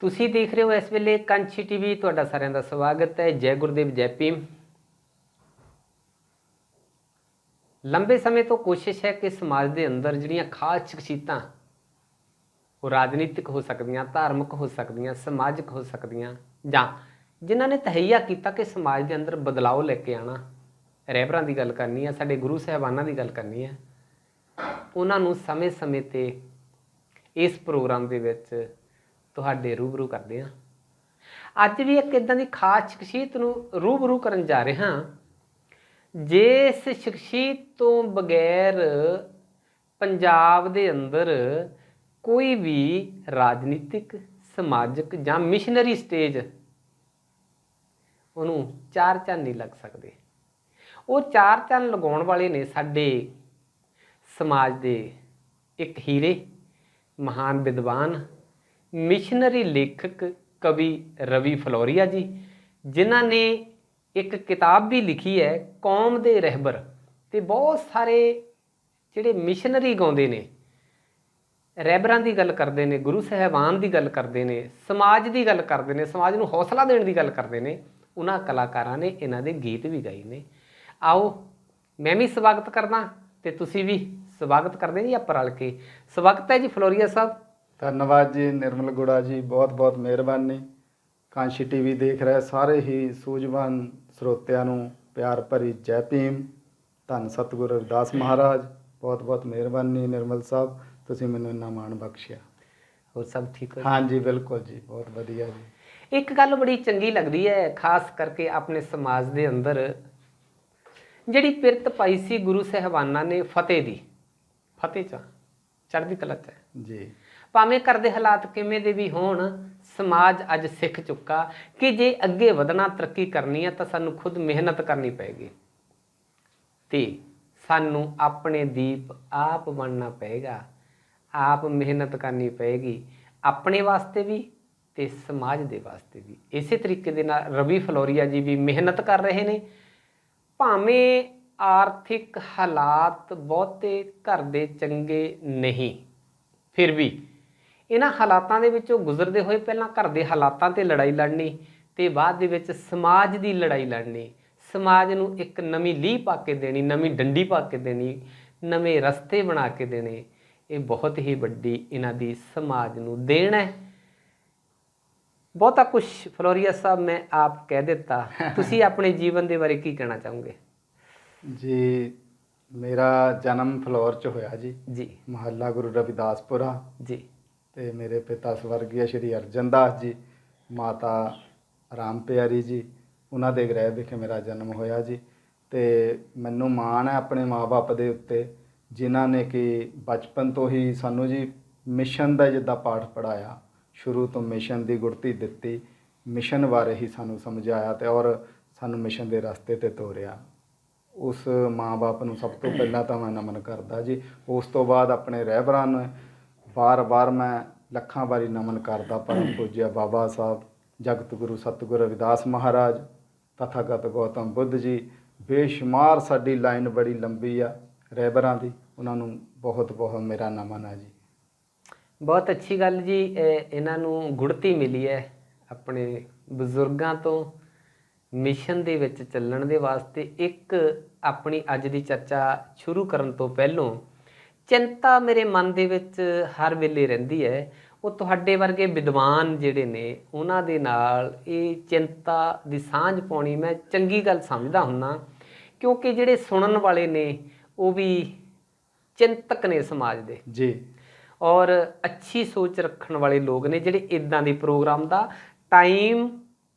ਤੁਸੀਂ ਦੇਖ ਰਹੇ ਹੋ ਇਸ ਵੇਲੇ ਕਾਂਚੀ ਟੀਵੀ। ਤੁਹਾਡਾ ਸਾਰਿਆਂ ਦਾ ਸਵਾਗਤ ਹੈ। ਜੈ ਗੁਰਦੇਵ ਜੈ ਭੀਮ। ਲੰਬੇ ਸਮੇਂ ਤੋਂ ਕੋਸ਼ਿਸ਼ ਹੈ ਕਿ ਸਮਾਜ ਦੇ ਅੰਦਰ ਜਿਹੜੀਆਂ ਖਾਸ ਸ਼ਖਸੀਅਤਾਂ ਉਹ ਰਾਜਨੀਤਿਕ ਹੋ ਸਕਦੀਆਂ, ਧਾਰਮਿਕ ਹੋ ਸਕਦੀਆਂ, ਸਮਾਜਿਕ ਹੋ ਸਕਦੀਆਂ, ਜਾਂ ਜਿਨ੍ਹਾਂ ਨੇ ਤਹਈਆ ਕੀਤਾ ਕਿ ਸਮਾਜ ਦੇ ਅੰਦਰ ਬਦਲਾਅ ਲੈ ਕੇ ਆਉਣਾ। ਰਹਿਬਰਾਂ ਦੀ ਗੱਲ ਕਰਨੀ ਹੈ, ਸਾਡੇ ਗੁਰੂ ਸਾਹਿਬਾਨਾਂ ਦੀ ਗੱਲ ਕਰਨੀ ਹੈ। ਉਹਨਾਂ ਨੂੰ ਸਮੇਂ-ਸਮੇਂ 'ਤੇ ਇਸ ਪ੍ਰੋਗਰਾਮ ਦੇ ਵਿੱਚ ਤੁਹਾਡੇ ਰੂਬਰੂ ਕਰਦੇ ਹਾਂ। ਅੱਜ ਵੀ ਇੱਕ ਇੱਦਾਂ ਦੀ ਖਾਸ ਸ਼ਖਸੀਅਤ ਨੂੰ ਰੂਬਰੂ ਕਰਨ ਜਾ ਰਹੇ ਹਾਂ ਜਿਸ ਸ਼ਖਸੀਅਤ ਤੋਂ ਬਗੈਰ ਪੰਜਾਬ ਦੇ ਅੰਦਰ ਕੋਈ ਵੀ ਰਾਜਨੀਤਿਕ, ਸਮਾਜਿਕ ਜਾਂ ਮਿਸ਼ਨਰੀ ਸਟੇਜ ਉਹਨੂੰ ਚਾਰ ਚੰਨ ਨਹੀਂ ਲੱਗ ਸਕਦੇ। ਉਹ ਚਾਰ ਚੰਨ ਲਗਾਉਣ ਵਾਲੇ ਨੇ ਸਾਡੇ ਸਮਾਜ ਦੇ ਇੱਕ ਹੀਰੇ, ਮਹਾਨ ਵਿਦਵਾਨ, ਮਿਸ਼ਨਰੀ ਲੇਖਕ, ਕਵੀ ਰਵੀ ਫਲੋਰੀਆ ਜੀ, ਜਿਨ੍ਹਾਂ ਨੇ ਇੱਕ ਕਿਤਾਬ ਵੀ ਲਿਖੀ ਹੈ ਕੌਮ ਦੇ ਰਹਿਬਰ। ਤੇ ਬਹੁਤ ਸਾਰੇ ਜਿਹੜੇ ਮਿਸ਼ਨਰੀ ਗਾਉਂਦੇ ਨੇ, ਰਹਿਬਰਾਂ ਦੀ ਗੱਲ ਕਰਦੇ ਨੇ, ਗੁਰੂ ਸਾਹਿਬਾਨ ਦੀ ਗੱਲ ਕਰਦੇ ਨੇ, ਸਮਾਜ ਦੀ ਗੱਲ ਕਰਦੇ ਨੇ, ਸਮਾਜ ਨੂੰ ਹੌਸਲਾ ਦੇਣ ਦੀ ਗੱਲ ਕਰਦੇ ਨੇ, ਉਹਨਾਂ ਕਲਾਕਾਰਾਂ ਨੇ ਇਹਨਾਂ ਦੇ ਗੀਤ ਵੀ ਗਾਏ ਨੇ। ਆਓ ਮੈਂ ਵੀ ਸਵਾਗਤ ਕਰਦਾ ਤੇ ਤੁਸੀਂ ਵੀ ਸਵਾਗਤ ਕਰਦੇ ਜੀ, ਆਪਾਂ ਰਲ ਕੇ। ਸਵਾਗਤ ਹੈ ਜੀ ਫਲੋਰੀਆ ਸਾਹਿਬ। ਧੰਨਵਾਦ ਜੀ ਨਿਰਮਲ ਗੁੜਾ ਜੀ, ਬਹੁਤ ਬਹੁਤ ਮਿਹਰਬਾਨੀ। ਕਾਂਸ਼ੀ ਟੀਵੀ ਦੇਖ ਰਹੇ ਸਾਰੇ ਹੀ ਸੂਝਵਾਨ ਸਰੋਤਿਆਂ ਨੂੰ ਪਿਆਰ ਭਰੀ ਜੈ ਭੀਮ। ਧੰਨ ਸਤਿਗੁਰੂ ਰਵਿਦਾਸ ਮਹਾਰਾਜ, ਬਹੁਤ ਬਹੁਤ ਮਿਹਰਬਾਨੀ ਨਿਰਮਲ ਸਾਹਿਬ, ਤੁਸੀਂ ਮੈਨੂੰ ਇੰਨਾ ਮਾਣ ਬਖਸ਼ਿਆ। ਹੋਰ ਸਭ ਠੀਕ ਹੋ? ਹਾਂਜੀ ਬਿਲਕੁਲ ਜੀ, ਬਹੁਤ ਵਧੀਆ ਜੀ। ਇੱਕ ਗੱਲ ਬੜੀ ਚੰਗੀ ਲੱਗਦੀ ਹੈ, ਖਾਸ ਕਰਕੇ ਆਪਣੇ ਸਮਾਜ ਦੇ ਅੰਦਰ ਜਿਹੜੀ ਪਿਰਤ ਪਾਈ ਸੀ ਗੁਰੂ ਸਾਹਿਬਾਨਾਂ ਨੇ ਫਤਿਹ ਦੀ, ਫਤਿਹ ਚ ਚੜ੍ਹਦੀ ਕਲਾ ਚ ਹੈ ਜੀ। ਭਾਵੇਂ ਘਰ ਦੇ ਹਾਲਾਤ ਕਿਵੇਂ ਦੇ ਵੀ ਹੋਣ, ਸਮਾਜ ਅੱਜ ਸਿੱਖ ਚੁੱਕਾ ਕਿ ਜੇ ਅੱਗੇ ਵਧਣਾ, ਤਰੱਕੀ ਕਰਨੀ ਹੈ ਤਾਂ ਸਾਨੂੰ ਖੁਦ ਮਿਹਨਤ ਕਰਨੀ ਪਏਗੀ ਤੇ ਸਾਨੂੰ ਆਪਣੇ ਦੀਪ ਆਪ ਬਣਨਾ ਪਏਗਾ, ਆਪ ਮਿਹਨਤ ਕਰਨੀ ਪਏਗੀ, ਆਪਣੇ ਵਾਸਤੇ ਵੀ ਤੇ ਸਮਾਜ ਦੇ ਵਾਸਤੇ ਵੀ। ਇਸੇ ਤਰੀਕੇ ਦੇ ਨਾਲ ਰਵੀ ਫਲੋਰੀਆ ਜੀ ਵੀ ਮਿਹਨਤ ਕਰ ਰਹੇ ਨੇ। ਭਾਵੇਂ ਆਰਥਿਕ ਹਾਲਾਤ ਬਹੁਤੇ ਘਰ ਦੇ ਚੰਗੇ ਨਹੀਂ, ਫਿਰ ਵੀ ਇਹਨਾਂ ਹਾਲਾਤਾਂ ਦੇ ਵਿੱਚੋਂ ਗੁਜ਼ਰਦੇ ਹੋਏ ਪਹਿਲਾਂ ਘਰ ਦੇ ਹਾਲਾਤਾਂ 'ਤੇ ਲੜਾਈ ਲੜਨੀ ਤੇ ਬਾਅਦ ਦੇ ਵਿੱਚ ਸਮਾਜ ਦੀ ਲੜਾਈ ਲੜਨੀ, ਸਮਾਜ ਨੂੰ ਇੱਕ ਨਵੀਂ ਲੀਹ ਪਾ ਕੇ ਦੇਣੀ, ਨਵੀਂ ਡੰਡੀ ਪਾ ਕੇ ਦੇਣੀ, ਨਵੇਂ ਰਸਤੇ ਬਣਾ ਕੇ ਦੇਣੇ। ਇਹ ਬਹੁਤ ਹੀ ਵੱਡੀ ਇਹਨਾਂ ਦੀ ਸਮਾਜ ਨੂੰ ਦੇਣ ਹੈ। ਬਹੁਤਾ ਕੁਛ ਫਲੋਰੀਆ ਸਾਹਿਬ ਮੈਂ ਆਪ ਕਹਿ ਦਿੱਤਾ, ਤੁਸੀਂ ਆਪਣੇ ਜੀਵਨ ਦੇ ਬਾਰੇ ਕੀ ਕਹਿਣਾ ਚਾਹੋਗੇ? ਜੀ ਮੇਰਾ ਜਨਮ ਫਲੋਰ 'ਚ ਹੋਇਆ ਜੀ, ਜੀ ਮਹੱਲਾ ਗੁਰੂ ਰਵਿਦਾਸਪੁਰਾ ਜੀ। ਤੇ ਮੇਰੇ ਪਿਤਾ ਸਵਰਗੀ ਸ਼੍ਰੀ ਅਰਜਨ ਦਾਸ ਜੀ, ਮਾਤਾ ਰਾਮ ਪਿਆਰੀ ਜੀ, ਉਹਨਾਂ ਦੇ ਗ੍ਰਹਿ ਵਿਖੇ ਮੇਰਾ ਜਨਮ ਹੋਇਆ ਜੀ। ਤੇ ਮੈਨੂੰ ਮਾਣ ਹੈ ਆਪਣੇ ਮਾਂ-ਬਾਪ ਦੇ ਉੱਤੇ, ਜਿਨ੍ਹਾਂ ਨੇ ਕਿ ਬਚਪਨ ਤੋਂ ਹੀ ਸਾਨੂੰ ਜੀ ਮਿਸ਼ਨ ਦਾ ਜਿੱਦਾਂ ਪਾਠ ਪੜ੍ਹਾਇਆ, ਸ਼ੁਰੂ ਤੋਂ ਮਿਸ਼ਨ ਦੀ ਗੁੜਤੀ ਦਿੱਤੀ, ਮਿਸ਼ਨ ਬਾਰੇ ਹੀ ਸਾਨੂੰ ਸਮਝਾਇਆ ਤੇ ਔਰ ਸਾਨੂੰ ਮਿਸ਼ਨ ਦੇ ਰਸਤੇ 'ਤੇ ਤੋਰਿਆ। ਉਸ ਮਾਂ-ਬਾਪ ਨੂੰ ਸਭ ਤੋਂ ਪਹਿਲਾਂ ਤਾਂ ਮੈਂ ਨਮਨ ਕਰਦਾ ਜੀ। ਉਸ ਤੋਂ ਬਾਅਦ ਆਪਣੇ ਰਹਿਬਰਾਂ ਨੂੰ ਵਾਰ-ਵਾਰ ਮੈਂ ਲੱਖਾਂ ਵਾਰੀ ਨਮਨ ਕਰਦਾ। ਪਰਮ ਪੂਜਿਆ ਬਾਬਾ ਸਾਹਿਬ, ਜਗਤ ਗੁਰੂ ਸਤਿਗੁਰੂ ਰਵਿਦਾਸ ਮਹਾਰਾਜ, ਤਥਾਗਤ ਗੌਤਮ ਬੁੱਧ ਜੀ, ਬੇਸ਼ੁਮਾਰ ਸਾਡੀ ਲਾਈਨ ਬੜੀ ਲੰਬੀ ਆ ਰਹਿਬਰਾਂ ਦੀ, ਉਹਨਾਂ ਨੂੰ ਬਹੁਤ ਬਹੁਤ ਮੇਰਾ ਨਮਨ ਹੈ ਜੀ। ਬਹੁਤ ਅੱਛੀ ਗੱਲ ਜੀ। ਇਹਨਾਂ ਨੂੰ ਗੁੜਤੀ ਮਿਲੀ ਹੈ ਆਪਣੇ ਬਜ਼ੁਰਗਾਂ ਤੋਂ ਮਿਸ਼ਨ ਦੇ ਵਿੱਚ ਚੱਲਣ ਦੇ ਵਾਸਤੇ। ਇੱਕ ਆਪਣੀ ਅੱਜ ਦੀ ਚਰਚਾ ਸ਼ੁਰੂ ਕਰਨ ਤੋਂ ਪਹਿਲਾਂ ਚਿੰਤਾ ਮੇਰੇ ਮਨ ਦੇ ਵਿੱਚ ਹਰ ਵੇਲੇ ਰਹਿੰਦੀ ਹੈ। ਉਹ ਤੁਹਾਡੇ ਵਰਗੇ ਵਿਦਵਾਨ ਜਿਹੜੇ ਨੇ ਉਹਨਾਂ ਦੇ ਨਾਲ ਇਹ ਚਿੰਤਾ ਦੀ ਸਾਂਝ ਪਾਉਣੀ ਮੈਂ ਚੰਗੀ ਗੱਲ ਸਮਝਦਾ ਹੁੰਦਾ, ਕਿਉਂਕਿ ਜਿਹੜੇ ਸੁਣਨ ਵਾਲੇ ਨੇ ਉਹ ਵੀ ਚਿੰਤਕ ਨੇ ਸਮਾਜ ਦੇ ਜੀ, ਔਰ ਅੱਛੀ ਸੋਚ ਰੱਖਣ ਵਾਲੇ ਲੋਕ ਨੇ, ਜਿਹੜੇ ਇੱਦਾਂ ਦੇ ਪ੍ਰੋਗਰਾਮ ਦਾ ਟਾਈਮ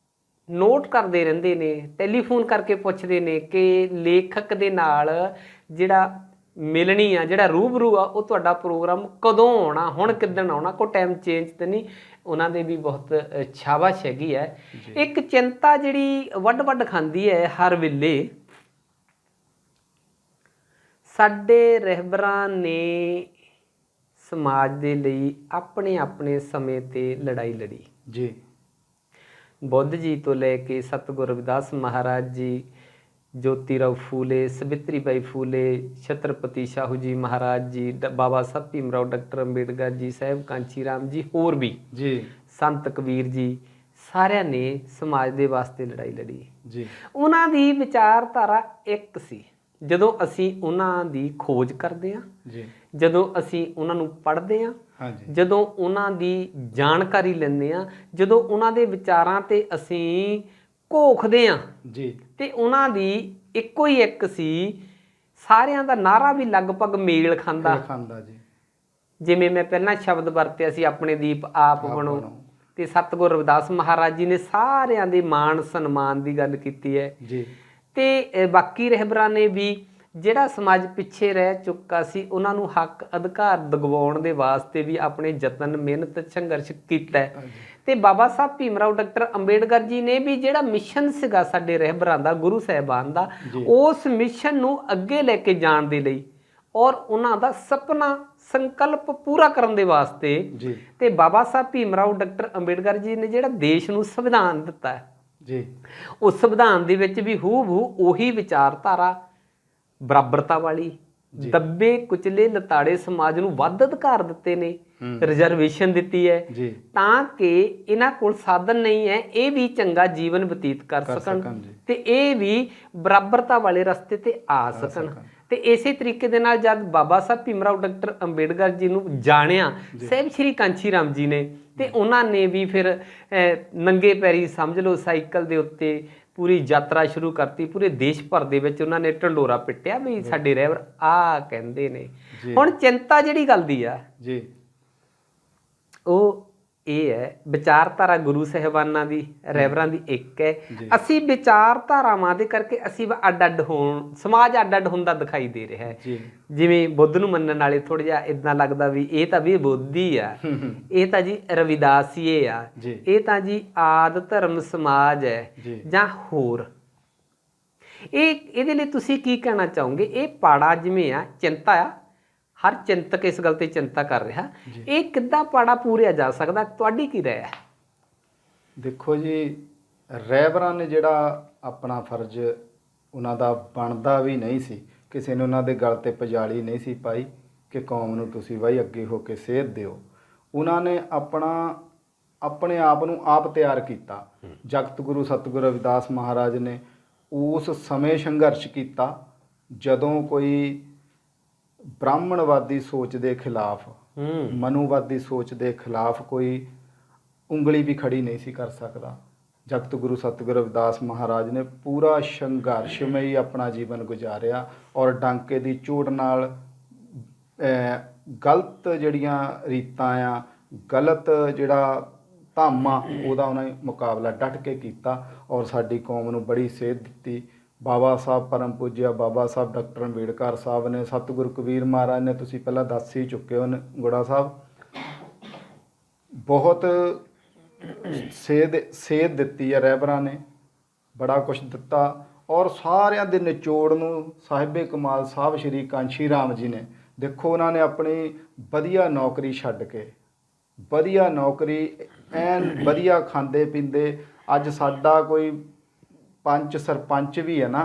ਨੋਟ ਕਰਦੇ ਰਹਿੰਦੇ ਨੇ, ਟੈਲੀਫੋਨ ਕਰਕੇ ਪੁੱਛਦੇ ਨੇ ਕਿ ਲੇਖਕ ਦੇ ਨਾਲ ਜਿਹੜਾ ਮਿਲਣੀ ਆ, ਜਿਹੜਾ ਰੂਬਰੂ ਆ, ਉਹ ਤੁਹਾਡਾ ਪ੍ਰੋਗਰਾਮ ਕਦੋਂ ਆਉਣਾ, ਹੁਣ ਕਿੱਦਣ ਆਉਣਾ, ਕੋਈ ਟਾਈਮ ਚੇਂਜ ਤਾਂ ਨਹੀਂ। ਉਹਨਾਂ ਦੇ ਵੀ ਬਹੁਤ ਸ਼ਾਬਾਸ਼ ਹੈਗੀ ਹੈ। ਇੱਕ ਚਿੰਤਾ ਜਿਹੜੀ ਵੱਡ ਖਾਂਦੀ ਹੈ ਹਰ ਵੇਲੇ। ਸਾਡੇ ਰਹਿਬਰਾਂ ਨੇ ਸਮਾਜ ਦੇ ਲਈ ਆਪਣੇ ਆਪਣੇ ਸਮੇਂ 'ਤੇ ਲੜਾਈ ਲੜੀ ਜੀ। ਬੁੱਧ ਜੀ ਤੋਂ ਲੈ ਕੇ ਸਤਿਗੁਰੂ ਰਵਿਦਾਸ ਮਹਾਰਾਜ ਜੀ, ਜੋਤੀ ਰਾਓ ਫੂਲੇ, ਸਵਿਤਰੀ ਬਾਈ ਫੂਲੇ, ਛਤਰਪਤੀ ਸ਼ਾਹੂ ਜੀ ਮਹਾਰਾਜ ਜੀ, ਬਾਬਾ ਸਾਹਿਬ ਭੀਮ ਰਾਓ, ਡਾਕਟਰ ਅੰਬੇਡਕਰ ਜੀ, ਸਾਹਿਬ ਕਾਂਚੀ ਰਾਮ ਜੀ, ਹੋਰ ਵੀ ਜੀ ਸੰਤ ਕਬੀਰ ਜੀ ਸਾਰਿਆਂ ਨੇ ਸਮਾਜ ਦੇ ਵਾਸਤੇ ਲੜਾਈ ਲੜੀ। ਜੀ ਉਹਨਾਂ ਦੀ ਵਿਚਾਰਧਾਰਾ ਇੱਕ ਸੀ। ਜਦੋਂ ਅਸੀਂ ਉਹਨਾਂ ਦੀ ਖੋਜ ਕਰਦੇ ਹਾਂ, ਜੀ ਜਦੋਂ ਅਸੀਂ ਉਹਨਾਂ ਨੂੰ ਪੜ੍ਹਦੇ ਹਾਂ, ਹਾਂਜੀ ਜਦੋਂ ਉਹਨਾਂ ਦੀ ਜਾਣਕਾਰੀ ਲੈਂਦੇ ਹਾਂ, ਜਦੋਂ ਉਹਨਾਂ ਦੇ ਵਿਚਾਰਾਂ ਤੇ ਅਸੀਂ ਘੋਖਦੇ ਹਾਂ, ਜੀ ਤੇ ਉਹਨਾਂ ਦੀ ਇੱਕੋ ਹੀ ਇੱਕ ਸੀ, ਸਾਰਿਆਂ ਦਾ ਨਾਅਰਾ ਵੀ ਲਗਭਗ ਮੇਲ ਖਾਂਦਾ। ਜੀ ਜਿਵੇਂ ਮੈਂ ਪਹਿਲਾਂ ਸ਼ਬਦ ਵਰਤਿਆ ਸੀ, ਆਪਣੇ ਦੀਪ ਆਪ ਬਣੋ, ਤੇ ਸਤਿਗੁਰ ਰਵਿਦਾਸ ਮਹਾਰਾਜ ਜੀ ਨੇ ਸਾਰਿਆਂ ਦੇ ਮਾਣ ਸਨਮਾਨ ਦੀ ਗੱਲ ਕੀਤੀ ਹੈ ਜੀ। ਤੇ ਬਾਕੀ ਰਹਿਬਰਾਂ ਨੇ ਵੀ ਜਿਹੜਾ ਸਮਾਜ ਪਿੱਛੇ ਰਹਿ ਚੁੱਕਾ ਸੀ ਉਹਨਾਂ ਨੂੰ ਹੱਕ ਅਧਿਕਾਰ ਦਿਵਾਉਣ ਦੇ ਵਾਸਤੇ ਵੀ ਆਪਣੇ ਯਤਨ ਮਿਹਨਤ ਸੰਘਰਸ਼ ਕੀਤਾ ਹੈ। ਤੇ ਬਾਬਾ ਸਾਹਿਬ ਭੀਮ ਰਾਓ ਡਾਕਟਰ ਅੰਬੇਡਕਰ ਜੀ ਨੇ ਵੀ ਜਿਹੜਾ ਮਿਸ਼ਨ ਸੀਗਾ ਸਾਡੇ ਰਹਿਬਰਾਂ ਦਾ, ਗੁਰੂ ਸਾਹਿਬਾਨ ਦਾ, ਉਸ ਮਿਸ਼ਨ ਨੂੰ ਅੱਗੇ ਲੈ ਕੇ ਜਾਣ ਦੇ ਲਈ ਔਰ ਉਹਨਾਂ ਦਾ ਸੁਪਨਾ ਸੰਕਲਪ ਪੂਰਾ ਕਰਨ ਦੇ ਵਾਸਤੇ ਤੇ ਬਾਬਾ ਸਾਹਿਬ ਭੀਮ ਰਾਓ ਡਾਕਟਰ ਅੰਬੇਡਕਰ ਜੀ ਨੇ ਜਿਹੜਾ ਦੇਸ਼ ਨੂੰ ਸੰਵਿਧਾਨ ਦਿੱਤਾ ਹੈ ਜੀ, ਉਸ ਸੰਵਿਧਾਨ ਦੇ ਵਿੱਚ ਵੀ ਹੂ ਉਹੀ ਵਿਚਾਰਧਾਰਾ, ਬਰਾਬਰਤਾ ਵਾਲੀ, ਦੱਬੇ ਕੁਚਲੇ ਲਤਾੜੇ ਸਮਾਜ ਨੂੰ ਵੱਧ ਅਧਿਕਾਰ ਦਿੱਤੇ ਨੇ, ਰਿਜ਼ਰਵੇਸ਼ਨ ਦਿੱਤੀ ਹੈ ਤਾਂ ਕਿ ਇਹਨਾਂ ਕੋਲ ਸਾਧਨ ਨਹੀਂ ਹੈ ਇਹ ਵੀ ਚੰਗਾ ਜੀਵਨ ਬਤੀਤ ਕਰ ਸਕਣ ਤੇ ਇਹ ਵੀ ਬਰਾਬਰਤਾ ਵਾਲੇ ਰਸਤੇ ਤੇ ਆ ਸਕਣ। ਤੇ ਇਸੇ ਤਰੀਕੇ ਦੇ ਨਾਲ ਜਦ ਬਾਬਾ ਸਾਹਿਬ ਭੀਮ ਰਾਓ ਡਾਕਟਰ ਅੰਬੇਡਕਰ ਜੀ ਨੂੰ ਜਾਣਿਆ ਸਾਹਿਬ ਸ਼੍ਰੀ ਕਾਂਸ਼ੀ ਰਾਮ ਜੀ ਨੇ, ਤੇ ਉਹਨਾਂ ਨੇ ਵੀ ਫਿਰ ਨੰਗੇ ਪੈਰੀ ਸਮਝ ਲਓ ਸਾਈਕਲ ਦੇ ਉੱਤੇ ਪੂਰੀ ਯਾਤਰਾ ਸ਼ੁਰੂ ਕਰਤੀ। ਪੂਰੇ ਦੇਸ਼ ਭਰ ਦੇ ਵਿੱਚ ਉਹਨਾਂ ਨੇ ਢੰਡੋਰਾ ਪਿੱਟਿਆ ਵੀ ਸਾਡੇ ਰਹਿਬਰ ਆ ਕਹਿੰਦੇ ਨੇ। ਹੁਣ ਚਿੰਤਾ ਜਿਹੜੀ ਗੱਲ ਦੀ ਆ ਜੀ ਉਹ ਇਹ ਹੈ, ਵਿਚਾਰਧਾਰਾ ਗੁਰੂ ਸਾਹਿਬਾਨਾਂ ਦੀ ਰਹਿਬਰਾਂ ਦੀ ਇੱਕ ਹੈ। ਅਸੀਂ ਵਿਚਾਰਧਾਰਾਵਾਂ ਦੇ ਕਰਕੇ ਅਸੀਂ ਅੱਡ ਅੱਡ ਹੋਣ, ਸਮਾਜ ਅੱਡ ਅੱਡ ਹੁੰਦਾ ਦਿਖਾਈ ਦੇ ਰਿਹਾ ਹੈ। ਜਿਵੇਂ ਬੁੱਧ ਨੂੰ ਮੰਨਣ ਵਾਲੇ ਥੋੜਾ ਜਿਹਾ ਇਦਾਂ ਲੱਗਦਾ ਵੀ ਇਹ ਤਾਂ ਵੀ ਬੁੱਧੀ ਆ, ਇਹ ਤਾਂ ਜੀ ਰਵਿਦਾਸੀਏ ਆ, ਇਹ ਤਾਂ ਜੀ ਆਦ ਧਰਮ ਸਮਾਜ ਹੈ ਜਾਂ ਹੋਰ। ਇਹਦੇ ਲਈ ਤੁਸੀਂ ਕੀ ਕਹਿਣਾ ਚਾਹੋਗੇ? ਇਹ ਪਾੜਾ ਜਿਵੇਂ ਆ ਚਿੰਤਾ ਆ, ਹਰ ਚਿੰਤਕ ਇਸ ਗੱਲ ਤੇ ਚਿੰਤਾ ਕਰ ਰਿਹਾ, ਇਹ ਕਿੱਦਾਂ ਪਾੜਾ ਪੂਰਿਆ ਜਾ ਸਕਦਾ? ਤੁਹਾਡੀ ਕੀ ਰਾਏ ਹੈ? ਦੇਖੋ ਜੀ, ਰਹਿਬਰਾਂ ਨੇ ਜਿਹੜਾ ਆਪਣਾ ਫਰਜ਼ ਉਹਨਾਂ ਦਾ ਬਣਦਾ ਵੀ ਨਹੀਂ ਸੀ, ਕਿਸੇ ਨੇ ਉਹਨਾਂ ਦੇ ਗਲ ਤੇ ਪਜਾਲੀ ਨਹੀਂ ਸੀ ਪਾਈ ਕਿ ਕੌਮ ਨੂੰ ਤੁਸੀਂ ਬਾਈ ਅੱਗੇ ਹੋ ਕੇ ਸੇਧ ਦਿਓ। ਉਹਨਾਂ ਨੇ ਆਪਣੇ ਆਪ ਨੂੰ ਆਪ ਤਿਆਰ ਕੀਤਾ। ਜਗਤ ਗੁਰੂ ਸਤਿਗੁਰੂ ਰਵਿਦਾਸ ਮਹਾਰਾਜ ਨੇ ਉਸ ਸਮੇਂ ਸੰਘਰਸ਼ ਕੀਤਾ ਜਦੋਂ ਕੋਈ ਬ੍ਰਾਹਮਣਵਾਦੀ ਸੋਚ ਦੇ ਖਿਲਾਫ, ਮਨੂਵਾਦੀ ਸੋਚ ਦੇ ਖਿਲਾਫ ਕੋਈ ਉਂਗਲੀ ਵੀ ਖੜੀ ਨਹੀਂ ਸੀ ਕਰ ਸਕਦਾ। ਜਗਤ ਗੁਰੂ ਸਤਿਗੁਰੂ ਰਵਿਦਾਸ ਮਹਾਰਾਜ ਨੇ ਪੂਰਾ ਸੰਘਰਸ਼ਮਈ ਆਪਣਾ ਜੀਵਨ ਗੁਜ਼ਾਰਿਆ ਔਰ ਡਾਂਕੇ ਦੀ ਚੋਟ ਨਾਲ ਗਲਤ ਜਿਹੜੀਆਂ ਰੀਤਾਂ ਆ, ਗਲਤ ਜਿਹੜਾ ਧਾਮਾ, ਉਹਦਾ ਉਹਨਾਂ ਨੇ ਮੁਕਾਬਲਾ ਡਟ ਕੇ ਕੀਤਾ ਔਰ ਸਾਡੀ ਕੌਮ ਨੂੰ ਬੜੀ ਸੇਧ ਦਿੱਤੀ। ਬਾਬਾ ਸਾਹਿਬ ਪਰਮ ਪੂਜਿਆ ਬਾਬਾ ਸਾਹਿਬ ਡਾਕਟਰ ਅੰਬੇਡਕਰ ਸਾਹਿਬ ਨੇ, ਸਤਿਗੁਰੂ ਕਬੀਰ ਮਹਾਰਾਜ ਨੇ, ਤੁਸੀਂ ਪਹਿਲਾਂ ਦੱਸ ਹੀ ਚੁੱਕੇ ਹੋ ਗੁੜਾ ਸਾਹਿਬ, ਬਹੁਤ ਸੇਧ ਦਿੱਤੀ ਹੈ ਰਹਿਬਰਾਂ ਨੇ, ਬੜਾ ਕੁਛ ਦਿੱਤਾ। ਔਰ ਸਾਰਿਆਂ ਦੇ ਨਿਚੋੜ ਨੂੰ ਸਾਹਿਬੇ ਕਮਾਲ ਸਾਹਿਬ ਸ਼੍ਰੀ ਕਾਂਸ਼ੀ ਰਾਮ ਜੀ ਨੇ, ਦੇਖੋ ਉਹਨਾਂ ਨੇ ਆਪਣੀ ਵਧੀਆ ਨੌਕਰੀ ਛੱਡ ਕੇ, ਵਧੀਆ ਨੌਕਰੀ ਐਨ ਵਧੀਆ ਖਾਂਦੇ ਪੀਂਦੇ, ਅੱਜ ਸਾਡਾ ਕੋਈ ਪੰਚ ਸਰਪੰਚ ਵੀ ਹੈ ਨਾ,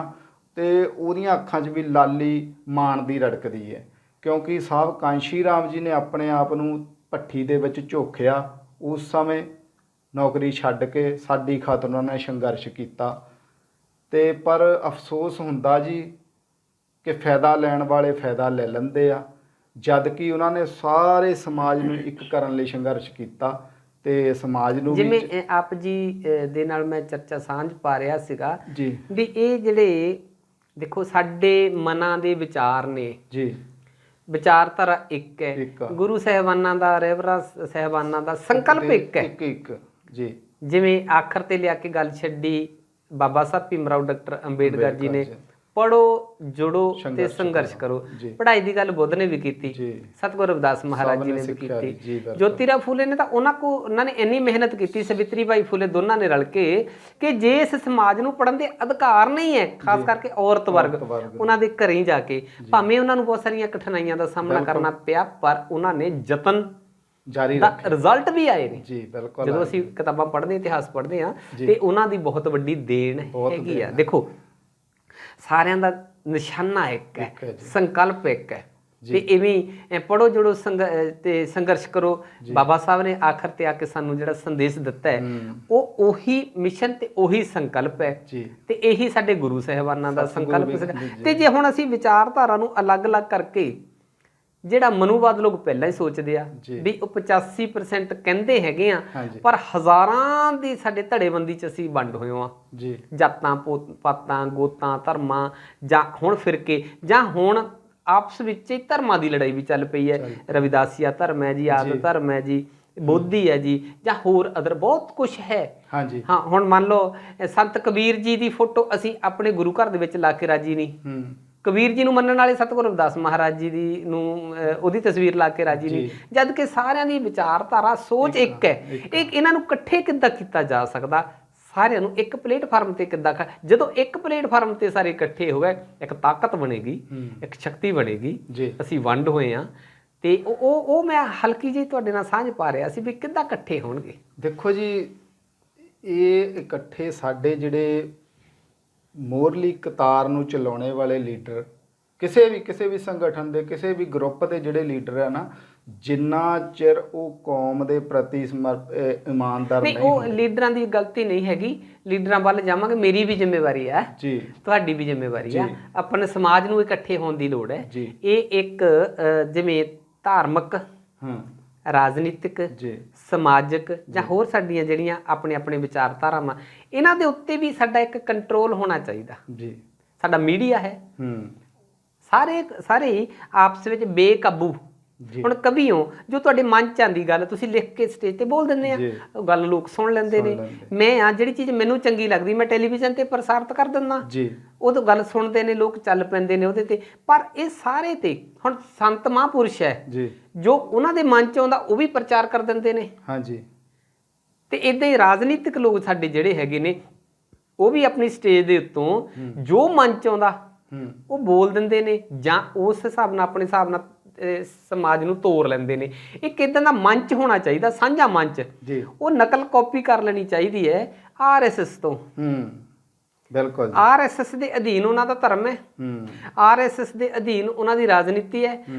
ਤੇ ਉਹਦੀਆਂ ਅੱਖਾਂ 'ਚ ਵੀ ਲਾਲੀ ਮਾਣ ਦੀ ਰੜਕਦੀ ਹੈ, ਕਿਉਂਕਿ ਸਾਹਿਬ ਕਾਂਸ਼ੀ ਰਾਮ ਜੀ ਨੇ ਆਪਣੇ ਆਪ ਨੂੰ ਭੱਠੀ ਦੇ ਵਿੱਚ ਝੋਕਿਆ। ਉਸ ਸਮੇਂ ਨੌਕਰੀ ਛੱਡ ਕੇ ਸਾਡੀ ਖਾਤਰ ਉਹਨਾਂ ਨੇ ਸੰਘਰਸ਼ ਕੀਤਾ। ਤੇ ਪਰ ਅਫਸੋਸ ਹੁੰਦਾ ਜੀ ਕਿ ਫਾਇਦਾ ਲੈਣ ਵਾਲੇ ਫਾਇਦਾ ਲੈ ਲੈਂਦੇ ਆ, ਜਦ ਕਿ ਉਹਨਾਂ ਨੇ ਸਾਰੇ ਸਮਾਜ ਨੂੰ ਇੱਕ ਕਰਨ ਲਈ ਸੰਘਰਸ਼ ਕੀਤਾ ਤੇ ਸਮਾਜ ਨੂੰ ਜਿਵੇਂ ਆਪ ਜੀ ਦੇ ਨਾਲ ਮੈਂ ਚਰਚਾ ਸਾਂਝ ਪਾ ਰਿਹਾ ਸੀਗਾ ਜੀ ਵੀ ਇਹ ਜਿਹੜੇ ਦੇਖੋ ਸਾਡੇ ਮਨਾਂ ਦੇ ਵਿਚਾਰ ਨੇ ਜੀ, ਵਿਚਾਰਧਾਰਾ ਇੱਕ ਹੈ, ਗੁਰੂ ਸਾਹਿਬਾਨਾਂ ਦਾ, ਰਹਿਬਰਾਂ ਸਾਹਿਬਾਨਾਂ ਦਾ ਸੰਕਲਪ ਇੱਕ ਹੈ, ਇੱਕ ਜੀ। ਜਿਵੇਂ ਆਖਰ ਤੇ ਲਿਆ ਕੇ ਗੱਲ ਛੱਡੀ ਬਾਬਾ ਸਾਹਿਬ ਭੀਮ ਰਾਓ ਡਾਕਟਰ ਅੰਬੇਡਕਰ ਜੀ ਨੇ, ਪੜੋ, ਜੁੜੋ ਤੇ ਸੰਘਰਸ਼ ਕਰੋ। ਪੜ੍ਹਾਈ ਦੀ ਗੱਲ ਬੁੱਧ ਨੇ ਵੀ ਕੀਤੀ, ਸਤਿਗੁਰੂ ਰਵਿਦਾਸ ਮਹਾਰਾਜ ਜੀ ਨੇ ਵੀ ਕੀਤੀ, ਜੋਤੀਰਾਓ ਫੂਲੇ ਨੇ ਤਾਂ ਉਹਨਾਂ ਨੇ ਇੰਨੀ ਮਿਹਨਤ ਕੀਤੀ, ਸਵਿਤਰੀ ਬਾਈ ਫੂਲੇ ਦੋਨਾਂ ਨੇ ਰਲ ਕੇ, ਕਿ ਜੇ ਇਸ ਸਮਾਜ ਨੂੰ ਪੜ੍ਹਨ ਦੇ ਅਧਿਕਾਰ ਨਹੀਂ ਹੈ, ਖਾਸ ਕਰਕੇ ਔਰਤ ਵਰਗ, ਉਹਨਾਂ ਦੇ ਘਰੇ ਜਾ ਕੇ, ਭਾਵੇਂ ਉਹਨਾਂ ਨੂੰ ਬਹੁਤ ਸਾਰੀਆਂ ਕਠਿਨਾਈਆਂ ਦਾ ਸਾਹਮਣਾ ਕਰਨਾ ਪਿਆ, ਪਰ ਉਹਨਾਂ ਨੇ ਯਤਨ ਜਾਰੀ ਦਾ ਰਿਜ਼ਲਟ ਵੀ ਆਏ ਨੇ ਜੀ। ਬਿਲਕੁਲ, ਜਦੋਂ ਅਸੀਂ ਕਿਤਾਬਾਂ ਪੜ੍ਹਦੇ, ਇਤਿਹਾਸ ਪੜ੍ਹਦੇ ਹਾਂ, ਤੇ ਉਹਨਾਂ ਦੀ ਬਹੁਤ ਵੱਡੀ ਦੇਣ ਹੈਗੀ ਆ। ਦੇਖੋ ਸਾਰਿਆਂ ਦਾ ਨਿਸ਼ਾਨਾ ਇੱਕ ਹੈ, ਸੰਕਲਪ ਇੱਕ ਹੈ, ਤੇ ਇਵੇਂ ਪੜੋ ਜੁੜੋ ਤੇ ਸੰਘਰਸ਼ ਕਰੋ। ਬਾਬਾ ਸਾਹਿਬ ਨੇ ਆਖਰ ਤੇ ਆ ਕੇ ਸਾਨੂੰ ਜਿਹੜਾ ਸੰਦੇਸ਼ ਦਿੱਤਾ ਹੈ ਉਹ ਉਹੀ ਮਿਸ਼ਨ ਤੇ ਉਹੀ ਸੰਕਲਪ ਹੈ ਤੇ ਇਹੀ ਸਾਡੇ ਗੁਰੂ ਸਾਹਿਬਾਨਾਂ ਦਾ ਸੰਕਲਪ। ਤੇ ਜੇ ਹੁਣ ਅਸੀਂ ਵਿਚਾਰਧਾਰਾ ਨੂੰ ਅਲੱਗ-ਅਲੱਗ ਕਰਕੇ ਜਿਹੜਾ ਮਨੂਵਾਦ ਲੋਕ ਪਹਿਲਾਂ ਹੀ ਸੋਚਦੇ ਆ ਵੀ ਉਹ 85% ਕਹਿੰਦੇ ਹੈਗੇ ਆ, ਪਰ ਹਜ਼ਾਰਾਂ ਦੀ ਸਾਡੇ ਧੜੇਬੰਦੀ ਚ ਅਸੀਂ ਵੰਡ ਹੋਏ ਆ, ਜਾਤਾਂ ਪਾਤਾਂ ਗੋਤਾਂ ਧਰਮਾਂ ਜਾਂ ਹੁਣ ਫਿਰਕੇ ਜਾਂ ਹੁਣ ਆਪਸ ਵਿੱਚ ਹੀ ਧਰਮਾਂ ਦੀ ਲੜਾਈ ਵੀ ਚੱਲ ਪਈ ਹੈ। ਰਵਿਦਾਸੀਆ ਧਰਮ ਹੈ ਜੀ, ਆਦ ਧਰਮ ਹੈ ਜੀ, ਬੋਧੀ ਹੈ ਜੀ, ਜਾਂ ਹੋਰ ਅਦਰ ਬਹੁਤ ਕੁਛ ਹੈ। ਹਾਂ ਹੁਣ ਮੰਨ ਲਓ ਸੰਤ ਕਬੀਰ ਜੀ ਦੀ ਫੋਟੋ ਅਸੀਂ ਆਪਣੇ ਗੁਰੂ ਘਰ ਦੇ ਵਿੱਚ ਲਾ ਕੇ ਰਾਜੀ ਨਹੀਂ, ਕਬੀਰ ਜੀ ਨੂੰ ਮੰਨਣ ਵਾਲੇ ਸਤਿਗੁਰੂ ਰਵਿਦਾਸ ਮਹਾਰਾਜ ਜੀ ਦੀ ਨੂੰ ਉਹਦੀ ਤਸਵੀਰ ਲਾ ਕੇ ਰਾਜੀ ਨਹੀਂ, ਜਦ ਕਿ ਸਾਰਿਆਂ ਦੀ ਵਿਚਾਰਧਾਰਾ ਸੋਚ ਇੱਕ ਹੈ। ਇਹਨਾਂ ਨੂੰ ਇਕੱਠੇ ਕਿੱਦਾਂ ਕੀਤਾ ਜਾ ਸਕਦਾ, ਸਾਰਿਆਂ ਨੂੰ ਇੱਕ ਪਲੇਟਫਾਰਮ ਤੇ ਕਿੱਦਾਂ ਜਦੋਂ ਇੱਕ ਪਲੇਟਫਾਰਮ ਤੇ ਸਾਰੇ ਇਕੱਠੇ ਹੋ ਗਏ ਇੱਕ ਤਾਕਤ ਬਣੇਗੀ, ਇੱਕ ਸ਼ਕਤੀ ਬਣੇਗੀ। ਅਸੀਂ ਵੰਡ ਹੋਏ ਆ ਤੇ ਉਹ ਮੈਂ ਹਲਕੀ ਜਿਹੀ ਤੁਹਾਡੇ ਨਾਲ ਸਾਂਝ ਪਾ ਰਿਹਾ ਸੀ ਵੀ ਕਿੱਦਾਂ ਇਕੱਠੇ ਹੋਣਗੇ। ਦੇਖੋ ਜੀ ਇਹ ਇਕੱਠੇ ਸਾਡੇ ਜਿਹੜੇ ਮੋਰਲੀ ਕਤਾਰ ਨੂੰ ਚਲਾਉਣੇ ਵਾਲੇ ਲੀਡਰ ਕਿਸੇ ਵੀ ਸੰਗਠਨ ਦੇ ਕਿਸੇ ਵੀ ਗਰੁੱਪ ਦੇ ਜਿਹੜੇ ਲੀਡਰ ਆ ਨਾ, ਜਿੰਨਾ ਚਿਰ ਉਹ ਕੌਮ ਦੇ ਪ੍ਰਤੀ ਇਮਾਨਦਾਰ ਨਹੀਂ, ਉਹ ਲੀਡਰਾਂ ਦੀ ਗਲਤੀ ਨਹੀਂ ਹੈਗੀ। ਲੀਡਰਾਂ ਵੱਲ ਜਾਵਾਂਗੇ, ਮੇਰੀ ਵੀ ਜ਼ਿੰਮੇਵਾਰੀ ਹੈ ਜੀ, ਤੁਹਾਡੀ ਵੀ ਜ਼ਿੰਮੇਵਾਰੀ ਹੈ। ਆਪਣੇ ਸਮਾਜ ਨੂੰ ਇਕੱਠੇ ਹੋਣ ਦੀ ਲੋੜ ਹੈ। ਇਹ ਇੱਕ ਜਿਵੇਂ ਧਾਰਮਿਕ ਰਾਜਨੀਤਿਕ ਸਮਾਜਿਕ ਜਾਂ ਹੋਰ ਸਾਡੀਆਂ ਜਿਹੜੀਆਂ ਆਪਣੇ ਆਪਣੇ ਵਿਚਾਰਧਾਰਾਵਾਂ ਇਹਨਾਂ ਦੇ ਉੱਤੇ ਵੀ ਸਾਡਾ ਇੱਕ ਕੰਟਰੋਲ ਹੋਣਾ ਚਾਹੀਦਾ। ਸਾਡਾ ਮੀਡੀਆ ਹੈ, ਸਾਰੇ ਆਪਸ ਵਿੱਚ ਬੇਕਾਬੂ। ਹੁਣ ਕਵੀ ਹੋ ਜੋ ਤੁਹਾਡੇ ਮਨ ਚ ਆਂਦੀ ਗੱਲ ਤੁਸੀਂ ਲਿਖ ਕੇ ਸਟੇਜ ਤੇ ਬੋਲ ਦਿੰਦੇ ਆ, ਉਹ ਗੱਲ ਲੋਕ ਸੁਣ ਲੈਂਦੇ ਨੇ। ਮੈਂ ਆ ਜਿਹੜੀ ਚੀਜ਼ ਮੈਨੂੰ ਚੰਗੀ ਲੱਗਦੀ ਮੈਂ ਟੈਲੀਵਿਜ਼ਨ ਤੇ ਪ੍ਰਸਾਰਿਤ ਕਰ ਦਿੰਦਾ, ਉਦੋਂ ਗੱਲ ਸੁਣਦੇ ਨੇ ਲੋਕ, ਚੱਲ ਪੈਂਦੇ ਨੇ ਉਹਦੇ ਤੇ। ਪਰ ਇਹ ਸਾਰੇ ਤੇ ਹੁਣ ਸੰਤ ਮਹਾਂਪੁਰਸ਼ ਹੈ ਜੋ ਉਹਨਾਂ ਦੇ ਮਨ ਚ ਆਉਂਦਾ ਉਹ ਵੀ ਪ੍ਰਚਾਰ ਕਰ ਦਿੰਦੇ ਨੇ। ਤੇ ਇਦਾਂ ਹੀ ਰਾਜਨੀਤਿਕ ਲੋਕ ਸਾਡੇ ਜਿਹੜੇ ਹੈਗੇ ਨੇ ਉਹ ਵੀ ਆਪਣੀ ਸਟੇਜ ਦੇ ਉੱਤੋਂ ਜੋ ਮਨ ਚ ਆਉਂਦਾ ਉਹ ਬੋਲ ਦਿੰਦੇ ਨੇ, ਜਾਂ ਉਸ ਹਿਸਾਬ ਨਾਲ ਆਪਣੇ ਹਿਸਾਬ ਨਾਲ ਸਮਾਜ ਨੂੰ ਤੋੜ ਲੈਂਦੇ ਨੇ। ਇੱਕ ਇਦਾਂ ਦਾ ਮੰਚ ਹੋਣਾ ਚਾਹੀਦਾ, ਸਾਂਝਾ ਮੰਚ। ਉਹ ਨਕਲ ਕਾਪੀ ਕਰ ਲੈਣੀ ਚਾਹੀਦੀ ਹੈ RSS ਤੋਂ। ਬਿਲਕੁਲ RSS ਦੇ ਅਧੀਨ ਉਹਨਾਂ ਦਾ ਧਰਮ ਹੈ, RSS ਦੇ ਅਧੀਨ ਉਹਨਾਂ ਦੀ ਰਾਜਨੀਤੀ ਹੈ,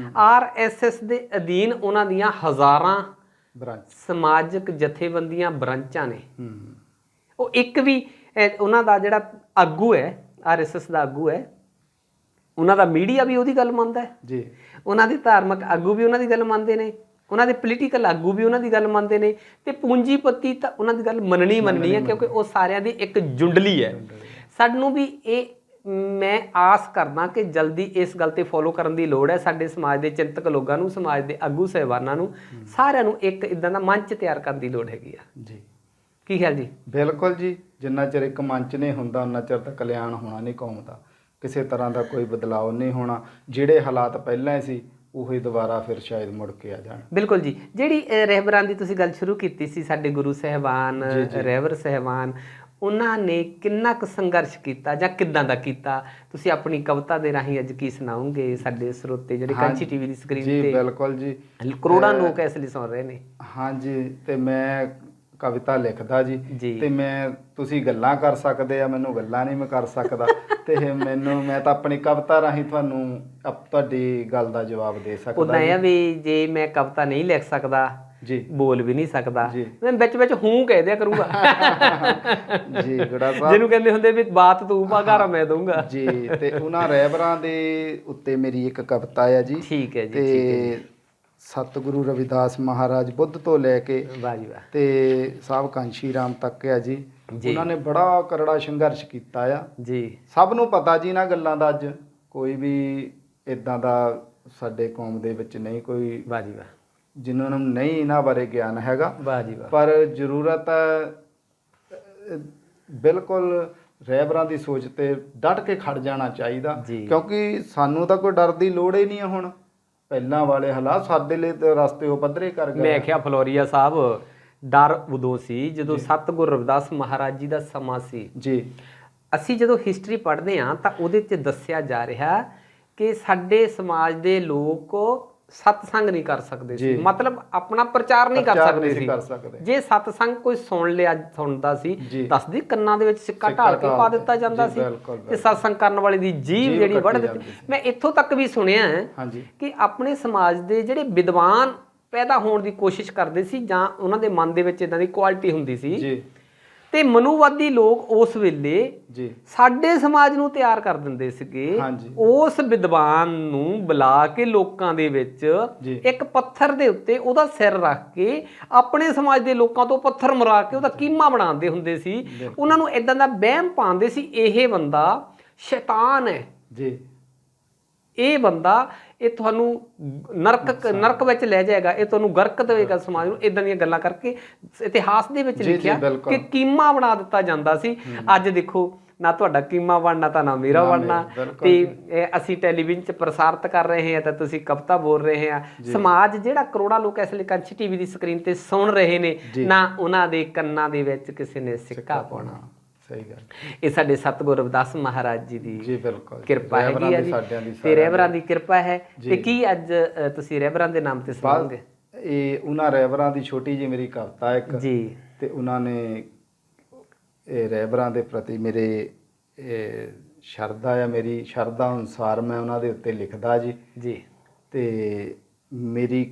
RSS ਦੇ ਅਧੀਨ ਉਹਨਾਂ ਦੀਆਂ ਹਜ਼ਾਰਾਂ ਸਮਾਜਿਕ ਜਥੇਬੰਦੀਆਂ ਬ੍ਰਾਂਚਾਂ ਨੇ। ਉਹ ਇੱਕ ਵੀ ਉਹਨਾਂ ਦਾ ਜਿਹੜਾ ਆਗੂ ਹੈ RSS ਦਾ ਆਗੂ ਹੈ, ਉਹਨਾਂ ਦਾ ਮੀਡੀਆ ਵੀ ਉਹਦੀ ਗੱਲ ਮੰਨਦਾ ਹੈ, ਉਹਨਾਂ ਦੇ ਧਾਰਮਿਕ ਆਗੂ ਵੀ ਉਹਨਾਂ ਦੀ ਗੱਲ ਮੰਨਦੇ ਨੇ, ਉਹਨਾਂ ਦੇ ਪੋਲੀਟੀਕਲ ਆਗੂ ਵੀ ਉਹਨਾਂ ਦੀ ਗੱਲ ਮੰਨਦੇ ਨੇ, ਤੇ ਪੂੰਜੀਪਤੀ ਤਾਂ ਉਹਨਾਂ ਦੀ ਗੱਲ ਮੰਨਣੀ ਹੈ, ਕਿਉਂਕਿ ਉਹ ਸਾਰਿਆਂ ਦੀ ਇੱਕ ਜੁੰਡਲੀ ਹੈ। ਸਾਨੂੰ ਵੀ ਇਹ ਮੈਂ ਆਸ ਕਰਦਾ ਕਿ ਜਲਦੀ ਇਸ ਗੱਲ ਤੇ ਫੋਲੋ ਕਰਨ ਦੀ ਲੋੜ ਹੈ। ਸਾਡੇ ਸਮਾਜ ਦੇ ਚਿੰਤਕ ਲੋਕਾਂ ਨੂੰ, ਸਮਾਜ ਦੇ ਆਗੂ ਸਾਹਿਬਾਨਾਂ ਨੂੰ, ਸਾਰਿਆਂ ਨੂੰ ਇੱਕ ਇੱਦਾਂ ਦਾ ਮੰਚ ਤਿਆਰ ਕਰਨ ਦੀ ਲੋੜ ਹੈਗੀ ਆ। ਕੀ ਖਿਆਲ ਜੀ? ਬਿਲਕੁਲ ਜੀ, ਜਿੰਨਾ ਚਿਰ ਇੱਕ ਮੰਚ ਨਹੀਂ ਹੁੰਦਾ ਉਹਨਾਂ ਚਿਰ ਤਾਂ ਕਲਿਆਣ ਹੋਣਾ ਨਹੀਂ ਕੌਮ ਦਾ, ਕਿਸੇ ਤਰ੍ਹਾਂ ਦਾ ਕੋਈ ਬਦਲਾਅ ਨਹੀਂ ਹੋਣਾ। ਜਿਹੜੇ ਹਾਲਾਤ ਪਹਿਲਾਂ ਸੀ ਉਹੀ ਦੁਬਾਰਾ ਫਿਰ ਸ਼ਾਇਦ ਮੁੜ ਕੇ ਆ ਜਾਣ। ਬਿਲਕੁਲ ਜੀ। ਜਿਹੜੀ ਰਹਿਬਰਾਂ ਦੀ ਤੁਸੀਂ ਗੱਲ ਸ਼ੁਰੂ ਕੀਤੀ ਸੀ, ਸਾਡੇ ਗੁਰੂ ਸਾਹਿਬਾਨ ਰਹਿਬਰ ਸਾਹਿਬਾਨ, ਉਹਨਾਂ ਨੇ ਕਿੰਨਾ ਕੁ ਸੰਘਰਸ਼ ਕੀਤਾ ਜਾਂ ਕਿੱਦਾਂ ਦਾ ਕੀਤਾ, ਤੁਸੀਂ ਆਪਣੀ ਕਵਿਤਾ ਦੇ ਰਾਹੀਂ ਅੱਜ ਕੀ ਸੁਣਾਓਗੇ ਸਾਡੇ ਸਰੋਤੇ ਜਿਹੜੇ ਕਾਂਚੀ ਟੀਵੀ ਦੀ ਸਕਰੀਨ ਤੇ? ਜੀ ਬਿਲਕੁਲ ਜੀ, ਕਰੋੜਾਂ ਲੋਕ ਇਸ ਲਈ ਸੁਣ ਰਹੇ ਨੇ। ਹਾਂਜੀ, ਤੇ ਮੈਂ ਕਵਿਤਾ ਲਿਖਦਾ ਜੀ, ਤੇ ਤੁਸੀਂ ਗੱਲਾਂ ਕਰ ਸਕਦੇ ਆ, ਮੈਨੂੰ ਗੱਲਾਂ ਨਹੀਂ ਮੈਂ ਕਰ ਸਕਦਾ, ਤੇ ਮੈਂ ਤਾਂ ਆਪਣੀ ਕਵਿਤਾ ਰਾਹੀਂ ਤੁਹਾਨੂੰ ਤੁਹਾਡੀ ਗੱਲ ਦਾ ਜਵਾਬ ਦੇ ਸਕਦਾ। ਉਦਾਂ ਇਹ ਵੀ ਜੇ ਮੈਂ ਕਵਿਤਾ ਨਹੀਂ ਲਿਖ ਸਕਦਾ ਜੀ, ਬੋਲ ਵੀ ਨਹੀਂ ਸਕਦਾ, ਮੈਂ ਵਿੱਚ ਹੂੰ ਕਹਿ ਦਿਆ ਕਰੂੰਗਾ ਜੀ ਗੁੜਾ ਸਾਹਿਬ, ਜਿਹਨੂੰ ਕਹਿੰਦੇ ਹੁੰਦੇ ਵੀ ਬਾਤ ਤੂੰ ਪਾ ਮੈਂ ਦਊਂਗਾ ਜੀ। ਤੇ ਉਹਨਾਂ ਰਹਿਬਰਾਂ ਦੇ ਉੱਤੇ ਮੇਰੀ ਇੱਕ ਕਵਿਤਾ ਆ ਜੀ। ਠੀਕ ਹੈ ਜੀ। ਤੇ ਸਤਿਗੁਰੂ ਰਵਿਦਾਸ ਮਹਾਰਾਜ ਬੁੱਧ ਤੋਂ ਲੈ ਕੇ ਤੇ ਸਾਹਿਬ ਕਾਂਸ਼ੀ ਰਾਮ ਤੱਕ ਆ ਜੀ, ਉਹਨਾਂ ਨੇ ਬੜਾ ਕਰੜਾ ਸੰਘਰਸ਼ ਕੀਤਾ ਆ ਜੀ। ਸਭ ਨੂੰ ਪਤਾ ਜੀ ਇਹਨਾਂ ਗੱਲਾਂ ਦਾ। ਅੱਜ ਕੋਈ ਵੀ ਇਦਾਂ ਦਾ ਸਾਡੇ ਕੌਮ ਦੇ ਵਿੱਚ ਨਹੀਂ ਕੋਈ ਜਿਨ੍ਹਾਂ ਨੂੰ ਨਹੀਂ ਇਹਨਾਂ ਬਾਰੇ ਗਿਆਨ ਹੈਗਾ, ਪਰ ਜ਼ਰੂਰਤ ਹੈ ਬਿਲਕੁਲ ਰਹਿਬਰਾਂ ਦੀ ਸੋਚ ਤੇ ਡਟ ਕੇ ਖੜ ਜਾਣਾ ਚਾਹੀਦਾ, ਕਿਉਂਕਿ ਸਾਨੂੰ ਤਾਂ ਕੋਈ ਡਰ ਦੀ ਲੋੜ ਹੀ ਨਹੀਂ ਹੈ। ਹੁਣ ਪਹਿਲਾਂ ਵਾਲੇ ਹਾਲਾਤ ਸਾਡੇ ਲਈ ਤਾਂ ਰਸਤੇ ਉਹ ਪੱਧਰੇ ਕਰ ਗਏ। ਮੈਂ ਕਿਹਾ ਫਲੋਰੀਆ ਸਾਹਿਬ, ਡਰ ਉਦੋਂ ਸੀ ਜਦੋਂ ਸਤਿਗੁਰੂ ਰਵਿਦਾਸ ਮਹਾਰਾਜ ਜੀ ਦਾ ਸਮਾਂ ਸੀ ਜੀ। ਅਸੀਂ ਜਦੋਂ ਹਿਸਟਰੀ ਪੜ੍ਹਦੇ ਹਾਂ ਤਾਂ ਉਹਦੇ 'ਚ ਦੱਸਿਆ ਜਾ ਰਿਹਾ ਕਿ ਸਾਡੇ ਸਮਾਜ ਦੇ ਲੋਕ ਸਤਸੰਗ ਨਹੀਂ ਕਰ ਸਕਦੇ ਸੀ, ਜੀ। ਮਤਲਬ ਆਪਣਾ ਪ੍ਰਚਾਰ ਨਹੀਂ ਕਰ ਪ੍ਰਚਾਰ ਸਕਦੇ ਨਹੀਂ ਸੀ ਸੀ। ਕਰ ਸਕਦੇ। ਜੇ ਸਤਸੰਗ ਕੋਈ ਸੁਣਦਾ ਸੀ, ਜੀ। ਦੱਸਦੀ ਕੰਨਾਂ ਦੇ ਵਿੱਚ ਸਿੱਕਾ ਢਾਲ ਕੇ ਪਾ ਦਿੱਤਾ ਜਾਂਦਾ ਜੀ, ਸੀ, ਬਿਲਕੁਲ, ਤੇ ਸਤਸੰਗ ਕਰਨ ਵਾਲੇ ਦੀ ਜੀਭ ਜਿਹੜੀ ਕੱਟੀ ਵੱਢ ਦਿੱਤੀ। ਜਾਂਦੀ ਸੀ। ਮੈਂ ਇੱਥੋਂ ਤੱਕ ਵੀ ਸੁਣਿਆ ਹੈ ਹਾਂਜੀ ਕਿ ਆਪਣੇ ਸਮਾਜ ਦੇ ਜਿਹੜੇ ਵਿਦਵਾਨ ਪੈਦਾ ਹੋਣ ਦੀ ਕੋਸ਼ਿਸ਼ ਕਰਦੇ ਸੀ, ਜਾਂ ਉਹਨਾਂ ਦੇ ਮਨ ਦੇ ਵਿੱਚ ਇਦਾਂ ਦੀ ਕੁਆਲਿਟੀ ਹੁੰਦੀ ਸੀ, ਜੀ ਤੇ ਮਨੂਵਾਦੀ ਲੋਕ ਉਸ ਵੇਲੇ ਜੀ ਸਾਡੇ ਸਮਾਜ ਨੂੰ ਤਿਆਰ ਕਰ ਦਿੰਦੇ ਸੀਗੇ। ਹਾਂਜੀ। ਉਸ ਵਿਦਵਾਨ ਨੂੰ ਬੁਲਾ ਕੇ ਲੋਕਾਂ ਦੇ ਵਿੱਚ ਜੀ। ਇੱਕ ਪੱਥਰ ਦੇ ਉੱਤੇ ਉਹਦਾ ਸਿਰ ਰੱਖ ਕੇ ਆਪਣੇ ਸਮਾਜ ਦੇ ਲੋਕਾਂ ਤੋਂ ਪੱਥਰ ਮਰਾ ਕੇ ਉਹਦਾ ਕੀਮਾ ਬਣਾਉਂਦੇ ਹੁੰਦੇ ਸੀ। ਉਹਨਾਂ ਨੂੰ ਇਦਾਂ ਦਾ ਵਹਿਮ ਪਾਉਂਦੇ ਸੀ, ਇਹ ਬੰਦਾ ਸ਼ੈਤਾਨ ਹੈ, ਜੀ ਇਹ ਬੰਦਾ ਇਹ ਤੁਹਾਨੂੰ ਨਰਕ ਵਿੱਚ ਲੈ ਜਾਏਗਾ, ਇਹ ਤੁਹਾਨੂੰ ਗਰਕ ਦੇਵੇਗਾ ਸਮਾਜ ਨੂੰ। ਇਦਾਂ ਦੀਆਂ ਗੱਲਾਂ ਕਰਕੇ ਇਤਿਹਾਸ ਦੇ ਵਿੱਚ ਜੀ, ਲਿਖਿਆ ਬਿਲਕੁਲ। ਕਿ ਕੀਮਾ ਬਣਾ ਦਿੱਤਾ ਜਾਂਦਾ ਸੀ। ਅੱਜ ਦੇਖੋ, ਨਾ ਤੁਹਾਡਾ ਕੀਮਾ ਬਣਨਾ ਤਾਂ ਨਾ ਮੇਰਾ ਬਣਨਾ, ਤੇ ਅਸੀਂ ਟੈਲੀਵਿਜ਼ਨ 'ਚ ਪ੍ਰਸਾਰਿਤ ਕਰ ਰਹੇ ਹਾਂ ਤਾਂ ਤੁਸੀਂ ਕਵਿਤਾ ਬੋਲ ਰਹੇ ਆ। ਸਮਾਜ ਜਿਹੜਾ ਕਰੋੜਾਂ ਲੋਕ ਇਸ ਲਈ ਕੰਚ ਟੀਵੀ ਦੀ ਸਕਰੀਨ ਤੇ ਸੁਣ ਰਹੇ ਨੇ, ਨਾ ਉਹਨਾਂ ਦੇ ਕੰਨਾਂ ਦੇ ਵਿੱਚ ਕਿਸੇ ਨੇ ਸਿੱਕਾ ਪਾਉਣਾ। ਸਹੀ ਗੱਲ। ਇਹ ਸਾਡੇ ਸਤਿਗੁਰੂ ਰਵਿਦਾਸ ਮਹਾਰਾਜ ਜੀ ਦੀ ਜੀ ਬਿਲਕੁਲ ਕਿਰਪਾ ਹੈਗੀ ਆ ਜੀ, ਤੇ ਰਹਿਬਰਾਂ ਦੀ ਕਿਰਪਾ ਹੈ। ਤੇ ਕੀ ਅੱਜ ਤੁਸੀਂ ਰਹਿਬਰਾਂ ਦੇ ਨਾਮ ਤੇ ਸੁਣਾਓਗੇ? ਇਹ ਉਹਨਾਂ ਰਹਿਬਰਾਂ ਦੀ ਛੋਟੀ ਜਿਹੀ ਮੇਰੀ ਕਵਿਤਾ ਇੱਕ ਜੀ, ਤੇ ਉਹਨਾਂ ਨੇ ਇਹ ਰਹਿਬਰਾਂ ਦੇ ਪ੍ਰਤੀ ਮੇਰੇ ਸ਼ਰਧਾ ਆ, ਮੇਰੀ ਸ਼ਰਧਾ ਅਨੁਸਾਰ ਮੈਂ ਉਹਨਾਂ ਦੇ ਉੱਤੇ ਲਿਖਦਾ ਜੀ। ਜੀ। ਤੇ ਮੇਰੀ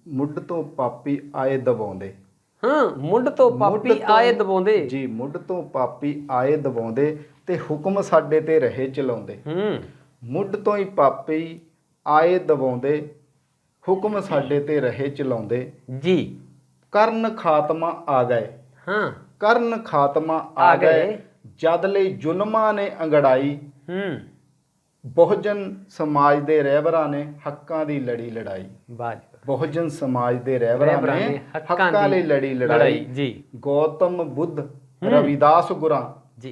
ਮੁੱਢ ਤੋਂ ਪਾਪੀ ਆਏ ਦਬਾਉਂਦੇ। ਹਾਂ, ਮੁੱਢ ਤੋਂ ਪਾਪੀ ਆਏ ਦਬਾਉਂਦੇ। ਜੀ, ਮੁੱਢ ਤੋਂ ਪਾਪੀ ਆਏ ਦਬਾਉਂਦੇ, ਤੇ ਹੁਕਮ ਸਾਡੇ ਤੇ ਰਹੇ ਚਲਾਉਂਦੇ। ਮੁੱਢ ਤੋਂ ਹੀ ਪਾਪੀ ਆਏ ਦਬਾਉਂਦੇ, ਹੁਕਮ ਸਾਡੇ ਤੇ ਰਹੇ ਚਲਾਉਂਦੇ। ਜੀ। ਕਰਨ ਖਾਤਮਾ ਆ ਗਏ। ਹਾਂ, ਕਰਨ ਖਾਤਮਾ ਆ ਗਏ, ਜਦ ਲਈ ਜ਼ੁਲਮਾਂ ਨੇ ਅੰਗੜਾਈ। ਬਹੁਜਨ ਸਮਾਜ ਦੇ ਰਹਿਬਰਾਂ ਨੇ ਹੱਕਾਂ ਦੀ ਲੜੀ ਲੜਾਈ। ਬਹੁਜਨ ਸਮਾਜ ਦੇ ਰਹਿਬਰਾਂ ਨੇ ਹੱਕਾਂ ਲਈ ਲੜੀ ਲੜਾਈ। ਜੀ। ਗੌਤਮ ਬੁੱਧ ਰਵਿਦਾਸ ਗੁਰਾਂ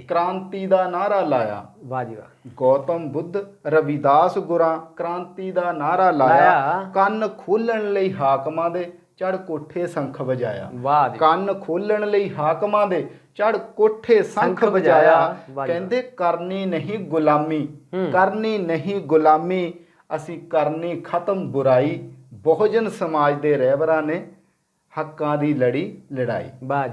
ਕ੍ਰਾਂਤੀ ਦਾ ਨਾਰਾ ਲਾਇਆ। ਵਾਹ ਜੀ ਵਾਹ। ਗੌਤਮ ਬੁੱਧ ਰਵਿਦਾਸ ਗੁਰਾਂ ਕ੍ਰਾਂਤੀ ਦਾ ਨਾਰਾ ਲਾਇਆ। ਕੰਨ ਖੋਲਣ ਲਈ ਹਾਕਮਾਂ ਦੇ ਚੜ ਕੋਠੇ ਸੰਖ ਵਜਾਇਆ। ਕੰਨ ਖੋਲਣ ਲਈ ਹਾਕਮਾਂ ਦੇ ਚੜ ਕੋਠੇ ਸੰਖ ਵਜਾਇਆ। ਕਹਿੰਦੇ ਕਰਨੀ ਨਹੀਂ ਗੁਲਾਮੀ, ਕਰਨੀ ਨਹੀਂ ਗੁਲਾਮੀ, ਅਸੀਂ ਕਰਨੀ ਖਤਮ ਬੁਰਾਈ। ਬਹੁਜਨ ਸਮਾਜ ਦੇ ਰਹਿਬਰਾਂ ਨੇ ਹੱਕਾਂ ਦੀ ਲੜੀ ਲੜਾਈ।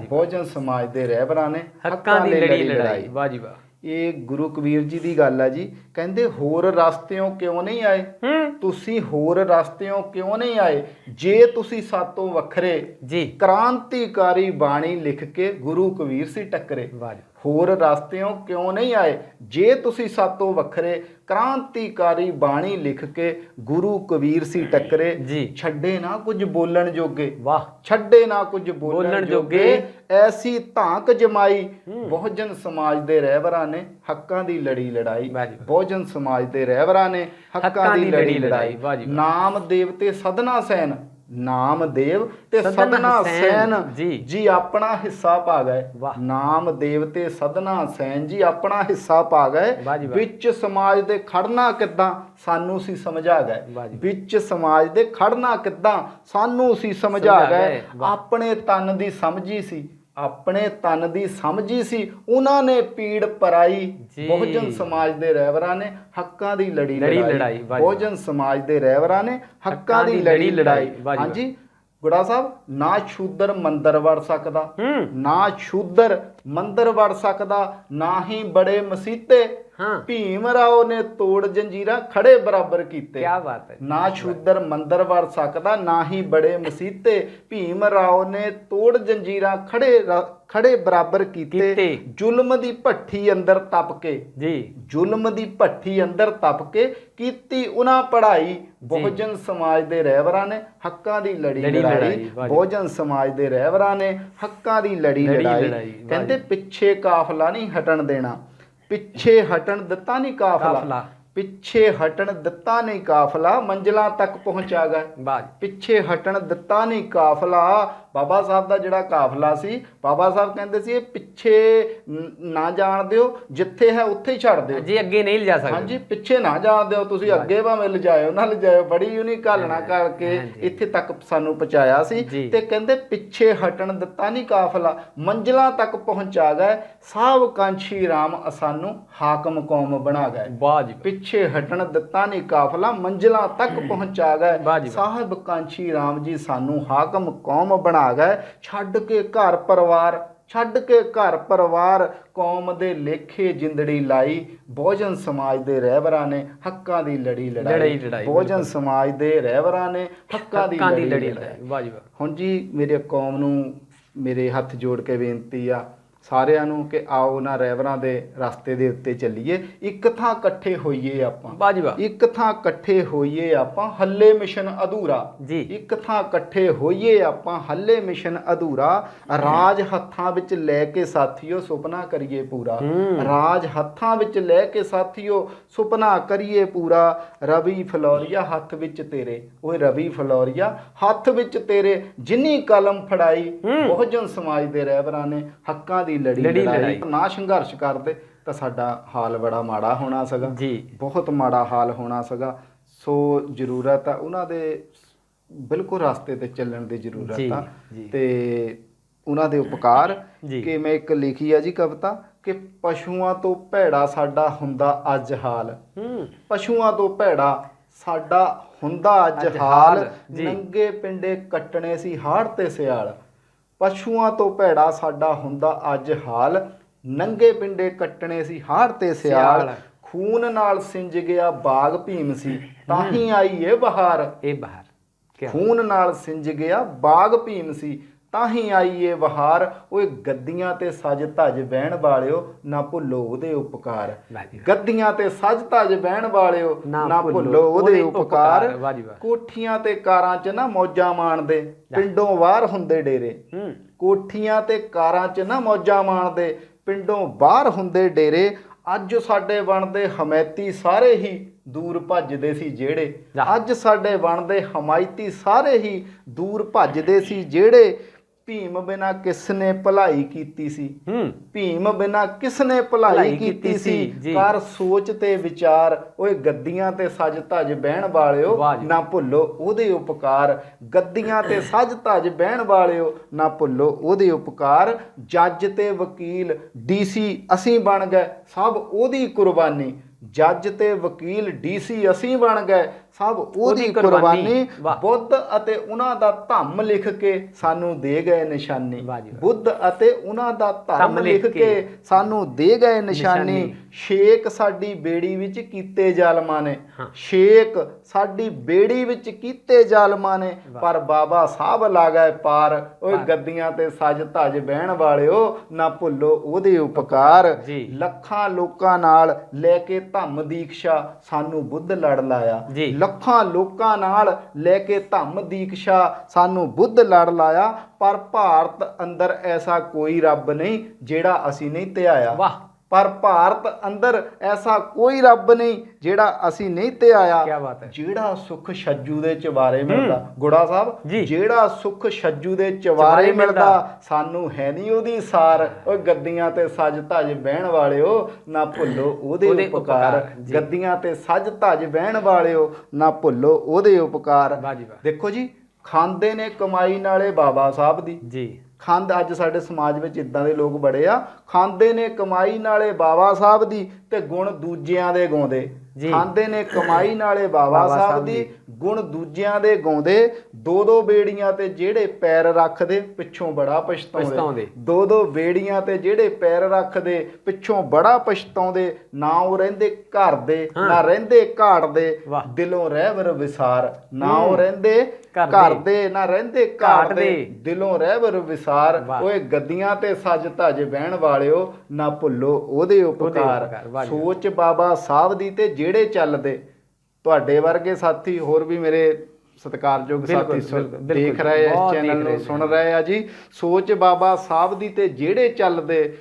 ਬਹੁਜਨ ਸਮਾਜ ਦੇ ਰਹਿਬਰਾਂ ਨੇ ਹੱਕਾਂ ਦੀ ਲੜੀ ਲੜਾਈ। ਵਾਹ ਜੀ ਵਾਹ। ਇਹ ਗੁਰੂ ਕਬੀਰ ਜੀ ਦੀ ਗੱਲ ਆ ਜੀ। ਕਹਿੰਦੇ ਹੋਰ ਰਸਤਿਓਂ ਕਿਉਂ ਨਹੀਂ ਆਏ, ਤੁਸੀਂ ਹੋਰ ਰਸਤਿਓਂ ਕਿਉਂ ਨਹੀਂ ਆਏ, ਜੇ ਤੁਸੀਂ ਸਾਤੋਂ ਵੱਖਰੇ ਜੀ ਕ੍ਰਾਂਤੀਕਾਰੀ ਬਾਣੀ ਲਿਖ ਕੇ ਗੁਰੂ ਕਬੀਰ ਸੀ ਟੱਕਰੇ। ਹੋਰ ਰਸਤਿਓਂ ਕਿਉਂ ਨਹੀਂ ਆਏ, ਜੇ ਤੁਸੀਂ ਸਾਤੋਂ ਵੱਖਰੇ ਕ੍ਰਾਂਤੀਕਾਰੀ ਬਾਣੀ ਲਿਖ ਕੇ ਗੁਰੂ ਕਬੀਰ ਸੀ ਟੱਕਰੇ। ਛੱਡੇ ਨਾ ਕੁਝ ਬੋਲਣ ਜੋਗੇ। ਵਾਹ। ਛੱਡੇ ਨਾ ਕੁਝ ਬੋਲਣ ਜੋਗੇ, ਐਸੀ ਧਾਕ ਜਮਾਈ। ਬਹੁਜਨ ਸਮਾਜ ਦੇ ਰਹਿਬਰਾਂ ਨੇ ਹੱਕਾਂ ਦੀ ਲੜੀ ਲੜਾਈ। ਬਹੁਜਨ ਸਮਾਜ ਦੇ ਰਹਿਬਰਾਂ ਨੇ ਹੱਕਾਂ ਦੀ ਲੜੀ ਲੜਾਈ। ਨਾਮਦੇਵ ਤੇ ਸਦਨਾ ਸੈਨ, ਨਾਮਦੇਵ ਤੇ ਸਦਨਾ ਸੈਨ ਜੀ ਆਪਣਾ ਹਿੱਸਾ ਪਾ ਗਏ। ਨਾਮਦੇਵ ਤੇ ਸਦਨਾ ਸੈਨ ਜੀ ਆਪਣਾ ਹਿੱਸਾ ਪਾ ਗਏ। ਵਿੱਚ ਸਮਾਜ ਦੇ ਖੜਨਾ ਕਿੱਦਾਂ ਸਾਨੂੰ ਸੀ ਸਮਝਾ ਗਏ। ਵਿੱਚ ਸਮਾਜ ਦੇ ਖੜਨਾ ਕਿੱਦਾਂ ਸਾਨੂੰ ਸੀ ਸਮਝਾ ਗਏ। ਆਪਣੇ ਤਨ ਦੀ ਸਮਝੀ ਸੀ, ਆਪਣੇ ਤਨ ਦੀ ਸਮਝੀ ਸੀ, ਉਹਨਾਂ ਨੇ ਪੀੜ ਪਰਾਈ। ਬਹੁਜਨ ਸਮਾਜ ਦੇ ਰਹਿਬਰਾਂ ਨੇ ਹੱਕਾਂ ਦੀ ਲੜੀ ਲੜਾਈ। ਬਹੁਜਨ ਸਮਾਜ ਦੇ ਰਹਿਬਰਾਂ ਨੇ ਹੱਕਾਂ ਦੀ ਲੜੀ ਲੜਾਈ। ਹਾਂਜੀ ਗੁੜਾ ਸਾਹਿਬ, ਨਾ ਸ਼ੂਦਰ ਮੰਦਰ ਵੜ ਸਕਦਾ, ਨਾ ਸ਼ੂਦਰ ਮੰਦਰ ਵੜ ਸਕਦਾ, ਨਾ ਹੀ ਬੜੇ ਮਸੀਤੇ ਭੀਮ ਰਾਓ ਨੇ ਤੋੜ ਜੰਜੀਰਾਂ ਖੜੇ ਬਰਾਬਰ ਕੀਤੇ। ਕੀ ਬਾਤ ਹੈ। ਨਾ ਸ਼ੂਦਰ ਮੰਦਰ ਵੜ ਸਕਦਾ, ਨਾ ਹੀ ਬੜੇ ਮਸੀਤੇ, ਭੀਮ ਰਾਓ ਨੇ ਤੋੜ ਜੰਜੀਰਾਂ ਖੜੇ ਬਰਾਬਰ ਕੀਤੇ। ਜ਼ੁਲਮ ਦੀ ਭੱਠੀ ਅੰਦਰ ਤਪ ਕੇ ਜੀ, ਜ਼ੁਲਮ ਦੀ ਭੱਠੀ ਅੰਦਰ ਤਪ ਕੇ ਕੀਤੀ ਉਹਨਾਂ ਪੜ੍ਹਾਈ। ਬਹੁਜਨ ਸਮਾਜ ਦੇ ਰਹਿਬਰਾਂ ਨੇ ਹੱਕਾਂ ਦੀ ਲੜੀ ਲੜਾਈ। ਬਹੁਜਨ ਸਮਾਜ ਦੇ ਰਹਿਬਰਾਂ ਨੇ ਹੱਕਾਂ ਦੀ ਲੜੀ ਲੜਾਈ। ਕਹਿੰਦੇ ਪਿੱਛੇ ਕਾਫਲਾ ਨਹੀਂ ਹਟਣ ਦੇਣਾ, ਪਿੱਛੇ ਹਟਣ ਦਿੱਤਾ ਨਹੀਂ ਕਾਫਲਾ, ਪਿੱਛੇ ਹਟਣ ਦਿੱਤਾ ਨਹੀਂ ਕਾਫਲਾ, ਮੰਜ਼ਿਲਾਂ ਤੱਕ ਪਹੁੰਚਾ ਗਏ। ਪਿੱਛੇ ਹਟਣ ਦਿੱਤਾ ਨਹੀਂ ਕਾਫਲਾ, ਬਾਬਾ ਸਾਹਿਬ ਦਾ ਜਿਹੜਾ ਕਾਫਲਾ ਸੀ, ਬਾਬਾ ਸਾਹਿਬ ਕਹਿੰਦੇ ਸੀ ਇਹ ਪਿੱਛੇ ਨਾ ਜਾਣ ਦਿਓ, ਜਿੱਥੇ ਹੈ ਉੱਥੇ ਹੀ ਛੱਡ ਦਿਓ ਜੀ, ਅੱਗੇ ਨਹੀਂ ਲਿਜਾ ਸਕਦੇ। ਹਾਂਜੀ, ਪਿੱਛੇ ਨਾ ਜਾਣ ਦਿਓ ਤੁਸੀਂ, ਅੱਗੇ ਭਾਵੇਂ ਲਿਜਾਇਓ ਨਾ ਲਿਜਾਇਓ। ਬੜੀ ਉਹਨੇ ਘਾਲਣਾ ਕਰਕੇ ਇੱਥੇ ਤੱਕ ਸਾਨੂੰ ਪਹੁੰਚਾਇਆ ਸੀ। ਤੇ ਕਹਿੰਦੇ ਪਿੱਛੇ ਹਟਣ ਦਿੱਤਾ ਨਹੀਂ ਕਾਫਲਾ, ਮੰਜ਼ਿਲਾਂ ਤੱਕ ਪਹੁੰਚਾ ਗਏ, ਸਾਬ ਕਾਂਛੀ ਰਾਮ ਸਾਨੂੰ ਹਾਕਮ ਕੌਮ ਬਣਾ ਗਏ। ਵਾਹ ਜੀ, ਪਿੱਛੇ ਹਟਣ ਦਿੱਤਾ ਨਹੀਂ ਕਾਫਲਾ, ਮੰਜ਼ਿਲਾਂ ਤੱਕ ਪਹੁੰਚਾ ਗਏ, ਸਾਹਿਬ ਕਾਂਛੀ ਰਾਮ ਜੀ ਸਾਨੂੰ ਹਾਕਮ ਕੌਮ ਬਣਾ ਗਏ। ਛੱਡ ਕੇ ਘਰ ਪਰਿਵਾਰ, ਛੱਡ ਕੇ ਘਰ ਪਰਿਵਾਰ, ਕੌਮ ਦੇ ਲੇਖੇ ਜਿੰਦੜੀ ਲਾਈ, ਬਹੁਜਨ ਸਮਾਜ ਦੇ ਰਹਿਬਰਾਂ ਨੇ ਹੱਕਾਂ ਦੀ ਲੜੀ ਲੜਾਈ। ਬਹੁਜਨ ਸਮਾਜ ਦੇ ਰਹਿਬਰਾਂ ਨੇ ਹੱਕਾਂ ਦੀ ਲੜੀ ਲੜਾਈ। ਵਾਹ ਜੀ ਵਾਹ। ਹੁਣ ਜੀ ਮੇਰੇ ਕੌਮ ਨੂੰ ਮੇਰੇ ਹੱਥ ਜੋੜ ਕੇ ਬੇਨਤੀ ਆ ਸਾਰਿਆਂ ਨੂੰ ਕਿ ਆਓ ਉਹਨਾਂ ਰਹਿਬਰਾਂ ਦੇ ਰਸਤੇ ਦੇ ਉੱਤੇ ਚੱਲੀਏ, ਇੱਕ ਥਾਂ ਇਕੱਠੇ ਹੋਈਏ ਆਪਾਂ। ਵਾਹ ਜੀ ਵਾਹ। ਇੱਕ ਥਾਂ ਇਕੱਠੇ ਹੋਈਏ ਆਪਾਂ, ਹੱਲੇ ਮਿਸ਼ਨ ਅਧੂਰਾ ਜੀ। ਇੱਕ ਥਾਂ ਇਕੱਠੇ ਹੋਈਏ ਆਪਾਂ, ਹੱਲੇ ਮਿਸ਼ਨ ਅਧੂਰਾ। ਰਾਜ ਹੱਥਾਂ ਵਿੱਚ ਲੈ ਕੇ ਸਾਥੀਓ ਸੁਪਨਾ ਕਰੀਏ ਪੂਰਾ। ਰਾਜ ਹੱਥਾਂ ਵਿੱਚ ਲੈ ਕੇ ਸਾਥੀਓ ਸੁਪਨਾ ਕਰੀਏ ਪੂਰਾ। ਰਵੀ ਫਲੋਰੀਆ ਹੱਥ ਵਿੱਚ ਤੇਰੇ, ਓਏ ਰਵੀ ਫਲੋਰੀਆ ਹੱਥ ਵਿੱਚ ਤੇਰੇ, ਜਿੰਨੀ ਕਲਮ ਫੜਾਈ ਬਹੁਜਨ ਸਮਾਜ ਦੇ ਰਹਿਬਰਾਂ ਨੇ ਹੱਕਾਂ ਦੀ ਲੜੀ ਲੜਾਈ। ਨਾ ਸੰਘਰਸ਼ ਕਰਦੇ ਤਾਂ ਸਾਡਾ ਹਾਲ ਬੜਾ ਮਾੜਾ ਹੋਣਾ ਸੀਗਾ ਜੀ, ਬਹੁਤ ਮਾੜਾ ਹਾਲ ਹੋਣਾ ਸੀਗਾ। ਸੋ ਜ਼ਰੂਰਤ ਆ ਉਹਨਾਂ ਦੇ ਬਿਲਕੁਲ ਰਸਤੇ ਤੇ ਚੱਲਣ ਦੀ ਜ਼ਰੂਰਤ ਆ, ਤੇ ਉਹਨਾਂ ਦੇ ਉਪਕਾਰ। ਕਿ ਮੈਂ ਇੱਕ ਲਿਖੀ ਆ ਜੀ ਕਵਿਤਾ ਕਿ ਪਸ਼ੂਆਂ ਤੋਂ ਭੈੜਾ ਸਾਡਾ ਹੁੰਦਾ ਅੱਜ ਹਾਲ, ਪਸ਼ੂਆਂ ਤੋਂ ਭੈੜਾ ਸਾਡਾ ਹੁੰਦਾ ਅੱਜ ਹਾਲ, ਨੰਗੇ ਪਿੰਡੇ ਕੱਟਣੇ ਸੀ ਹਾੜ ਤੇ ਸਿਆਲ। ਪਸ਼ੂਆਂ ਤੋਂ ਭੈੜਾ ਸਾਡਾ ਹੁੰਦਾ ਅੱਜ ਹਾਲ, ਨੰਗੇ ਪਿੰਡੇ ਕੱਟਣੇ ਸੀ ਹਾੜ ਤੇ ਸਿਆਲ। ਖੂਨ ਨਾਲ ਸਿੰਜ ਗਿਆ ਬਾਗ ਭੀਮ ਸੀ, ਤਾਂ ਹੀ ਆਈ ਇਹ ਬਹਾਰ। ਇਹ ਬਹਾਰ ਖੂਨ ਨਾਲ ਸਿੰਜ ਗਿਆ ਬਾਗ ਭੀਮ ਸੀ, ਤਾਂ ਹੀ ਆਈ ਏ ਬਹਾਰ। ਓਏ ਗੱਦੀਆਂ ਤੇ ਸਜ ਧਜ ਬਹਿਣ ਵਾਲਿਓ ਨਾ ਭੁੱਲੋ ਉਹਦੇ ਉਪਕਾਰ। ਗੱਦੀਆਂ ਤੇ ਸਜ ਧਜ ਬਹਿਣ ਵਾਲਿਓ ਨਾ ਭੁੱਲੋ ਉਹਦੇ ਉਪਕਾਰ। ਕੋਠੀਆਂ ਤੇ ਕਾਰਾਂ 'ਚ ਨਾ ਮੌਜਾਂ ਮਾਣਦੇ, ਪਿੰਡੋਂ ਬਾਹਰ ਹੁੰਦੇ ਡੇਰੇ। ਕੋਠੀਆਂ ਤੇ ਕਾਰਾਂ 'ਚ ਨਾ ਮੌਜਾਂ ਮਾਣਦੇ, ਪਿੰਡੋਂ ਬਾਹਰ ਹੁੰਦੇ ਡੇਰੇ। ਅੱਜ ਸਾਡੇ ਬਣਦੇ ਹਮੈਤੀ ਸਾਰੇ ਹੀ ਦੂਰ ਭੱਜਦੇ ਸੀ ਜਿਹੜੇ। ਅੱਜ ਸਾਡੇ ਬਣਦੇ ਹਮਾਇਤੀ ਸਾਰੇ ਹੀ ਦੂਰ ਭੱਜਦੇ ਸੀ ਜਿਹੜੇ। ਭੀਮ ਬਿਨਾ ਕਿਸਨੇ ਭਲਾਈ ਕੀਤੀ ਸੀ, ਭੀਮ ਬਿਨਾ ਕਿਸਨੇ ਭਲਾਈ ਕੀਤੀ ਸੀ। ਕਰ ਸੋਚ ਤੇ ਵਿਚਾਰ, ਓਏ ਗੱਦੀਆਂ ਤੇ ਸਜ ਧਜ ਬਹਿਣ ਵਾਲਿਓ ਨਾ ਭੁੱਲੋ ਉਹਦੇ ਉਪਕਾਰ। ਗੱਦੀਆਂ ਤੇ ਸਜ ਧਜ ਬਹਿਣ ਵਾਲਿਓ ਨਾ ਭੁੱਲੋ ਉਹਦੇ ਉਪਕਾਰ। ਜੱਜ ਤੇ ਵਕੀਲ ਡੀਸੀ ਅਸੀਂ ਬਣ ਗਏ, ਸਭ ਉਹਦੀ ਕੁਰਬਾਨੀ। ਜੱਜ ਤੇ ਵਕੀਲ ਡੀਸੀ ਅਸੀਂ ਬਣ ਗਏ, ਸਭ ਉਹਦੀ ਕੁਰਬਾਨੀ। ਬੁੱਧ ਅਤੇ ਉਹਨਾਂ ਦਾ ਧੰਮ ਲਿਖ ਕੇ ਸਾਨੂੰ ਦੇ ਗਏ ਨਿਸ਼ਾਨੀ। ਬੁੱਧ ਅਤੇ ਉਹਨਾਂ ਦਾ ਧੰਮ ਲਿਖ ਕੇ ਸਾਨੂੰ ਦੇ ਗਏ ਨਿਸ਼ਾਨੀ। ਸ਼ੇਕ ਸਾਡੀ ਬੇੜੀ ਵਿੱਚ ਕੀਤੇ ਜ਼ਾਲਮਾਂ ਨੇ, ਸ਼ੇਕ ਸਾਡੀ ਬੇੜੀ ਵਿੱਚ ਕੀਤੇ ਜ਼ਾਲਮਾਂ ਨੇ, ਪਰ ਬਾਬਾ ਸਾਹਿਬ ਲਾ ਗਏ ਪਾਰ। ਓਏ ਗੱਦੀਆਂ ਤੇ ਸਜ ਧਜ ਬਹਿਣ ਵਾਲਿਓ ਨਾ ਭੁੱਲੋ ਉਹਦੇ ਉਪਕਾਰ। ਲੱਖਾਂ ਲੋਕਾਂ ਨਾਲ ਲੈ ਕੇ ਧੰਮ ਦੀਕਸ਼ਾ ਸਾਨੂੰ ਬੁੱਧ ਲੜ ਲਾਇਆ। ਲੱਖਾਂ ਲੋਕਾਂ ਨਾਲ ਲੈ ਕੇ ਧੰਮ ਦੀਕਸ਼ਾ ਸਾਨੂੰ ਬੁੱਧ ਲੜ ਲਾਇਆ। ਪਰ ਭਾਰਤ ਅੰਦਰ ਐਸਾ ਕੋਈ ਰੱਬ ਨਹੀਂ ਜਿਹੜਾ ਅਸੀਂ ਨਹੀਂ ਧਿਆਇਆ। ਪਰ ਭਾਰਤ ਅੰਦਰ ਐਸਾ ਕੋਈ ਰੱਬ ਨਹੀਂ ਜਿਹੜਾ ਅਸੀਂ ਨਹੀਂ ਧਿਆਇਆ। ਜਿਹੜਾ ਸੁੱਖ ਛੱਜੂ ਦੇ ਚਵਾਰੇ ਮਿਲਦਾ, ਗੁੜਾ ਸਾਹਿਬ, ਜਿਹੜਾ ਸੁੱਖ ਛੱਜੂ ਦੇ ਚਵਾਰੇ ਮਿਲਦਾ, ਸਾਨੂੰ ਹੈ ਨਹੀਂ ਉਹਦੀ ਸਾਰ। ਓਏ ਗੱਦੀਆਂ ਤੇ ਸਜ ਧਜ ਬਹਿਣ ਵਾਲਿਓ ਨਾ ਭੁੱਲੋ ਉਹਦੇ ਉਪਕਾਰ। ਗੱਦੀਆਂ ਤੇ ਸਜ ਧਜ ਬਹਿਣ ਵਾਲਿਓ ਨਾ ਭੁੱਲੋ ਉਹਦੇ ਉਪਕਾਰ। ਦੇਖੋ ਜੀ, ਖਾਂਦੇ ਨੇ ਕਮਾਈ ਨਾਲੇ ਬਾਬਾ ਸਾਹਿਬ ਦੀ ਜੀ। ਖਾਂਦ ਅੱਜ ਸਾਡੇ ਸਮਾਜ ਵਿੱਚ ਇਦਾਂ ਦੇ ਲੋਕ ਬੜੇ ਆ, ਖਾਂਦੇ ਨੇ ਕਮਾਈ ਨਾਲੇ ਬਾਬਾ ਸਾਹਿਬ ਦੀ ਤੇ ਗੁਣ ਦੂਜਿਆਂ ਦੇ ਗਾਉਂਦੇ। ਖਾਂਦੇ ਨੇ ਕਮਾਈ ਨਾਲੇ ਬਾਬਾ ਸਾਹਿਬ ਦੀ, ਗੁਣ ਦੂਜਿਆਂ ਦੇ ਗਾਉਂਦੇ। ਦੋ ਦੋ ਬੇੜੀਆਂ ਤੇ ਜਿਹੜੇ ਪੈਰ ਰੱਖਦੇ ਪਿੱਛੋਂ ਬੜਾ ਪਛਤਾਉਂਦੇ। ਦੋ ਦੋ ਬੇੜੀਆਂ ਤੇ ਜਿਹੜੇ ਪੈਰ ਰੱਖਦੇ ਪਿੱਛੋਂ ਬੜਾ ਪਛਤਾਉਂਦੇ। ਨਾ ਉਹ ਰਹਿੰਦੇ ਘਰ ਦੇ ਨਾ ਰਹਿੰਦੇ ਘਾਟ ਦੇ, ਦਿਲੋਂ ਰਹਿਬਰ ਵਿਸਾਰ। ਨਾ ਉਹ ਰਹਿੰਦੇ ਘਰ ਦੇ ਨਾ ਰਹਿੰਦੇ ਘਾਟ ਦੇ, ਦਿਲੋਂ ਰਹਿਬਰ ਵਿਸਾਰ। ਓਏ ਗੱਦੀਆਂ ਤੇ ਸਜ ਧਜ ਬਹਿਣ ਵਾਲਿਓ ਨਾ ਭੁੱਲੋ ਉਹਦੇ ਉਪਕਾਰ। ਸੋਚ ਬਾਬਾ ਸਾਹਿਬ ਦੀ ਤੇ ਜਿਹੜੇ ਚੱਲਦੇ, ਤੁਹਾਡੇ ਵਰਗੇ ਸਾਥੀ ਹੋਰ ਵੀ ਮੇਰੇ ਸਤਿਕਾਰਯੋਗ ਸਾਥੀ ਦੇਖ ਰਹੇ ਇਸ ਚੈਨਲ ਨੂੰ, ਸੁਣ ਰਹੇ ਆ ਜੀ। ਸੋਚ ਬਾਬਾ ਸਾਹਿਬ ਦੀ ਤੇ ਜਿਹੜੇ ਚੱਲਦੇ,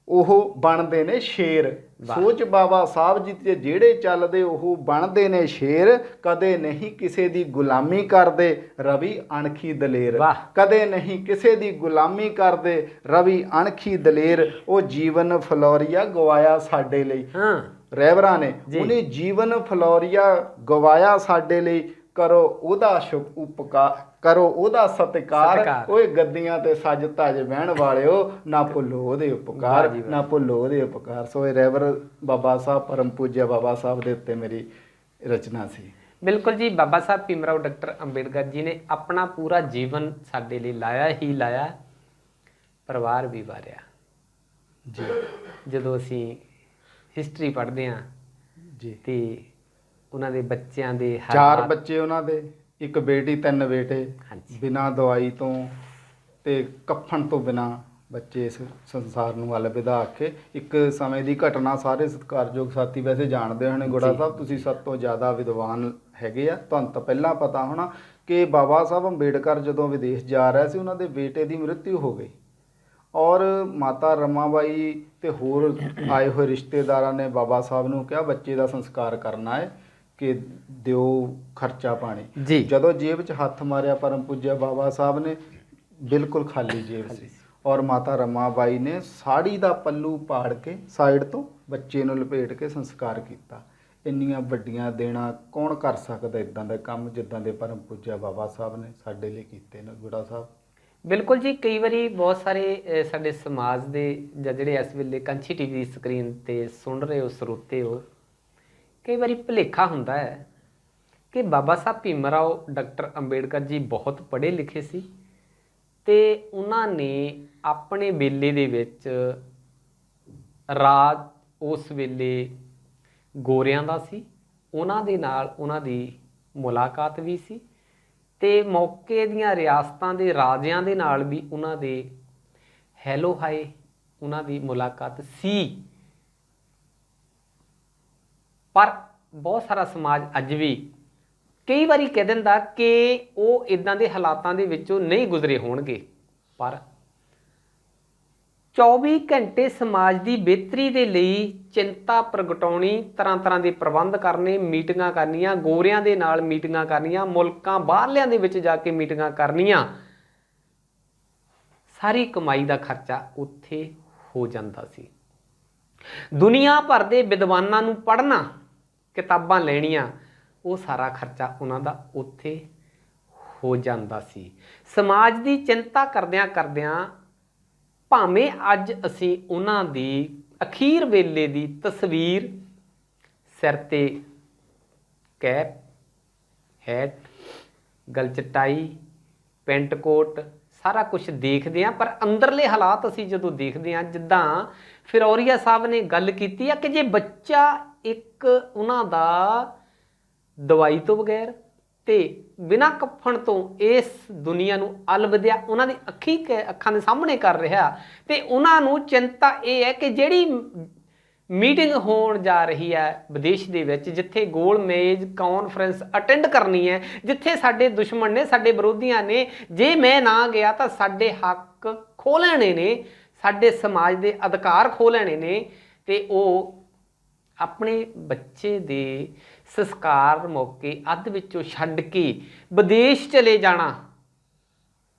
ਉਹ ਬਣਦੇ ਨੇ ਸ਼ੇਰ। ਸੋਚ ਬਾਬਾ ਸਾਹਿਬ ਜੀ ਤੇ ਜਿਹੜੇ ਚੱਲਦੇ ਉਹ ਬਣਦੇ ਨੇ ਸ਼ੇਰ। ਕਦੇ ਨਹੀਂ ਕਿਸੇ ਦੀ ਗੁਲਾਮੀ ਕਰਦੇ ਰਵੀ ਅਣਖੀ ਦਲੇਰ। ਵਾਹ। ਕਦੇ ਨਹੀਂ ਕਿਸੇ ਦੀ ਗੁਲਾਮੀ ਕਰਦੇ ਰਵੀ ਅਣਖੀ ਦਲੇਰ। ਉਹ ਜੀਵਨ ਫਲੋਰੀਆ ਗਵਾਇਆ ਸਾਡੇ ਲਈ। ਹਾਂ ਰਹਿਬਰਾਂ ਨੇ ਉਹਨੇ ਜੀਵਨ ਫਲੋਰੀਆ ਗਵਾਇਆ ਸਾਡੇ ਲਈ। ਕਰੋ ਉਹਦਾ ਉਪਕਾਰ, ਕਰੋ ਉਹਦਾ ਸਤਿਕਾਰ। ਓਏ ਗੱਦੀਆਂ ਤੇ ਸੱਜ ਧੱਜ ਬਹਿਣ ਵਾਲਿਓ ਨਾ ਭੁੱਲੋ ਉਹਦੇ ਉਪਕਾਰ, ਨਾ ਭੁੱਲੋ ਉਹਦੇ ਉਪਕਾਰ। ਸੋ ਇਹ ਰਹਿਬਰ ਬਾਬਾ ਸਾਹਿਬ ਪਰਮ ਪੂਜਿਆ ਬਾਬਾ ਸਾਹਿਬ ਦੇ ਉੱਤੇ ਮੇਰੀ ਰਚਨਾ ਸੀ। ਬਿਲਕੁਲ ਜੀ, ਬਾਬਾ ਸਾਹਿਬ ਭੀਮ ਰਾਓ ਡਾਕਟਰ ਅੰਬੇਡਕਰ ਜੀ ਨੇ ਆਪਣਾ ਪੂਰਾ ਜੀਵਨ ਸਾਡੇ ਲਈ ਲਾਇਆ ਹੀ ਲਾਇਆ, ਪਰਿਵਾਰ ਵੀ ਵਾਰਿਆ ਜੀ। ਜਦੋਂ ਅਸੀਂ ਹਿਸਟਰੀ ਪੜ੍ਹਦੇ ਹਾਂ ਜੀ ਤੇ ਉਹਨਾਂ ਦੇ ਬੱਚਿਆਂ ਦੇ 4 ਬੱਚੇ ਉਹਨਾਂ ਦੇ, 1 ਬੇਟੀ 3 ਬੇਟੇ। ਹਾਂਜੀ। ਬਿਨਾਂ ਦਵਾਈ ਤੋਂ ਤੇ ਕਫਨ ਤੋਂ ਬਿਨਾਂ ਬੱਚੇ ਇਸ ਸੰਸਾਰ ਨੂੰ ਅਲਵਿਦਾ ਆਖੇ। ਇੱਕ ਸਮੇਂ ਦੀ ਘਟਨਾ ਸਾਰੇ ਸਤਿਕਾਰਯੋਗ ਸਾਥੀ ਵੈਸੇ ਜਾਣਦੇ ਹੋਣੇ, ਗੁੜਾ ਸਾਹਿਬ ਤੁਸੀਂ ਸਭ ਤੋਂ ਜ਼ਿਆਦਾ ਵਿਦਵਾਨ ਹੈਗੇ ਆ, ਤੁਹਾਨੂੰ ਤਾਂ ਪਹਿਲਾਂ ਪਤਾ ਹੋਣਾ ਕਿ ਬਾਬਾ ਸਾਹਿਬ ਅੰਬੇਡਕਰ ਜਦੋਂ ਵਿਦੇਸ਼ ਜਾ ਰਿਹਾ ਸੀ ਉਹਨਾਂ ਦੇ ਬੇਟੇ ਦੀ ਮ੍ਰਿਤਿੂ ਹੋ ਗਈ ਔਰ ਮਾਤਾ ਰਮਾਬਾਈ ਤੇ ਹੋਰ ਆਏ ਹੋਏ ਰਿਸ਼ਤੇਦਾਰਾਂ ਨੇ ਬਾਬਾ ਸਾਹਿਬ ਨੂੰ ਕਿਹਾ ਬੱਚੇ ਦਾ ਸੰਸਕਾਰ ਕਰਨਾ ਹੈ ਕਿ ਦਿਓ ਖਰਚਾ ਪਾਣੀ। ਜੀ। ਜਦੋਂ ਜੇਬ 'ਚ ਹੱਥ ਮਾਰਿਆ ਪਰਮ ਪੂਜਿਆ ਬਾਬਾ ਸਾਹਿਬ ਨੇ, ਬਿਲਕੁਲ ਖਾਲੀ ਜੇਬ ਸੀ ਔਰ ਮਾਤਾ ਰਮਾਬਾਈ ਨੇ ਸਾੜੀ ਦਾ ਪੱਲੂ ਪਾੜ ਕੇ ਸਾਈਡ ਤੋਂ ਬੱਚੇ ਨੂੰ ਲਪੇਟ ਕੇ ਸੰਸਕਾਰ ਕੀਤਾ। ਇੰਨੀਆਂ ਵੱਡੀਆਂ ਦੇਣਾ ਕੌਣ ਕਰ ਸਕਦਾ ਇੱਦਾਂ ਦਾ ਕੰਮ ਜਿੱਦਾਂ ਦੇ ਪਰਮ ਪੂਜਿਆ ਬਾਬਾ ਸਾਹਿਬ ਨੇ ਸਾਡੇ ਲਈ ਕੀਤੇ ਨੇ ਗੁੜਾ ਸਾਹਿਬ। ਬਿਲਕੁਲ ਜੀ, ਕਈ ਵਾਰੀ ਬਹੁਤ ਸਾਰੇ ਸਾਡੇ ਸਮਾਜ ਦੇ ਜਾਂ ਜਿਹੜੇ ਇਸ ਵੇਲੇ ਕੰਛੀ ਟੀਵੀ ਸਕਰੀਨ ਤੇ ਸੁਣ ਰਹੇ ਹੋ ਸਰੋਤੇ ਹੋ, ਕਈ ਵਾਰੀ ਭੁਲੇਖਾ ਹੁੰਦਾ ਹੈ ਕਿ ਬਾਬਾ ਸਾਹਿਬ ਭੀਮ ਰਾਓ ਡਾਕਟਰ ਅੰਬੇਡਕਰ ਜੀ ਬਹੁਤ ਪੜ੍ਹੇ ਲਿਖੇ ਸੀ ਤੇ ਉਹਨਾਂ ਨੇ ਆਪਣੇ ਵੇਲੇ ਦੇ ਵਿੱਚ ਰਾਜ ਉਸ ਵੇਲੇ ਗੋਰਿਆਂ ਦਾ ਸੀ, ਉਹਨਾਂ ਦੇ ਨਾਲ ਉਹਨਾਂ ਦੀ ਮੁਲਾਕਾਤ ਵੀ ਸੀ ਤੇ ਮੌਕੇ ਦੀਆਂ ਰਿਆਸਤਾਂ ਦੇ ਰਾਜਿਆਂ ਦੇ ਨਾਲ ਵੀ ਉਹਨਾਂ ਦੇ ਹੈਲੋ ਹਾਏ ਉਹਨਾਂ ਦੀ ਮੁਲਾਕਾਤ ਸੀ। ਪਰ ਬਹੁਤ ਸਾਰਾ ਸਮਾਜ ਅੱਜ ਵੀ ਕਈ ਵਾਰੀ ਕਹਿ ਦਿੰਦਾ ਕਿ ਉਹ ਇਦਾਂ ਦੇ ਹਾਲਾਤਾਂ ਦੇ ਵਿੱਚੋਂ ਨਹੀਂ ਗੁਜ਼ਰੇ ਹੋਣਗੇ, ਪਰ 24 ਘੰਟੇ ਸਮਾਜ ਦੀ ਬਿਹਤਰੀ ਦੇ ਲਈ ਚਿੰਤਾ ਪ੍ਰਗਟਾਉਣੀ, ਤਰ੍ਹਾਂ ਤਰ੍ਹਾਂ ਦੇ ਪ੍ਰਬੰਧ ਕਰਨੇ, ਮੀਟਿੰਗਾਂ ਕਰਨੀਆਂ, ਗੋਰਿਆਂ ਦੇ ਨਾਲ ਮੀਟਿੰਗਾਂ ਕਰਨੀਆਂ, ਮੁਲਕਾਂ ਬਾਹਰਲਿਆਂ ਦੇ ਵਿੱਚ ਜਾ ਕੇ ਮੀਟਿੰਗਾਂ ਕਰਨੀਆਂ, ਸਾਰੀ ਕਮਾਈ ਦਾ ਖਰਚਾ ਉੱਥੇ ਹੋ ਜਾਂਦਾ ਸੀ। ਦੁਨੀਆ ਭਰ ਦੇ ਵਿਦਵਾਨਾਂ ਨੂੰ ਪੜ੍ਹਨਾ, ਕਿਤਾਬਾਂ ਲੈਣੀਆਂ, ਉਹ ਸਾਰਾ ਖਰਚਾ ਉਹਨਾਂ ਦਾ ਉੱਥੇ ਹੋ ਜਾਂਦਾ ਸੀ। ਸਮਾਜ ਦੀ ਚਿੰਤਾ ਕਰਦਿਆਂ ਕਰਦਿਆਂ ਭਾਵੇਂ ਅੱਜ ਅਸੀਂ ਉਹਨਾਂ ਦੀ ਅਖੀਰ ਵੇਲੇ ਦੀ ਤਸਵੀਰ ਸਿਰ ਤੇ ਕੈਪ, ਹੈਟ, ਗਲ 'ਚ ਟਾਈ, ਪੈਂਟ ਕੋਟ ਸਾਰਾ ਕੁਝ ਦੇਖਦੇ ਹਾਂ, ਪਰ ਅੰਦਰਲੇ ਹਾਲਾਤ ਅਸੀਂ ਜਦੋਂ ਦੇਖਦੇ ਹਾਂ, ਜਿੱਦਾਂ ਫਿਰੌਰੀਆ ਸਾਹਿਬ ਨੇ ਗੱਲ ਕੀਤੀ ਆ ਕਿ ਜੇ ਬੱਚਾ ਇੱਕ ਉਹਨਾਂ ਦਾ ਦਵਾਈ ਤੋਂ ਬਗੈਰ ਤੇ ਬਿਨਾਂ ਕਫਨ ਤੋਂ ਇਸ ਦੁਨੀਆ ਨੂੰ ਅਲਵਿਦਿਆ ਉਹਨਾਂ ਦੀ ਅੱਖਾਂ ਦੇ ਸਾਹਮਣੇ ਕਰ ਰਿਹਾ, ਤੇ ਉਹਨਾਂ ਨੂੰ ਚਿੰਤਾ ਇਹ ਹੈ ਕਿ ਜਿਹੜੀ ਮੀਟਿੰਗ ਹੋਣ ਜਾ ਰਹੀ ਹੈ ਵਿਦੇਸ਼ ਦੇ ਵਿੱਚ, ਜਿੱਥੇ ਗੋਲ ਮੇਜ਼ ਕਾਨਫਰੰਸ ਅਟੈਂਡ ਕਰਨੀ ਹੈ, ਜਿੱਥੇ ਸਾਡੇ ਦੁਸ਼ਮਣ ਨੇ, ਸਾਡੇ ਵਿਰੋਧੀਆਂ ਨੇ, ਜੇ ਮੈਂ ਨਾ ਗਿਆ ਤਾਂ ਸਾਡੇ ਹੱਕ ਖੋਹ ਲੈਣੇ ਨੇ, ਸਾਡੇ ਸਮਾਜ ਦੇ ਅਧਿਕਾਰ ਖੋਹ ਲੈਣੇ ਨੇ, ਤੇ ਉਹ ਆਪਣੇ ਬੱਚੇ ਦੇ ਸੰਸਕਾਰ ਮੌਕੇ ਅੱਧ ਵਿੱਚੋਂ ਛੱਡ ਕੇ ਵਿਦੇਸ਼ ਚਲੇ ਜਾਣਾ,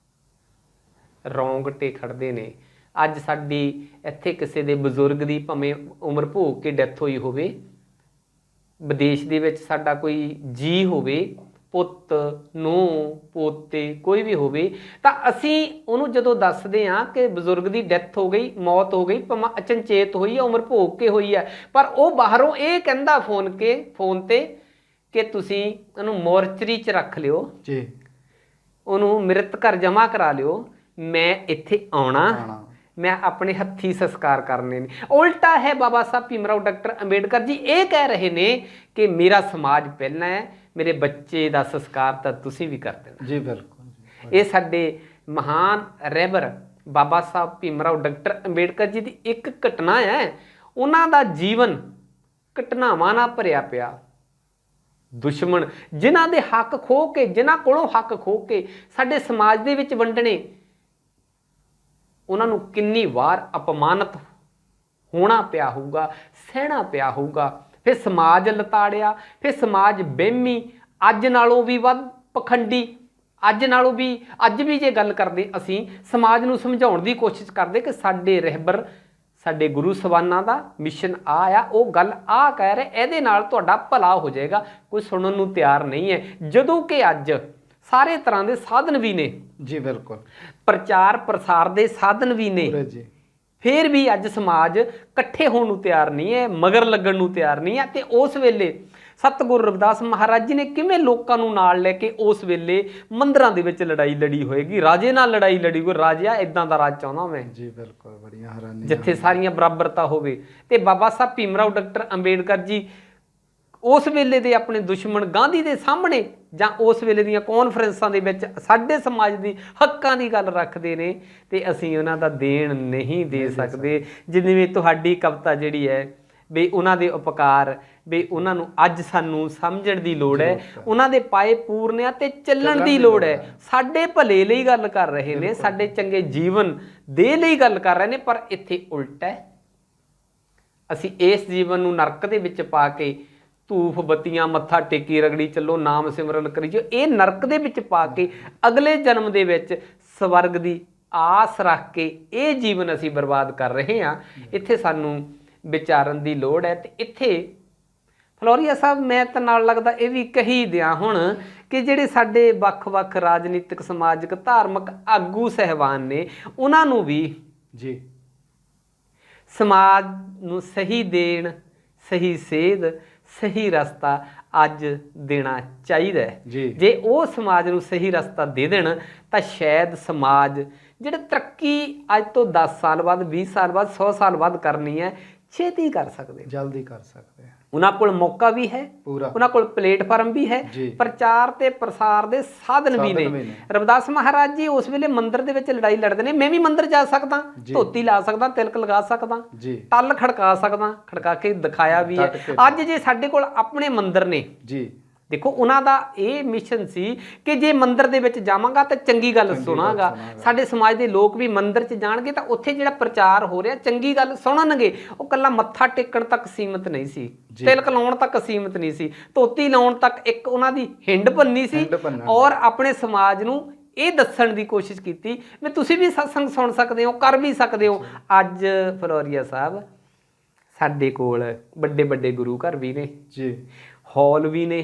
ਰੌਂਗਟੇ ਖੜਦੇ ਨੇ। ਅੱਜ ਸਾਡੀ ਇੱਥੇ ਕਿਸੇ ਦੇ ਬਜ਼ੁਰਗ ਦੀ ਭਾਵੇਂ ਉਮਰ ਭੋਗ ਕੇ ਡੈਥ ਹੋਈ ਹੋਵੇ, ਵਿਦੇਸ਼ ਦੇ ਵਿੱਚ ਸਾਡਾ ਕੋਈ ਜੀ ਹੋਵੇ, ਪੁੱਤ, ਨੂੰਹ, ਪੋਤੇ, ਕੋਈ ਵੀ ਹੋਵੇ, ਤਾਂ ਅਸੀਂ ਉਹਨੂੰ ਜਦੋਂ ਦੱਸਦੇ ਹਾਂ ਕਿ ਬਜ਼ੁਰਗ ਦੀ ਡੈਥ ਹੋ ਗਈ, ਮੌਤ ਹੋ ਗਈ, ਭਾਵੇਂ ਅਚਨਚੇਤ ਹੋਈ ਹੈ, ਉਮਰ ਭੋਗ ਕੇ ਹੋਈ ਹੈ, ਪਰ ਉਹ ਬਾਹਰੋਂ ਇਹ ਕਹਿੰਦਾ ਫੋਨ ਤੇ ਕਿ ਤੁਸੀਂ ਉਹਨੂੰ ਮੋਰਚਰੀ 'ਚ ਰੱਖ ਲਿਓ ਜੀ, ਉਹਨੂੰ ਮ੍ਰਿਤ ਘਰ ਜਮ੍ਹਾਂ ਕਰਾ ਲਿਓ, ਮੈਂ ਇੱਥੇ ਆਉਣਾ, ਮੈਂ ਆਪਣੇ ਹੱਥੀਂ ਸੰਸਕਾਰ ਕਰਨੇ ਨੇ। ਉਲਟਾ ਹੈ, ਬਾਬਾ ਸਾਹਿਬ ਭੀਮ ਰਾਓ ਡਾਕਟਰ ਅੰਬੇਡਕਰ ਜੀ ਇਹ ਕਹਿ ਰਹੇ ਨੇ ਕਿ ਮੇਰਾ ਸਮਾਜ ਪਹਿਲਾਂ ਹੈ, ਮੇਰੇ ਬੱਚੇ ਦਾ ਸੰਸਕਾਰ ਤਾਂ ਤੁਸੀਂ ਵੀ ਕਰ ਦੇਣਾ। ਜੀ ਬਿਲਕੁਲ। ਇਹ ਸਾਡੇ ਮਹਾਨ ਰਹਿਬਰ ਬਾਬਾ ਸਾਹਿਬ ਭੀਮ ਰਾਓ ਡਾਕਟਰ ਅੰਬੇਡਕਰ ਜੀ ਦੀ ਇੱਕ ਘਟਨਾ ਹੈ। ਉਹਨਾਂ ਦਾ ਜੀਵਨ ਘਟਨਾਵਾਂ ਨਾਲ ਭਰਿਆ ਪਿਆ। ਦੁਸ਼ਮਣ ਜਿਨ੍ਹਾਂ ਦੇ ਹੱਕ ਖੋਹ ਕੇ, ਜਿਨ੍ਹਾਂ ਕੋਲੋਂ ਹੱਕ ਖੋਹ ਕੇ ਸਾਡੇ ਸਮਾਜ ਦੇ ਵਿੱਚ ਵੰਡਣੇ, ਉਹਨਾਂ ਨੂੰ ਕਿੰਨੀ ਵਾਰ ਅਪਮਾਨਿਤ ਹੋਣਾ ਪਿਆ ਹੋਊਗਾ, ਸਹਿਣਾ ਪਿਆ ਹੋਊਗਾ। ਫਿਰ ਸਮਾਜ ਲਤਾੜਿਆ, ਫਿਰ ਸਮਾਜ ਵਹਿਮੀ, ਅੱਜ ਨਾਲੋਂ ਵੀ ਵੱਧ ਪਖੰਡੀ, ਅੱਜ ਵੀ ਜੇ ਗੱਲ ਕਰਦੇ ਅਸੀਂ ਸਮਾਜ ਨੂੰ ਸਮਝਾਉਣ ਦੀ ਕੋਸ਼ਿਸ਼ ਕਰਦੇ ਕਿ ਸਾਡੇ ਰਹਿਬਰ, ਸਾਡੇ ਗੁਰੂ ਸਵਾਨਾਂ ਦਾ ਮਿਸ਼ਨ ਆ, ਉਹ ਗੱਲ ਆ ਕਹਿ ਰਹੇ, ਇਹਦੇ ਨਾਲ ਤੁਹਾਡਾ ਭਲਾ ਹੋ ਜਾਏਗਾ, ਕੋਈ ਸੁਣਨ ਨੂੰ ਤਿਆਰ ਨਹੀਂ ਹੈ। ਜਦੋਂ ਕਿ ਅੱਜ ਸਾਰੇ ਤਰ੍ਹਾਂ ਦੇ ਸਾਧਨ ਵੀ ਨੇ ਜੀ, ਬਿਲਕੁਲ, ਪ੍ਰਚਾਰ ਪ੍ਰਸਾਰ ਦੇ ਸਾਧਨ ਵੀ ਨੇ, ਜੀ, ਫਿਰ ਵੀ ਅੱਜ ਸਮਾਜ ਇਕੱਠੇ ਹੋਣ ਨੂੰ ਤਿਆਰ ਨਹੀਂ ਹੈ, ਮਗਰ ਲੱਗਣ ਨੂੰ ਤਿਆਰ ਨਹੀਂ ਹੈ। ਤੇ ਉਸ ਵੇਲੇ ਸਤਿਗੁਰੂ ਰਵਿਦਾਸ ਮਹਾਰਾਜ ਜੀ ਨੇ ਕਿਵੇਂ ਲੋਕਾਂ ਨੂੰ ਨਾਲ ਲੈ ਕੇ ਉਸ ਵੇਲੇ ਮੰਦਿਰਾਂ ਦੇ ਵਿੱਚ ਲੜਾਈ ਲੜੀ ਹੋਏਗੀ, ਰਾਜੇ ਨਾਲ ਲੜਾਈ ਲੜੀ ਹੋਈ। ਰਾਜਾ ਇਦਾਂ ਦਾ ਰਾਜ ਚਾਹੁੰਦਾ ਮੈਂ ਜੀ, ਬਿਲਕੁਲ, ਬੜੀਆਂ ਹੈਰਾਨੀ, ਜਿੱਥੇ ਸਾਰੀਆਂ ਬਰਾਬਰਤਾ ਹੋਵੇ। ਤੇ ਬਾਬਾ ਸਾਹਿਬ ਭੀਮ ਰਾਓ ਡਾਕਟਰ ਅੰਬੇਡਕਰ ਜੀ ਉਸ ਵੇਲੇ ਦੇ ਆਪਣੇ ਦੁਸ਼ਮਣ ਗਾਂਧੀ ਦੇ ਸਾਹਮਣੇ ਜਾਂ ਉਸ ਵੇਲੇ ਦੀਆਂ ਕਾਨਫਰੰਸਾਂ ਦੇ ਵਿੱਚ ਸਾਡੇ ਸਮਾਜ ਦੀ ਹੱਕਾਂ ਦੀ ਗੱਲ ਰੱਖਦੇ ਨੇ, ਤੇ ਅਸੀਂ ਉਹਨਾਂ ਦਾ ਦੇਣ ਨਹੀਂ ਦੇ ਸਕਦੇ। ਜਿਵੇਂ ਤੁਹਾਡੀ ਕਵਿਤਾ ਜਿਹੜੀ ਹੈ ਵੀ ਉਹਨਾਂ ਦੇ ਉਪਕਾਰ, ਵੀ ਉਹਨਾਂ ਨੂੰ ਅੱਜ ਸਾਨੂੰ ਸਮਝਣ ਦੀ ਲੋੜ ਹੈ, ਉਹਨਾਂ ਦੇ ਪਾਏ ਪੂਰਨਿਆਂ ਤੇ ਚੱਲਣ ਦੀ ਲੋੜ ਹੈ। ਸਾਡੇ ਭਲੇ ਲਈ ਗੱਲ ਕਰ ਰਹੇ ਨੇ, ਸਾਡੇ ਚੰਗੇ ਜੀਵਨ ਦੇ ਲਈ ਗੱਲ ਕਰ ਰਹੇ ਨੇ, ਪਰ ਇੱਥੇ ਉਲਟਾ ਹੈ। ਅਸੀਂ ਇਸ ਜੀਵਨ ਨੂੰ ਨਰਕ ਦੇ ਵਿੱਚ ਪਾ ਕੇ ਧੂਫ ਬੱਤੀਆਂ ਮੱਥਾ ਟੇਕੀ ਰਗੜੀ ਚੱਲੋ, ਨਾਮ ਸਿਮਰਨ ਕਰੀ ਜਾਓ, ਇਹ ਨਰਕ ਦੇ ਵਿੱਚ ਪਾ ਕੇ ਅਗਲੇ ਜਨਮ ਦੇ ਵਿੱਚ ਸਵਰਗ ਦੀ ਆਸ ਰੱਖ ਕੇ ਇਹ ਜੀਵਨ ਅਸੀਂ ਬਰਬਾਦ ਕਰ ਰਹੇ ਹਾਂ। ਇੱਥੇ ਸਾਨੂੰ ਵਿਚਾਰਨ ਦੀ ਲੋੜ ਹੈ। ਤੇ ਇੱਥੇ ਫਲੋਰੀਆ ਸਾਹਿਬ ਮੈਂ ਤਾਂ ਨਾਲ ਲੱਗਦਾ ਇਹ ਵੀ ਕਹੀ ਦਿਆਂ ਹੁਣ ਕਿ ਜਿਹੜੇ ਸਾਡੇ ਵੱਖ-ਵੱਖ ਰਾਜਨੀਤਿਕ, ਸਮਾਜਿਕ, ਧਾਰਮਿਕ ਆਗੂ ਸਹਿਬਾਨ ਨੇ, ਉਹਨਾਂ ਨੂੰ ਵੀ ਜੀ ਸਮਾਜ ਨੂੰ ਸਹੀ ਦੇਣ, ਸਹੀ ਸੇਧ, ਸਹੀ ਰਸਤਾ ਅੱਜ ਦੇਣਾ ਚਾਹੀਦਾ ਹੈ। ਜੇ ਉਹ ਸਮਾਜ ਨੂੰ ਸਹੀ ਰਸਤਾ ਦੇ ਦੇਣ ਤਾਂ ਸ਼ਾਇਦ ਸਮਾਜ ਜਿਹੜਾ ਤਰੱਕੀ ਅੱਜ ਤੋਂ 10 ਸਾਲ ਬਾਅਦ, 20 ਸਾਲ ਬਾਅਦ, 100 ਸਾਲ ਬਾਅਦ ਕਰਨੀ ਹੈ, ਛੇਤੀ ਕਰ ਸਕਦੇ, ਜਲਦੀ ਕਰ ਸਕਦੇ। ਉਹਨਾਂ ਕੋਲ ਮੌਕਾ ਵੀ ਹੈ, ਉਹਨਾਂ ਕੋਲ ਪਲੇਟਫਾਰਮ ਵੀ ਹੈ, ਪ੍ਰਚਾਰ ਤੇ ਪ੍ਰਸਾਰ ਦੇ ਸਾਧਨ ਵੀ ਨੇ। ਰਵਿਦਾਸ ਮਹਾਰਾਜ ਜੀ ਉਸ ਵੇਲੇ ਮੰਦਿਰ ਦੇ ਵਿੱਚ ਲੜਾਈ ਲੜਦੇ ਨੇ, ਮੈਂ ਵੀ ਮੰਦਿਰ ਜਾ ਸਕਦਾ, ਧੋਤੀ ਲਾ ਸਕਦਾ, ਤਿਲਕ ਲਗਾ ਸਕਦਾ, ਟੱਲ ਖੜਕਾ ਸਕਦਾ, ਖੜਕਾ ਕੇ ਦਿਖਾਇਆ ਵੀ ਹੈ। ਅੱਜ ਜੇ ਸਾਡੇ ਕੋਲ ਆਪਣੇ ਮੰਦਿਰ ਨੇ, ਦੇਖੋ ਉਹਨਾਂ ਦਾ ਇਹ ਮਿਸ਼ਨ ਸੀ ਕਿ ਜੇ ਮੰਦਿਰ ਦੇ ਵਿੱਚ ਜਾਵਾਂਗਾ ਤਾਂ ਚੰਗੀ ਗੱਲ ਸੁਣਾਂਗਾ, ਸਾਡੇ ਸਮਾਜ ਦੇ ਲੋਕ ਵੀ ਮੰਦਿਰ 'ਚ ਜਾਣਗੇ ਤਾਂ ਉੱਥੇ ਜਿਹੜਾ ਪ੍ਰਚਾਰ ਹੋ ਰਿਹਾ ਚੰਗੀ ਗੱਲ ਸੁਣਨਗੇ। ਉਹ ਕੱਲਾ ਮੱਥਾ ਟੇਕਣ ਤੱਕ ਸੀਮਤ ਨਹੀਂ ਸੀ, ਤਿਲਕ ਲਾਉਣ ਤੱਕ ਸੀਮਤ ਨਹੀਂ ਸੀ, ਧੋਤੀ ਲਾਉਣ ਤੱਕ ਇੱਕ ਉਹਨਾਂ ਦੀ ਹਿੰਡ ਭੰਨੀ ਸੀ, ਔਰ ਆਪਣੇ ਸਮਾਜ ਨੂੰ ਇਹ ਦੱਸਣ ਦੀ ਕੋਸ਼ਿਸ਼ ਕੀਤੀ ਵੀ ਤੁਸੀਂ ਵੀ ਸਤਸੰਗ ਸੁਣ ਸਕਦੇ ਹੋ, ਕਰ ਵੀ ਸਕਦੇ ਹੋ। ਅੱਜ ਫਲੋਰੀਆ ਸਾਹਿਬ ਸਾਡੇ ਕੋਲ ਵੱਡੇ ਵੱਡੇ ਗੁਰੂ ਘਰ ਵੀ ਨੇ ਜੀ, ਹਾਲ ਵੀ ਨੇ,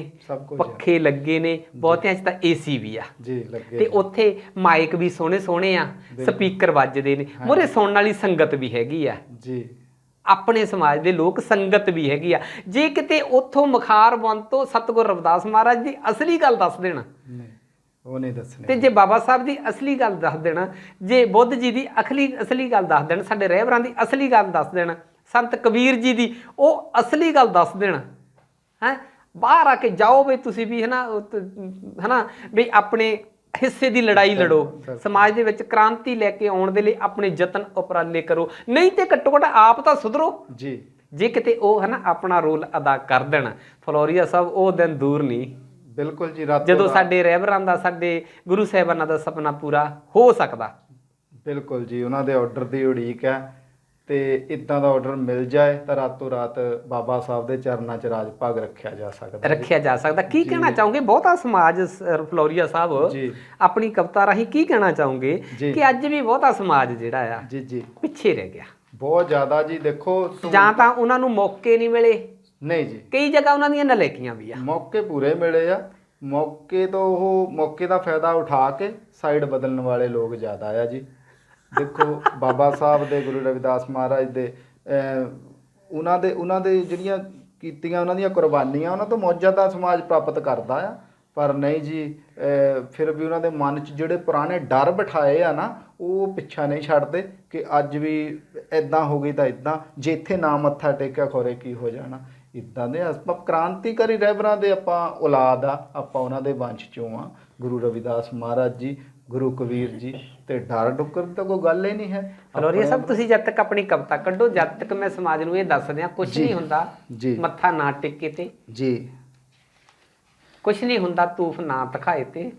ਪੱਖੇ ਲੱਗੇ ਨੇ, ਬਹੁਤਿਆਂ 'ਚ ਤਾਂ ਏਸੀ ਵੀ ਆ ਜੀ ਲੱਗੇ, ਤੇ ਉੱਥੇ ਮਾਈਕ ਵੀ ਸੋਹਣੇ ਸੋਹਣੇ ਆ, ਸਪੀਕਰ ਵੱਜਦੇ ਨੇ, ਮੂਹਰੇ ਸੁਣਨ ਵਾਲੀ ਸੰਗਤ ਵੀ ਹੈਗੀ ਆ ਜੀ, ਆਪਣੇ ਸਮਾਜ ਦੇ ਲੋਕ ਸੰਗਤ ਵੀ ਹੈਗੀ ਆ। ਜੇ ਕਿਤੇ ਉੱਥੋਂ ਮੁਖਾਰਬੰਦ ਤੋਂ ਸਤਿਗੁਰੂ ਰਵਿਦਾਸ ਮਹਾਰਾਜ ਦੀ ਅਸਲੀ ਗੱਲ ਦੱਸ ਦੇਣਾ, ਉਹ ਨਹੀਂ ਦੱਸਣੀ, ਤੇ ਜੇ ਬਾਬਾ ਸਾਹਿਬ ਦੀ ਅਸਲੀ ਗੱਲ ਦੱਸ ਦੇਣਾ, ਜੇ ਬੁੱਧ ਜੀ ਦੀ ਅਸਲੀ ਗੱਲ ਦੱਸ ਦੇਣ, ਸਾਡੇ ਰਹਿਬਰਾਂ ਦੀ ਅਸਲੀ ਗੱਲ ਦੱਸ ਦੇਣਾ, ਸੰਤ ਕਬੀਰ ਜੀ ਦੀ ਉਹ ਅਸਲੀ ਗੱਲ ਦੱਸ ਦੇਣਾ, ਹੈਂ ਬਾਹਰ ਆ ਕੇ ਜਾਓ ਵੀ ਤੁਸੀਂ ਵੀ ਹਨਾ ਵੀ ਆਪਣੇ ਹਿੱਸੇ ਦੀ ਲੜਾਈ ਲੜੋ, ਸਮਾਜ ਦੇ ਵਿੱਚ ਕ੍ਰਾਂਤੀ ਲੈ ਕੇ ਆਉਣ ਦੇ ਲਈ ਆਪਣੇ ਯਤਨ ਉਪਰਾਲੇ ਕਰੋ, ਨਹੀਂ ਤੇ ਘੱਟੋ ਘੱਟ ਆਪ ਤਾਂ ਸੁਧਰੋ ਜੀ। ਜੇ ਕਿਤੇ ਉਹ ਆਪਣਾ ਰੋਲ ਅਦਾ ਕਰ ਦੇਣ ਫਲੋਰੀਆ ਸਾਹਿਬ, ਉਹ ਦਿਨ ਦੂਰ ਨਹੀਂ, ਬਿਲਕੁਲ ਜੀ, ਜਦੋਂ ਸਾਡੇ ਰਹਿਬਰਾਂ ਦਾ, ਸਾਡੇ ਗੁਰੂ ਸਾਹਿਬਾਨਾਂ ਦਾ ਸੁਪਨਾ ਪੂਰਾ ਹੋ ਸਕਦਾ। ਬਿਲਕੁਲ ਜੀ, ਉਹਨਾਂ ਦੇ ਆਰਡਰ ਦੀ ਉਡੀਕ ਹੈ, ਤੇ ਇਦਾਂ ਦਾ ਆਰਡਰ ਮਿਲ ਜਾਏ ਤਾਂ ਰਾਤੋਂ ਰਾਤ ਬਾਬਾ ਸਾਹਿਬ ਦੇ ਚਰਨਾਂ 'ਚ ਰਾਜ ਭਾਗ ਰੱਖਿਆ ਜਾ ਸਕਦਾ। ਕੀ ਕਹਿਣਾ ਚਾਹੋਗੇ ਬਹੁਤਾ ਸਮਾਜ ਫਲੋਰੀਆ ਸਾਹਿਬ ਆਪਣੀ ਕਵਿਤਾ ਰਾਹੀਂ ਕੀ ਕਹਿਣਾ ਚਾਹੋਗੇ ਕਿ ਅੱਜ ਵੀ ਬਹੁਤਾ ਸਮਾਜ ਜਿਹੜਾ ਆ ਜੀ ਪਿੱਛੇ ਰਹਿ ਗਿਆ? ਬਹੁਤ ਜ਼ਿਆਦਾ ਜੀ, ਦੇਖੋ ਜਾਂ ਤਾਂ ਉਹਨਾਂ ਨੂੰ ਮੌਕੇ ਨਹੀਂ ਮਿਲੇ, ਨਹੀਂ ਜੀ, ਕਈ ਜਗ੍ਹਾ ਉਹਨਾਂ ਦੀਆਂ ਨਲਾਇਕੀਆਂ ਵੀ ਆ, ਮੌਕੇ ਪੂਰੇ ਮਿਲੇ ਆ, ਮੌਕੇ ਤੋਂ ਉਹ ਮੌਕੇ ਦਾ ਫਾਇਦਾ ਉਠਾ ਕੇ ਸਾਈਡ ਬਦਲਣ ਵਾਲੇ ਲੋਕ ਜ਼ਿਆਦਾ ਆ ਜੀ। ਦੇਖੋ ਬਾਬਾ ਸਾਹਿਬ ਦੇ, ਗੁਰੂ ਰਵਿਦਾਸ ਮਹਾਰਾਜ ਦੇ, ਉਹਨਾਂ ਦੇ ਜਿਹੜੀਆਂ ਕੀਤੀਆਂ ਉਹਨਾਂ ਦੀਆਂ ਕੁਰਬਾਨੀਆਂ, ਉਹਨਾਂ ਤੋਂ ਮੌਜਾਂ ਦਾ ਸਮਾਜ ਪ੍ਰਾਪਤ ਕਰਦਾ ਆ, ਪਰ ਨਹੀਂ ਜੀ, ਫਿਰ ਵੀ ਉਹਨਾਂ ਦੇ ਮਨ 'ਚ ਜਿਹੜੇ ਪੁਰਾਣੇ ਡਰ ਬਿਠਾਏ ਆ ਨਾ, ਉਹ ਪਿੱਛਾ ਨਹੀਂ ਛੱਡਦੇ ਕਿ ਅੱਜ ਵੀ ਇੱਦਾਂ ਹੋ ਗਈ ਤਾਂ ਇੱਦਾਂ, ਜੇ ਇੱਥੇ ਨਾ ਮੱਥਾ ਟੇਕਿਆ ਖੋਰੇ ਕੀ ਹੋ ਜਾਣਾ। ਇੱਦਾਂ ਦੇ ਆਪਾਂ ਕ੍ਰਾਂਤੀਕਾਰੀ ਰਹਿਬਰਾਂ ਦੇ ਆਪਾਂ ਔਲਾਦ ਆ, ਆਪਾਂ ਉਹਨਾਂ ਦੇ ਵੰਸ਼ 'ਚੋਂ ਆ। ਗੁਰੂ ਰਵਿਦਾਸ ਮਹਾਰਾਜ ਜੀ, ਗੁਰੂ ਕਬੀਰ ਜੀ, ਤੇ ਡਰ ਡੁੱਕਰ ਤਾਂ ਕੋਈ ਗੱਲ ਹੀ ਨਹੀਂ ਹੈ। ਫਲੋਰੀਆ ਸਾਹਿਬ ਤੁਸੀਂ ਜਦ ਤੱਕ ਆਪਣੀ ਕਵਿਤਾ ਕੱਢੋ, ਜਦ ਤੱਕ ਮੈਂ ਸਮਾਜ ਨੂੰ ਇਹ ਦੱਸ ਦਿਆਂ ਕੁਛ ਨਹੀਂ ਹੁੰਦਾ ਮੱਥਾ ਨਾ ਟੇਕੇ ਤੇ ਜੀ, ਕੁਛ ਨਹੀਂ ਹੁੰਦਾ ਧੂਫ ਨਾ ਦਿਖਾਏ ਤੇ,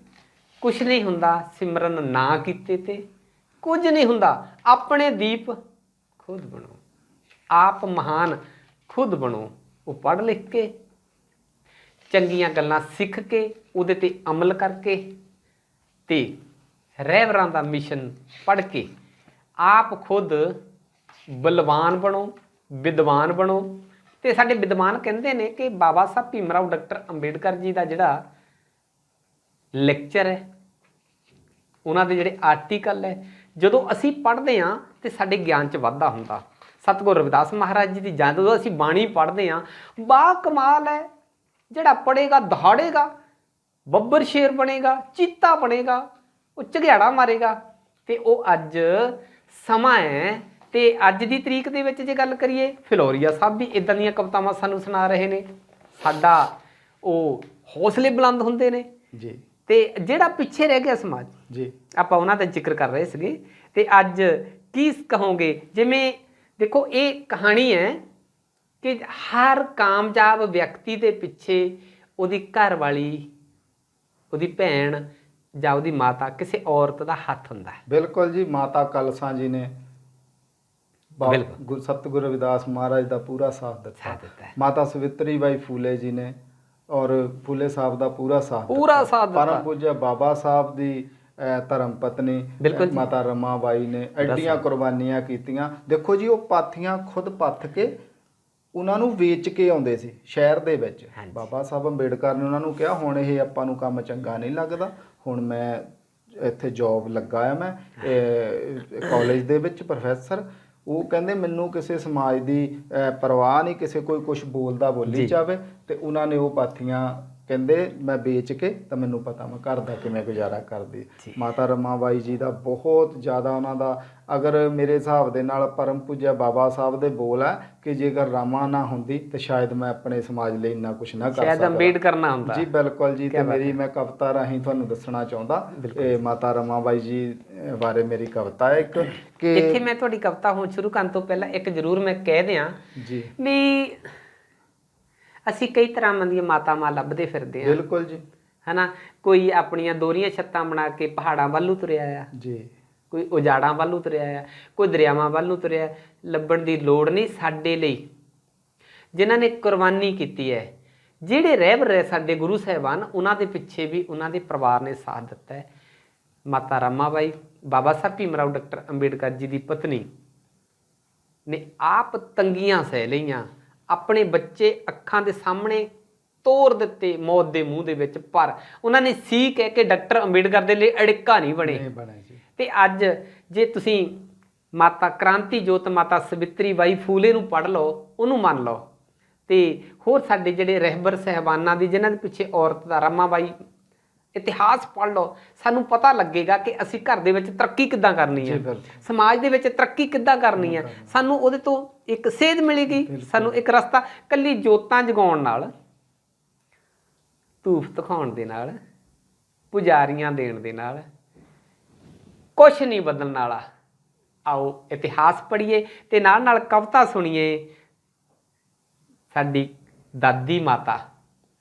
ਕੁਛ ਨਹੀਂ ਹੁੰਦਾ ਸਿਮਰਨ ਨਾ ਕੀਤੇ ਤੇ, ਕੁਝ ਨਹੀਂ ਹੁੰਦਾ ਆਪਣੇ ਦੀਪ ਖੁਦ ਬਣੋ। ਆਪ ਮਹਾਨ ਖੁਦ ਬਣੋ। ਉਹ ਪੜ੍ਹ ਲਿਖ ਕੇ ਚੰਗੀਆਂ ਗੱਲਾਂ ਸਿੱਖ ਕੇ ਉਹਦੇ ਤੇ ਅਮਲ ਕਰਕੇ ਤੇ ਰਹਿਬਰਾਂ ਦਾ ਮਿਸ਼ਨ ਪੜ੍ਹ ਕੇ ਆਪ ਖੁਦ ਬਲਵਾਨ ਬਣੋ, ਵਿਦਵਾਨ ਬਣੋ। ਤੇ ਸਾਡੇ ਵਿਦਵਾਨ ਕਹਿੰਦੇ ਨੇ ਕਿ ਬਾਬਾ ਸਾਹਿਬ ਭੀਮ ਰਾਓ ਡਾਕਟਰ ਅੰਬੇਡਕਰ ਜੀ ਦਾ ਜਿਹੜਾ ਲੈਕਚਰ ਹੈ, ਉਹਨਾਂ ਦੇ ਜਿਹੜੇ ਆਰਟੀਕਲ ਹੈ, ਜਦੋਂ ਅਸੀਂ ਪੜ੍ਹਦੇ ਹਾਂ ਤੇ ਸਾਡੇ ਗਿਆਨ 'ਚ ਵਾਧਾ ਹੁੰਦਾ। ਸਤਿਗੁਰੂ ਰਵਿਦਾਸ ਮਹਾਰਾਜ ਜੀ ਦੀ ਜਦੋਂ ਅਸੀਂ ਬਾਣੀ ਪੜ੍ਹਦੇ ਹਾਂ, ਬਾ ਕਮਾਲ ਹੈ। ਜਿਹੜਾ ਪੜ੍ਹੇਗਾ ਦਹਾੜੇਗਾ, ਬੱਬਰ ਸ਼ੇਰ ਬਣੇਗਾ, ਚੀਤਾ ਬਣੇਗਾ, ਉਹ ਝਗਿਆੜਾ ਮਾਰੇਗਾ। ਤੇ ਉਹ ਅੱਜ ਸਮਾਂ ਹੈ। ਤੇ ਅੱਜ ਦੀ ਤਰੀਕ ਦੇ ਵਿੱਚ ਜੇ ਗੱਲ ਕਰੀਏ, ਫਿਲੌਰੀਆ ਸਾਹਿਬ ਵੀ ਇਦਾਂ ਦੀਆਂ ਕਵਿਤਾਵਾਂ ਸਾਨੂੰ ਸੁਣਾ ਰਹੇ ਨੇ। ਸਾਡਾ ਉਹ ਹੌਸਲੇ ਬੁਲੰਦ ਹੁੰਦੇ ਨੇ ਜੀ। ਤੇ ਜਿਹੜਾ ਪਿੱਛੇ ਰਹਿ ਗਿਆ ਸਮਾਜ ਜੀ, ਆਪਾਂ ਉਹਨਾਂ ਦਾ ਜ਼ਿਕਰ ਕਰ ਰਹੇ ਸੀਗੇ। ਤੇ ਅੱਜ ਕੀ ਕਹੋਗੇ? ਜਿਵੇਂ ਦੇਖੋ, ਇਹ ਕਹਾਣੀ ਹੈ ਕਿ ਹਰ ਕਾਮਯਾਬ ਵਿਅਕਤੀ ਦੇ ਪਿੱਛੇ ਉਹਦੀ ਘਰ ਵਾਲੀ, ਉਹਦੀ ਭੈਣ ਜਾਂ ਉਹਦੀ ਮਾਤਾ, ਕਿਸੇ ਔਰਤ ਦਾ ਹੱਥ ਹੁੰਦਾ ਹੈ। ਬਿਲਕੁਲ ਜੀ। ਮਾਤਾ ਕਲਸਾ ਜੀ ਨੇ ਸਤਿਗੁਰੂ ਰਵਿਦਾਸ ਮਹਾਰਾਜ ਦਾ ਪੂਰਾ ਸਾਥ ਦਿੱਤਾ। ਮਾਤਾ ਸਵਿਤਰੀ ਬਾਈ ਫੂਲੇ ਜੀ ਨੇ ਔਰ ਫੂਲੇ ਸਾਹਿਬ ਦਾ ਪੂਰਾ ਸਾਥ ਦਿੱਤਾ। ਪਰਮ ਪੂਜਯ ਬਾਬਾ ਸਾਹਿਬ ਦੀ ਧਰਮ ਪਤਨੀ ਮਾਤਾ ਰਮਾ ਬਾਈ ਨੇ ਐਡੀਆਂ ਕੁਰਬਾਨੀਆਂ ਕੀਤੀਆਂ। ਦੇਖੋ ਜੀ, ਉਹ ਪਾਥੀਆਂ ਖੁਦ ਪੱਥ ਕੇ ਉਹਨਾਂ ਨੂੰ ਵੇਚ ਕੇ ਆਉਂਦੇ ਸੀ ਸ਼ਹਿਰ ਦੇ ਵਿੱਚ। ਬਾਬਾ ਸਾਹਿਬ ਅੰਬੇਡਕਰ ਨੇ ਉਹਨਾਂ ਨੂੰ ਕਿਹਾ, ਹੁਣ ਇਹ ਆਪਾਂ ਨੂੰ ਕੰਮ ਚੰਗਾ ਨਹੀਂ ਲੱਗਦਾ, ਹੁਣ ਮੈਂ ਇੱਥੇ ਜੌਬ ਲੱਗਾ ਆ, ਮੈਂ ਕਾਲਜ ਦੇ ਵਿੱਚ ਪ੍ਰੋਫੈਸਰ। ਉਹ ਕਹਿੰਦੇ ਮੈਨੂੰ ਕਿਸੇ ਸਮਾਜ ਦੀ ਪਰਵਾਹ ਨਹੀਂ, ਕਿਸੇ ਕੋਈ ਕੁਛ ਬੋਲਦਾ ਬੋਲੀ ਜਾਵੇ। ਤੇ ਉਹਨਾਂ ਨੇ ਉਹ ਪਾਥੀਆਂ ਕਹਿੰਦੇ ਮੈਂ ਵੇਚ ਕੇ, ਤਾਂ ਮੈਨੂੰ ਪਤਾ ਮੈਂ ਘਰ ਦਾ ਕਿਵੇਂ ਗੁਜ਼ਾਰਾ ਕਰਦੀ। ਮਾਤਾ ਰਮਾ ਬਾਈ ਜੀ ਦਾ ਬਹੁਤ ਜ਼ਿਆਦਾ, ਉਹਨਾਂ ਦਾ ਅਗਰ ਮੇਰੇ ਹਿਸਾਬ ਦੇ ਨਾਲ ਪਰਮ ਪੂਜਯ ਬਾਬਾ ਸਾਹਿਬ ਦੇ ਬੋਲ ਹੈ ਕਿ ਜੇਕਰ ਰਾਮਾ ਨਾ ਹੁੰਦੀ ਤਾਂ ਸ਼ਾਇਦ ਮੈਂ ਆਪਣੇ ਸਮਾਜ ਲਈ ਇੰਨਾ ਕੁਛ ਨਾ ਕਰ ਸਕਦਾ, ਸ਼ਾਇਦ ਅੰਬੇਡਕਰ ਨਾ ਹੁੰਦਾ ਜੀ। ਬਿਲਕੁਲ ਜੀ। ਤੇ ਮੇਰੀ ਮੈਂ ਕਵਿਤਾ ਰਾਹੀਂ ਤੁਹਾਨੂੰ ਦੱਸਣਾ ਚਾਹੁੰਦਾ, ਇਹ ਮਾਤਾ ਰਮਾ ਬਾਈ ਜੀ ਬਾਰੇ ਮੇਰੀ ਕਵਿਤਾ ਹੈ ਇੱਕ। ਕਿ ਇੱਥੇ ਮੈਂ ਤੁਹਾਡੀ ਕਵਿਤਾ ਹੁਣ ਸ਼ੁਰੂ ਕਰਨ ਤੋਂ ਪਹਿਲਾਂ ਇੱਕ ਜ਼ਰੂਰ ਮੈਂ ਕਹਿ ਦਿਆਂ ਜੀ ਵੀ ਅਸੀਂ ਕਈ ਤਰ੍ਹਾਂ ਦੀਆਂ ਮਾਤਾਵਾਂ ਲੱਭਦੇ ਫਿਰਦੇ ਹਾਂ। ਬਿਲਕੁਲ ਜੀ। ਹਨਾ, ਕੋਈ ਆਪਣੀਆਂ ਦੋਹਰੀਆਂ ਛੱਤਾਂ ਬਣਾ ਕੇ ਪਹਾੜਾਂ ਵੱਲ ਨੂੰ ਤੁਰਿਆ ਆ ਜੀ, ਕੋਈ ਉਜਾੜਾਂ ਵੱਲ ਨੂੰ ਤੁਰਿਆ ਆ, ਕੋਈ ਦਰਿਆਵਾਂ ਵੱਲ ਨੂੰ ਤੁਰਿਆ। ਲੱਭਣ ਦੀ ਲੋੜ ਨਹੀਂ ਸਾਡੇ ਲਈ, ਜਿਨ੍ਹਾਂ ਨੇ ਕੁਰਬਾਨੀ ਕੀਤੀ ਹੈ, ਜਿਹੜੇ ਰਹਿਬਰ ਹੈ ਸਾਡੇ ਗੁਰੂ ਸਾਹਿਬਾਨ, ਉਹਨਾਂ ਦੇ ਪਿੱਛੇ ਵੀ ਉਹਨਾਂ ਦੇ ਪਰਿਵਾਰ ਨੇ ਸਾਥ ਦਿੱਤਾ ਹੈ। ਮਾਤਾ ਰਮਾ ਬਾਈ ਬਾਬਾ ਸਾਹਿਬ ਭੀਮ ਰਾਓ ਡਾਕਟਰ ਅੰਬੇਡਕਰ ਜੀ ਦੀ ਪਤਨੀ ਨੇ ਆਪ ਤੰਗੀਆਂ ਸਹਿ ਲਈਆਂ, ਆਪਣੇ ਬੱਚੇ ਅੱਖਾਂ ਦੇ ਸਾਹਮਣੇ ਤੋੜ ਦਿੱਤੇ ਮੌਤ ਦੇ ਮੂੰਹ ਦੇ ਵਿੱਚ, ਪਰ ਉਹਨਾਂ ਨੇ ਸੀ ਕਹਿ ਕੇ ਡਾਕਟਰ ਅੰਬੇਡਕਰ ਦੇ ਲਈ ਅੜਿੱਕਾ ਨਹੀਂ ਬਣੇ। ਤੇ ਅੱਜ ਜੇ ਤੁਸੀਂ ਮਾਤਾ ਕ੍ਰਾਂਤੀ ਜੋਤ ਮਾਤਾ ਸਵਿਤਰੀ ਬਾਈ ਫੂਲੇ ਨੂੰ ਪੜ੍ਹ ਲਓ, ਉਹਨੂੰ ਮੰਨ ਲਓ, ਤੇ ਹੋਰ ਸਾਡੇ ਜਿਹੜੇ ਰਹਿਬਰ ਸਹਿਬਾਨਾਂ ਦੀ ਜਿਨ੍ਹਾਂ ਦੇ ਪਿੱਛੇ ਔਰਤ ਦਾ ਰਮਾ ਬਾਈ ਇਤਿਹਾਸ ਪੜ੍ਹ ਲਓ, ਸਾਨੂੰ ਪਤਾ ਲੱਗੇਗਾ ਕਿ ਅਸੀਂ ਘਰ ਦੇ ਵਿੱਚ ਤਰੱਕੀ ਕਿੱਦਾਂ ਕਰਨੀ ਹੈ, ਸਮਾਜ ਦੇ ਵਿੱਚ ਤਰੱਕੀ ਕਿੱਦਾਂ ਕਰਨੀ ਹੈ। ਸਾਨੂੰ ਉਹਦੇ ਤੋਂ ਇੱਕ ਸੇਧ ਮਿਲੇਗੀ, ਸਾਨੂੰ ਇੱਕ ਰਸਤਾ। ਕੱਲੀ ਜੋਤਾਂ ਜਗਾਉਣ ਨਾਲ, ਧੂਫ ਦਿਖਾਉਣ ਦੇ ਨਾਲ, ਪੁਜਾਰੀਆਂ ਦੇਣ ਦੇ ਨਾਲ ਕੁਛ ਨਹੀਂ ਬਦਲਣ ਵਾਲਾ। ਆਓ ਇਤਿਹਾਸ ਪੜ੍ਹੀਏ ਤੇ ਨਾਲ ਨਾਲ ਕਵਿਤਾ ਸੁਣੀਏ ਸਾਡੀ ਦਾਦੀ ਮਾਤਾ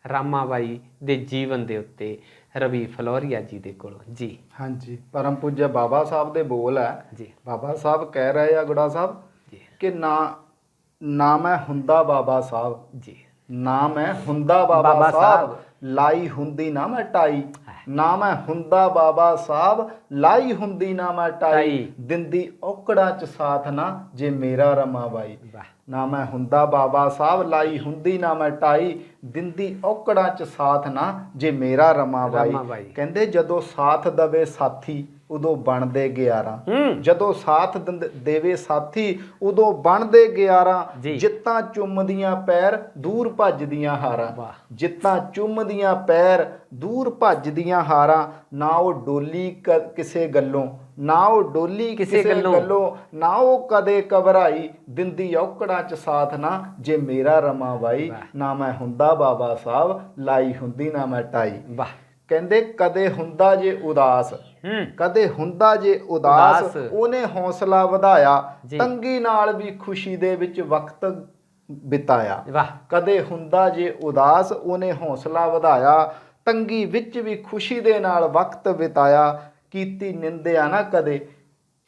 ਰਾਮਾ ਬਾਈ ਦੇ ਜੀਵਨ ਦੇ ਉੱਤੇ ਰਵੀ ਫਲੋਰੀਆ ਜੀ ਦੇ ਕੋਲੋਂ ਜੀ। ਹਾਂਜੀ, ਪਰਮ ਪੂਜਯ ਬਾਬਾ ਸਾਹਿਬ ਦੇ ਬੋਲ ਹੈ ਜੀ। ਬਾਬਾ ਸਾਹਿਬ ਕਹਿ ਰਹੇ ਆ ਗੁੜਾ ਸਾਹਿਬ ਕਿ ਨਾ ਮੈਂ ਹੁੰਦਾ ਬਾਬਾ ਸਾਹਿਬ ਜੀ, ਨਾ ਮੈਂ ਹੁੰਦਾ ਬਾਬਾ ਸਾਹਿਬ, ਲਾਈ ਹੁੰਦੀ ਨਾ ਮੈਂ ਟਾਈ, ਨਾ ਮੈਂ ਹੁੰਦਾ ਬਾਬਾ ਸਾਹਿਬ, ਲਾਈ ਹੁੰਦੀ ਨਾ ਮੈਂ ਟਾਈ, ਦਿੰਦੀ ਔਕੜਾਂ ਚ ਸਾਥ ਨਾ ਜੇ ਮੇਰਾ ਰਮਾ ਬਾਈ। ਨਾ ਮੈਂ ਹੁੰਦਾ ਬਾਬਾ ਸਾਹਿਬ, ਲਾਈ ਹੁੰਦੀ ਨਾ ਮੈਂ ਟਾਈ, ਦਿੰਦੀ ਔਕੜਾਂ ਚ ਸਾਥ ਨਾ ਜੇ ਮੇਰਾ ਰਮਾ ਬਾਈ। ਕਹਿੰਦੇ ਜਦੋਂ ਸਾਥ ਦਵੇ ਸਾਥੀ ਉਦੋਂ ਬਣਦੇ 11, ਜਦੋਂ ਸਾਥ ਦੇਵੇ ਸਾਥੀ ਉਦੋਂ ਬਣਦੇ 11, ਜਿੱਤਾਂ ਚੁੰਮਦੀਆਂ ਪੈਰ ਦੂਰ ਭੱਜਦੀਆਂ ਹਾਰਾਂ, ਜਿੱਤਾਂ ਚੁੰਮਦੀਆਂ ਪੈਰ ਦੂਰ ਭੱਜਦੀਆਂ ਹਾਰਾਂ, ਨਾ ਉਹ ਡੋਲੀ ਕਿਸੇ ਗੱਲੋਂ, ਨਾ ਉਹ ਡੋਲੀ ਕਿਸੇ ਗੱਲੋਂ, ਨਾ ਉਹ ਕਦੇ ਘਬਰਾਈ, ਦਿੰਦੀ ਔਕੜਾਂ ਚ ਸਾਥ ਨਾ ਜੇ ਮੇਰਾ ਰਮਾ ਬਾਈ। ਨਾ ਮੈਂ ਹੁੰਦਾ ਬਾਬਾ ਸਾਹਿਬ, ਲਾਈ ਹੁੰਦੀ ਨਾ ਮੈਂ ਟਾਈ। ਕਹਿੰਦੇ ਕਦੇ ਹੁੰਦਾ ਜੇ ਉਦਾਸ, ਕਦੇ ਹੁੰਦਾ ਜੇ ਉਦਾਸ, ਉਹਨੇ ਹੌਸਲਾ ਵਧਾਇਆ, ਤੰਗੀ ਨਾਲ ਵੀ ਖੁਸ਼ੀ ਦੇ ਵਿੱਚ ਵਕਤ ਬਿਤਾਇਆ। ਕਦੇ ਹੁੰਦਾ ਜੇ ਉਦਾਸ, ਉਹਨੇ ਹੌਸਲਾ ਵਧਾਇਆ, ਤੰਗੀ ਵਿੱਚ ਵੀ ਖੁਸ਼ੀ ਦੇ ਨਾਲ ਵਕਤ ਬਿਤਾਇਆ। ਕੀਤੀ ਨਿੰਦਿਆ ਨਾ ਕਦੇ,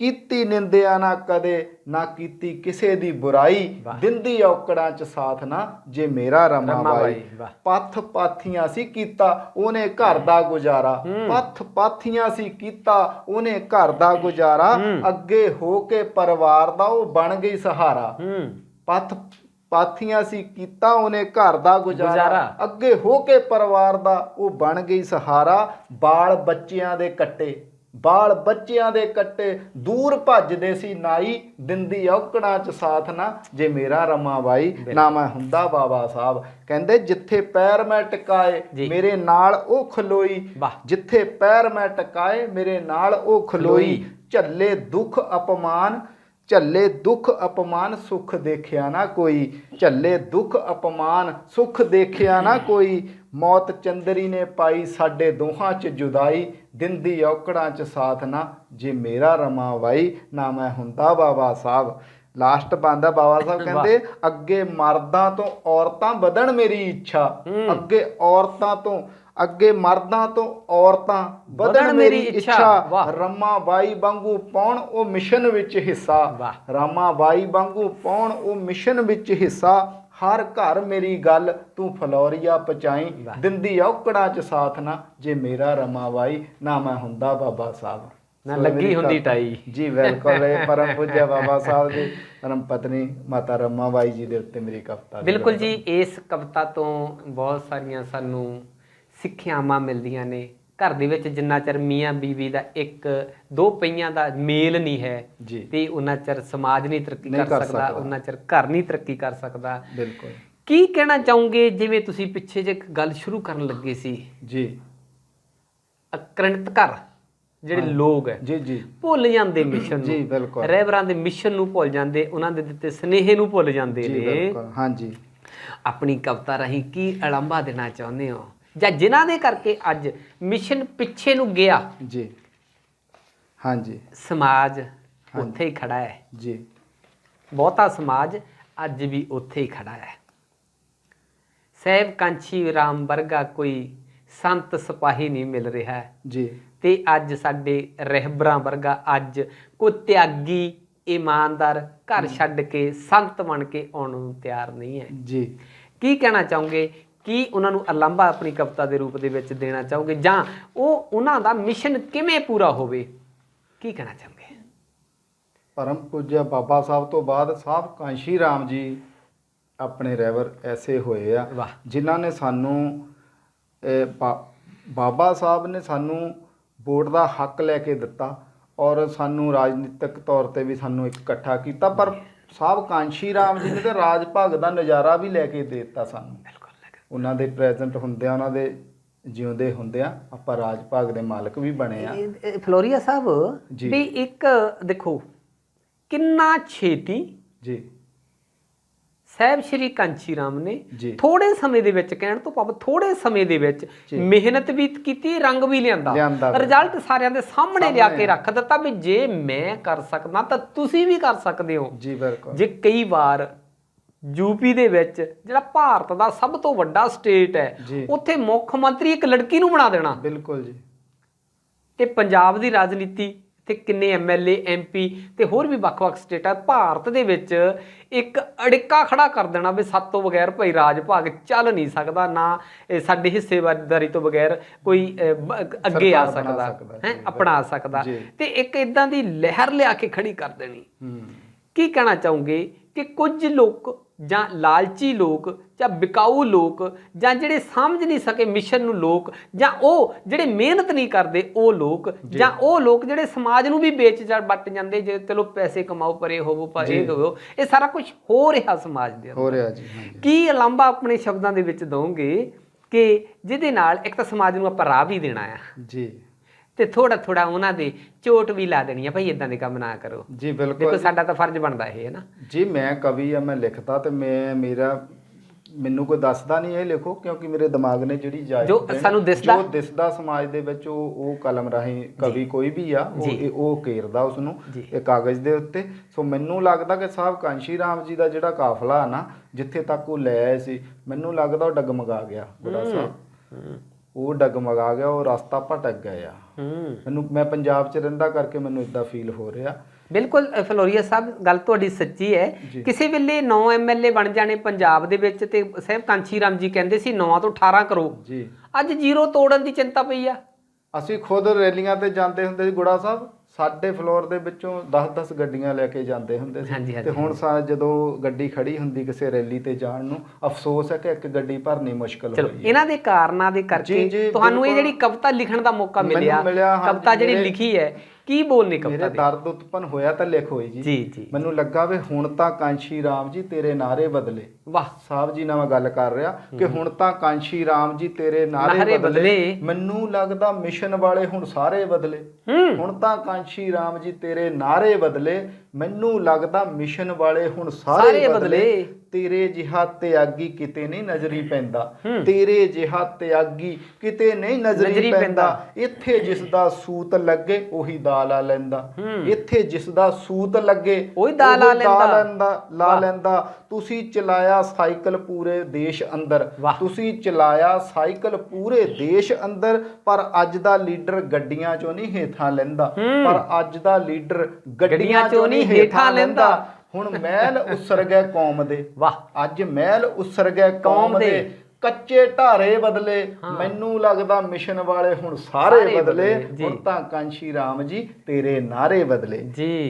ਕੀਤੀ ਨਿੰਦਿਆ ਨਾ ਕਦੇ, ਨਾ ਕੀਤੀ ਕਿਸੇ ਦੀ ਬੁਰਾਈ, ਦਿੰਦੀ ਔਕੜਾਂ ਚ ਸਾਥ ਨਾ ਜੇ ਮੇਰਾ ਰਮਾ ਬਾਈ। ਪੱਥ ਪਾਥੀਆਂ ਸੀ ਕੀਤਾ ਉਹਨੇ ਘਰ ਦਾ ਗੁਜ਼ਾਰਾ, ਪੱਥ ਪਾਥੀਆਂ ਸੀ ਕੀਤਾ ਉਹਨੇ ਘਰ ਦਾ ਗੁਜ਼ਾਰਾ, ਅੱਗੇ ਹੋ ਕੇ ਪਰਿਵਾਰ ਦਾ ਉਹ ਬਣ ਗਈ ਸਹਾਰਾ। ਪੱਥ ਪਾਥੀਆਂ ਸੀ ਕੀਤਾ ਉਹਨੇ ਘਰ ਦਾ ਗੁਜ਼ਾਰਾ, ਅੱਗੇ ਹੋ ਕੇ ਪਰਿਵਾਰ ਦਾ ਉਹ ਬਣ ਗਈ ਸਹਾਰਾ। ਬਾਲ ਬੱਚਿਆਂ ਦੇ ਕੱਟੇ, ਬਾਲ ਬੱਚਿਆਂ ਦੇ ਕੱਟੇ, ਦੂਰ ਭੱਜਦੇ ਸੀ ਨਾਈ, ਦਿੰਦੀ ਔਕੜਾਂ ਚ ਸਾਥ ਨਾ ਜੇ ਮੇਰਾ ਰਮਾ ਬਾਈ, ਨਾ ਮੈਂ ਹੁੰਦਾ ਬਾਬਾ ਸਾਹਿਬ। ਕਹਿੰਦੇ ਜਿੱਥੇ ਪੈਰ ਮੈਂ ਟਿਕਾਏ ਮੇਰੇ ਨਾਲ ਉਹ ਖਲੋਈ, ਜਿੱਥੇ ਪੈਰ ਮੈਂ ਟਿਕਾਏ ਮੇਰੇ ਨਾਲ ਉਹ ਖਲੋਈ। ਝੱਲੇ ਦੁੱਖ ਅਪਮਾਨ, ਝੱਲੇ ਦੁੱਖ ਅਪਮਾਨ ਸੁੱਖ ਦੇਖਿਆ ਨਾ ਕੋਈ, ਝੱਲੇ ਦੁੱਖ ਅਪਮਾਨ ਸੁੱਖ ਦੇਖਿਆ ਨਾ ਕੋਈ। ਮੌਤ ਚੰਦਰੀ ਨੇ ਪਾਈ ਸਾਡੇ ਦੋਹਾਂ 'ਚ ਜੁਦਾਈ, ਦਿੰਦੀ ਔਕੜਾਂ 'ਚ ਸਾਥ ਨਾ ਜੇ ਮੇਰਾ ਰਮਾ ਬਾਈ, ਨਾ ਮੈਂ ਹੁੰਦਾ ਬਾਬਾ ਸਾਹਿਬ। ਲਾਸਟ ਬੰਦਾ ਬਾਬਾ ਸਾਹਿਬ ਕਹਿੰਦੇ ਅੱਗੇ ਮਰਦਾਂ ਤੋਂ ਔਰਤਾਂ ਵਧਣ ਮੇਰੀ ਇੱਛਾ, ਅੱਗੇ ਔਰਤਾਂ ਤੋਂ ਅੱਗੇ ਮਰਦਾਂ ਤੋਂ ਔਰਤਾਂ ਵਧਣ ਮੇਰੀ ਇੱਛਾ। ਰਮਾ ਬਾਈ ਵਾਂਗੂ ਪਾਉਣ ਉਹ ਮਿਸ਼ਨ ਵਿੱਚ ਹਿੱਸਾ, ਰਮਾ ਬਾਈ ਵਾਂਗੂ ਪਾਉਣ ਉਹ ਮਿਸ਼ਨ ਵਿੱਚ ਹਿੱਸਾ। ਹਰ ਘਰ ਮੇਰੀ ਗੱਲ ਤੂੰ ਫਲੋਰੀਆ ਪਹੁੰਚਾਈ, ਦਿੰਦੀ ਔਕੜਾਂ ਚ ਸਾਥ ਨਾ ਜੇ ਮੇਰਾ ਰਮਾ ਬਾਈ, ਨਾ ਮੈਂ ਹੁੰਦਾ ਬਾਬਾ ਸਾਹਿਬ। ਨਾ ਲੱਗੀ ਹੁੰਦੀ ਟਾਈ ਜੀ ਬਿਲਕੁਲ। ਇਹ ਪਰਮ ਪੂਜਿਆ ਬਾਬਾ ਸਾਹਿਬ ਦੀ ਪਰਮ ਪਤਨੀ ਮਾਤਾ ਰਮਾ ਬਾਈ ਜੀ ਦੇ ਉੱਤੇ ਮੇਰੀ ਕਵਿਤਾ। ਬਿਲਕੁਲ ਜੀ। ਇਸ ਕਵਿਤਾ ਤੋਂ ਬਹੁਤ ਸਾਰੀਆਂ ਸਾਨੂੰ ਸਿੱਖਿਆਵਾਂ ਮਿਲਦੀਆਂ ਨੇ। ਘਰ ਦੇ ਵਿੱਚ ਜਿੰਨਾ ਚਿਰ ਮੀਆਂ ਬੀਵੀ ਦਾ ਇੱਕ ਦੋ ਪਹੀਆਂ ਦਾ ਮੇਲ ਨਹੀਂ ਹੈ ਤੇ ਉਹਨਾਂ ਚਿਰ ਸਮਾਜ ਨਹੀਂ ਤਰੱਕੀ ਕਰ ਸਕਦਾ, ਉਹਨਾਂ ਚਿਰ ਘਰ ਨਹੀਂ ਤਰੱਕੀ ਕਰ ਸਕਦਾ। ਬਿਲਕੁਲ। ਕੀ ਕਹਿਣਾ ਚਾਹੋਗੇ, ਜਿਵੇਂ ਤੁਸੀਂ ਪਿੱਛੇ ਜੇ ਇੱਕ ਗੱਲ ਸ਼ੁਰੂ ਕਰਨ ਲੱਗੇ ਸੀ ਜੀ, ਅਕਰਣਿਤ ਘਰ ਜਿਹੜੇ ਲੋਕ ਹੈ ਜੀ ਜੀ ਭੁੱਲ ਜਾਂਦੇ ਮਿਸ਼ਨ ਜੀ, ਬਿਲਕੁਲ। ਰਹਿਬਰਾਂ ਦੇ ਮਿਸ਼ਨ ਨੂੰ ਭੁੱਲ ਜਾਂਦੇ, ਉਹਨਾਂ ਦੇ ਦਿੱਤੇ ਸਨੇਹੇ ਨੂੰ ਭੁੱਲ ਜਾਂਦੇ ਨੇ। ਹਾਂਜੀ। ਆਪਣੀ ਕਵਿਤਾ ਰਾਹੀਂ ਕੀ ਅਲੰਭਾ ਦੇਣਾ ਚਾਹੁੰਦੇ ਹੋ, ਜਾਂ ਜਿਨ੍ਹਾਂ ਦੇ ਕਰਕੇ ਅੱਜ ਮਿਸ਼ਨ ਪਿੱਛੇ ਨੂੰ ਗਿਆ? ਜੀ ਹਾਂਜੀ। ਸਮਾਜ ਉੱਥੇ ਹੀ ਖੜਾ ਹੈ ਜੀ, ਬਹੁਤਾ ਸਮਾਜ ਅੱਜ ਵੀ ਉੱਥੇ ਹੀ ਖੜਾ ਹੈ। ਸਾਹਿਬ ਕਾਂਚੀ ਰਾਮ ਵਰਗਾ ਕੋਈ ਸੰਤ ਸਿਪਾਹੀ ਨਹੀਂ ਮਿਲ ਰਿਹਾ ਜੀ, ਤੇ ਅੱਜ ਸਾਡੇ ਰਹਿਬਰਾਂ ਵਰਗਾ ਅੱਜ ਕੋਈ ਤਿਆਗੀ ਇਮਾਨਦਾਰ ਘਰ ਛੱਡ ਕੇ ਸੰਤ ਬਣ ਕੇ ਆਉਣ ਨੂੰ ਤਿਆਰ ਨਹੀਂ ਹੈ ਜੀ। ਕੀ ਕਹਿਣਾ ਚਾਹੋਗੇ, ਕੀ ਉਹਨਾਂ ਨੂੰ ਅਲੰਭਾ ਆਪਣੀ ਕਵਿਤਾ ਦੇ ਰੂਪ ਦੇ ਵਿੱਚ ਦੇਣਾ ਚਾਹੋਗੇ, ਜਾਂ ਉਹ ਉਹਨਾਂ ਦਾ ਮਿਸ਼ਨ ਕਿਵੇਂ ਪੂਰਾ ਹੋਵੇ, ਕੀ ਕਹਿਣਾ ਚਾਹੋਗੇ? ਪਰਮ ਪੂਜਿਆ ਬਾਬਾ ਸਾਹਿਬ ਤੋਂ ਬਾਅਦ ਸਾਹਿਬ ਕਾਂਸ਼ੀ ਰਾਮ ਜੀ ਆਪਣੇ ਰਹਿਬਰ ਐਸੇ ਹੋਏ ਆ ਜਿਨ੍ਹਾਂ ਨੇ ਸਾਨੂੰ ਬਾਬਾ ਸਾਹਿਬ ਨੇ ਸਾਨੂੰ ਵੋਟ ਦਾ ਹੱਕ ਲੈ ਕੇ ਦਿੱਤਾ ਔਰ ਸਾਨੂੰ ਰਾਜਨੀਤਿਕ ਤੌਰ ਤੇ ਵੀ ਸਾਨੂੰ ਇਕੱਠਾ ਕੀਤਾ। ਪਰ ਸਾਹਿਬ ਕਾਂਸ਼ੀ ਰਾਮ ਜੀ ਨੇ ਤਾਂ ਰਾਜ ਭਾਗ ਦਾ ਨਜ਼ਾਰਾ ਵੀ ਲੈ ਕੇ ਦੇ ਦਿੱਤਾ ਸਾਨੂੰ। ਉਹਨਾਂ ਦੇ ਪ੍ਰੈਜ਼ੈਂਟ ਹੁੰਦਿਆਂ, ਉਹਨਾਂ ਦੇ ਜਿਉਂਦੇ ਹੁੰਦਿਆਂ ਆਪਾਂ ਰਾਜ ਭਾਗ ਦੇ ਮਾਲਕ ਵੀ ਬਣੇ ਆ। ਫਲੋਰੀਆ ਸਾਹਿਬ ਵੀ ਇੱਕ ਦੇਖੋ ਕਿੰਨਾ ਛੇਤੀ ਜੀ ਸਾਹਿਬ ਸ਼੍ਰੀ ਕਾਂਚੀ ਰਾਮ ਨੇ ਥੋੜੇ ਸਮੇਂ ਦੇ ਵਿੱਚ, ਕਹਿਣ ਤੋਂ ਭਾਵ ਥੋੜੇ ਸਮੇਂ ਦੇ ਵਿੱਚ ਮਿਹਨਤ ਵੀ ਕੀਤੀ, ਰੰਗ ਵੀ ਲਿਆਂਦਾ, ਰਿਜ਼ਲਟ ਸਾਰਿਆਂ ਦੇ ਸਾਹਮਣੇ ਲਿਆ ਕੇ ਰੱਖ ਦਿੱਤਾ ਵੀ ਜੇ ਮੈਂ ਕਰ ਸਕਦਾ ਤਾਂ ਤੁਸੀਂ ਵੀ ਕਰ ਸਕਦੇ ਹੋ। ਜੀ ਬਿਲਕੁਲ। ਜੇ ਕਈ ਵਾਰ ਯੂਪੀ ਦੇ ਵਿੱਚ ਜਿਹੜਾ ਭਾਰਤ ਦਾ ਸਭ ਤੋਂ ਵੱਡਾ ਸਟੇਟ ਹੈ, ਉੱਥੇ ਮੁੱਖ ਮੰਤਰੀ ਇੱਕ ਲੜਕੀ ਨੂੰ ਬਣਾ ਦੇਣਾ। ਬਿਲਕੁਲ ਜੀ। ਤੇ ਪੰਜਾਬ ਦੀ ਰਾਜਨੀਤੀ ਤੇ ਕਿੰਨੇ ਐਮਐਲਏ ਐਮਪੀ ਤੇ ਹੋਰ ਵੀ ਵੱਖ-ਵੱਖ ਸਟੇਟਾਂ ਭਾਰਤ ਦੇ ਵਿੱਚ ਇੱਕ ਅੜਿੱਕਾ ਖੜਾ ਕਰ ਦੇਣਾ ਵੀ ਸੱਤ ਤੋਂ ਬਗੈਰ ਭਾਈ ਰਾਜ ਭਾਗ ਚੱਲ ਨਹੀਂ ਸਕਦਾ, ਨਾ ਸਾਡੀ ਹਿੱਸੇਦਾਰੀ ਤੋਂ ਬਗੈਰ ਕੋਈ ਅੱਗੇ ਆ ਸਕਦਾ ਹੈ, ਅਪਣਾ ਸਕਦਾ। ਤੇ ਇੱਕ ਇਦਾਂ ਦੀ ਲਹਿਰ ਲਿਆ ਕੇ ਖੜੀ ਕਰ ਦੇਣੀ। ਕੀ ਕਹਿਣਾ ਚਾਹੋਗੇ ਕਿ ਕੁਝ ਲੋਕ ਜਾਂ ਲਾਲਚੀ ਲੋਕ ਜਾਂ ਵਿਕਾਊ ਲੋਕ ਜਾਂ ਜਿਹੜੇ ਸਮਝ ਨਹੀਂ ਸਕੇ ਮਿਸ਼ਨ ਨੂੰ ਲੋਕ, ਜਾਂ ਉਹ ਜਿਹੜੇ ਮਿਹਨਤ ਨਹੀਂ ਕਰਦੇ ਉਹ ਲੋਕ, ਜਾਂ ਉਹ ਲੋਕ ਜਿਹੜੇ ਸਮਾਜ ਨੂੰ ਵੀ ਵੇਚ ਵੱਟ ਜਾਂਦੇ, ਜੇ ਚਲੋ ਪੈਸੇ ਕਮਾਓ ਪਰੇ ਹੋਵੋ ਪਰ ਇਹ ਹੋਵੋ, ਇਹ ਸਾਰਾ ਕੁਝ ਹੋ ਰਿਹਾ ਸਮਾਜ ਦੇ ਅੰਦਰ। ਹੋ ਰਿਹਾ ਜੀ। ਕੀ ਅਲੰਭਾ ਆਪਣੇ ਸ਼ਬਦਾਂ ਦੇ ਵਿੱਚ ਦਓਗੇ ਕਿ ਜਿਹਦੇ ਨਾਲ ਇੱਕ ਤਾਂ ਸਮਾਜ ਨੂੰ ਆਪਾਂ ਰਾਹ ਵੀ ਦੇਣਾ ਆ ਜੀ, ਤੇ ਥੋੜਾ ਥੋੜਾ ਉਹਨਾਂ ਦੇ ਚੋਟ ਵੀ ਲਾ ਦੇਣੀ ਆ, ਭਾਈ ਇਦਾਂ ਦੇ ਕੰਮ ਨਾ ਕਰੋ। ਜੀ ਬਿਲਕੁਲ। ਦੇਖੋ ਸਾਡਾ ਤਾਂ ਫਰਜ਼ ਬਣਦਾ ਇਹ ਹੈ ਨਾ ਜੀ। ਮੈਂ ਕਵੀ ਆ, ਮੈਂ ਲਿਖਦਾ ਤੇ ਮੈਨੂੰ ਕੋਈ ਦੱਸਦਾ ਨਹੀਂ ਇਹ ਲਿਖੋ, ਕਿਉਂਕਿ ਮੇਰੇ ਦਿਮਾਗ ਨੇ ਜਿਹੜੀ ਜੋ ਸਾਨੂੰ ਦਿਸਦਾ ਸਮਾਜ ਦੇ ਵਿੱਚ ਉਹ ਕਲਮ ਰਾਹੀਂ ਕਵੀ ਕੋਈ ਵੀ ਆ ਉਹ ਘੇਰਦਾ ਉਸਨੂੰ ਇਹ ਕਾਗਜ਼ ਦੇ ਉੱਤੇ। ਸੋ ਮੈਨੂੰ ਲੱਗਦਾ ਕਿ ਸਾਹਿਬ ਕਾਂਸ਼ੀ ਰਾਮ ਜੀ ਦਾ ਜਿਹੜਾ ਕਾਫਲਾ ਨਾ ਜਿੱਥੇ ਤੱਕ ਉਹ ਲੈ ਆਏ ਸੀ, ਮੈਨੂੰ ਲੱਗਦਾ ਉਹ ਡਗਮਗਾ ਗਿਆ ਗੁੜਾ ਸਾਹਿਬ। ਉਹ ਡਗਮਗਾ ਗਿਆ, ਉਹ ਰਸਤਾ ਭਟਕ ਗਿਆ। ਮੈਨੂੰ, ਮੈਂ ਪੰਜਾਬ 'ਚ ਰਹਿੰਦਾ ਕਰਕੇ ਮੈਨੂੰ ਇਦਾਂ ਫੀਲ ਹੋ ਰਿਹਾ। ਬਿਲਕੁਲ ਫਲੋਰੀਆ ਸਾਹਿਬ, ਗੱਲ ਤੁਹਾਡੀ ਸੱਚੀ ਹੈ। ਕਿਸੇ ਵੇਲੇ 9 MLA ਬਣ ਜਾਣੇ ਪੰਜਾਬ ਦੇ ਵਿੱਚ ਤੇ ਸਾਹਿਬ ਕਾਂਸ਼ੀ ਰਾਮ ਜੀ ਕਹਿੰਦੇ ਸੀ 9 ਤੋਂ 18 ਕਰੋ ਜੀ, ਅੱਜ 0 ਤੋੜਨ ਦੀ ਚਿੰਤਾ ਪਈ ਆ। ਅਸੀਂ ਖੁਦ ਰੈਲੀਆਂ ਤੇ ਜਾਂਦੇ ਹੁੰਦੇ ਸੀ ਗੁੜਾ ਸਾਹਿਬ, ਸਾਡੇ ਫਲੋਰ ਦੇ ਵਿੱਚੋਂ 10-10 ਗੱਡੀਆਂ ਲੈ ਕੇ ਜਾਂਦੇ ਹੁੰਦੇ ਸੀ। ਤੇ ਹੁਣ ਜਦੋਂ ਗੱਡੀ ਖੜੀ ਹੁੰਦੀ ਕਿਸੇ ਰੈਲੀ ਤੇ ਜਾਣ ਨੂੰ, ਅਫਸੋਸ ਹੈ ਕਿ ਇੱਕ ਗੱਡੀ ਭਰਨੀ ਮੁਸ਼ਕਲ ਹੋਈ ਹੈ। ਇਹਨਾਂ ਦੇ ਕਾਰਨਾਂ ਦੇ ਕਰਕੇ ਤੁਹਾਨੂੰ ਇਹ ਜਿਹੜੀ ਕਵਿਤਾ ਲਿਖਣ ਦਾ ਮੌਕਾ ਮਿਲਿਆ, ਕਵਿਤਾ ਜਿਹੜੀ ਲਿਖੀ ਹੈ, ਕੀ ਬੋਲਨੀ ਕਵਿਤਾ ਮੇਰੇ ਦਰਦ ਉਤਪਨ ਹੋਇਆ ਤਾਂ ਲਿਖ ਹੋਈ ਜੀ। ਜੀ ਮੈਨੂੰ ਲੱਗਾ ਵੀ ਹੁਣ ਤਾਂ ਕਾਂਸ਼ੀ ਰਾਮ ਜੀ ਤੇਰੇ ਨਾਰੇ ਬਦਲੇ। ਵਾਹ ਸਾਹਿਬ ਜੀ ਨਾਲ ਮੈਂ ਗੱਲ ਕਰ ਰਿਹਾ ਕਿ ਹੁਣ ਤਾਂ ਕਾਂਸ਼ੀ ਰਾਮ ਜੀ ਤੇਰੇ ਨਾਰੇ ਬਦਲੇ। ਮੈਨੂੰ ਲੱਗਦਾ ਮਿਸ਼ਨ ਵਾਲੇ ਹੁਣ ਸਾਰੇ ਬਦਲੇ। ਹੁਣ ਤਾਂ ਕਾਂਸ਼ੀ ਰਾਮ ਜੀ ਤੇਰੇ ਨਾਰੇ ਬਦਲੇ, ਮੈਨੂੰ ਲੱਗਦਾ ਮਿਸ਼ਨ ਵਾਲੇ ਹੁਣ ਸਾਰੇ ਬਦਲੇ। ਤੇਰੇ ਜਿਹਾ ਤਿਆਗੀ ਕਿਤੇ ਨਹੀਂ ਨਜ਼ਰੀ ਪੈਂਦਾ, ਤੇਰੇ ਜਿਹਾ ਤਿਆਗੀ ਕਿਤੇ ਨਹੀਂ ਨਜ਼ਰੀ ਪੈਂਦਾ। ਇੱਥੇ ਜਿਸ ਦਾ ਸੂਤ ਲੱਗੇ ਉਹੀ ਦਾ ਲਾ ਲੈਂਦਾ, ਇੱਥੇ ਜਿਸ ਦਾ ਸੂਤ ਲੱਗੇ ਉਹੀ ਦਾ ਲਾ ਲੈਂਦਾ। ਤੁਸੀਂ ਚਲਾਇਆ ਸਾਈਕਲ ਪੂਰੇ ਦੇਸ਼ ਅੰਦਰ, ਤੁਸੀਂ ਚਲਾਇਆ ਸਾਈਕਲ ਪੂਰੇ ਦੇਸ਼ ਅੰਦਰ, ਪਰ ਅੱਜ ਦਾ ਲੀਡਰ ਗੱਡੀਆਂ ਚੋਂ ਨਹੀਂ ਹੇਠਾਂ ਲੈਂਦਾ, ਪਰ ਅੱਜ ਦਾ ਲੀਡਰ ਗੱਡੀਆਂ ਚੋਂ ਨਹੀਂ ਹੇਠਾਂ ਲੈਂਦਾ। ਹੁਣ ਮਹਿਲ ਉਸਰ ਗਏ ਕੌਮ ਦੇ, ਵਾਹ ਅੱਜ ਮਹਿਲ ਉਸਰ ਗਏ ਕੌਮ ਦੇ, ਕੱਚੇ ਢਾਰੇ ਬਦਲੇ। ਮੈਨੂੰ ਲੱਗਦਾ ਮਿਸ਼ਨ ਵਾਲੇ ਹੁਣ ਸਾਰੇ ਬਦਲੇ। ਹੁਣ ਤਾਂ ਕਾਂਸ਼ੀ ਰਾਮ ਜੀ ਤੇਰੇ ਨਾਰੇ ਬਦਲੇ।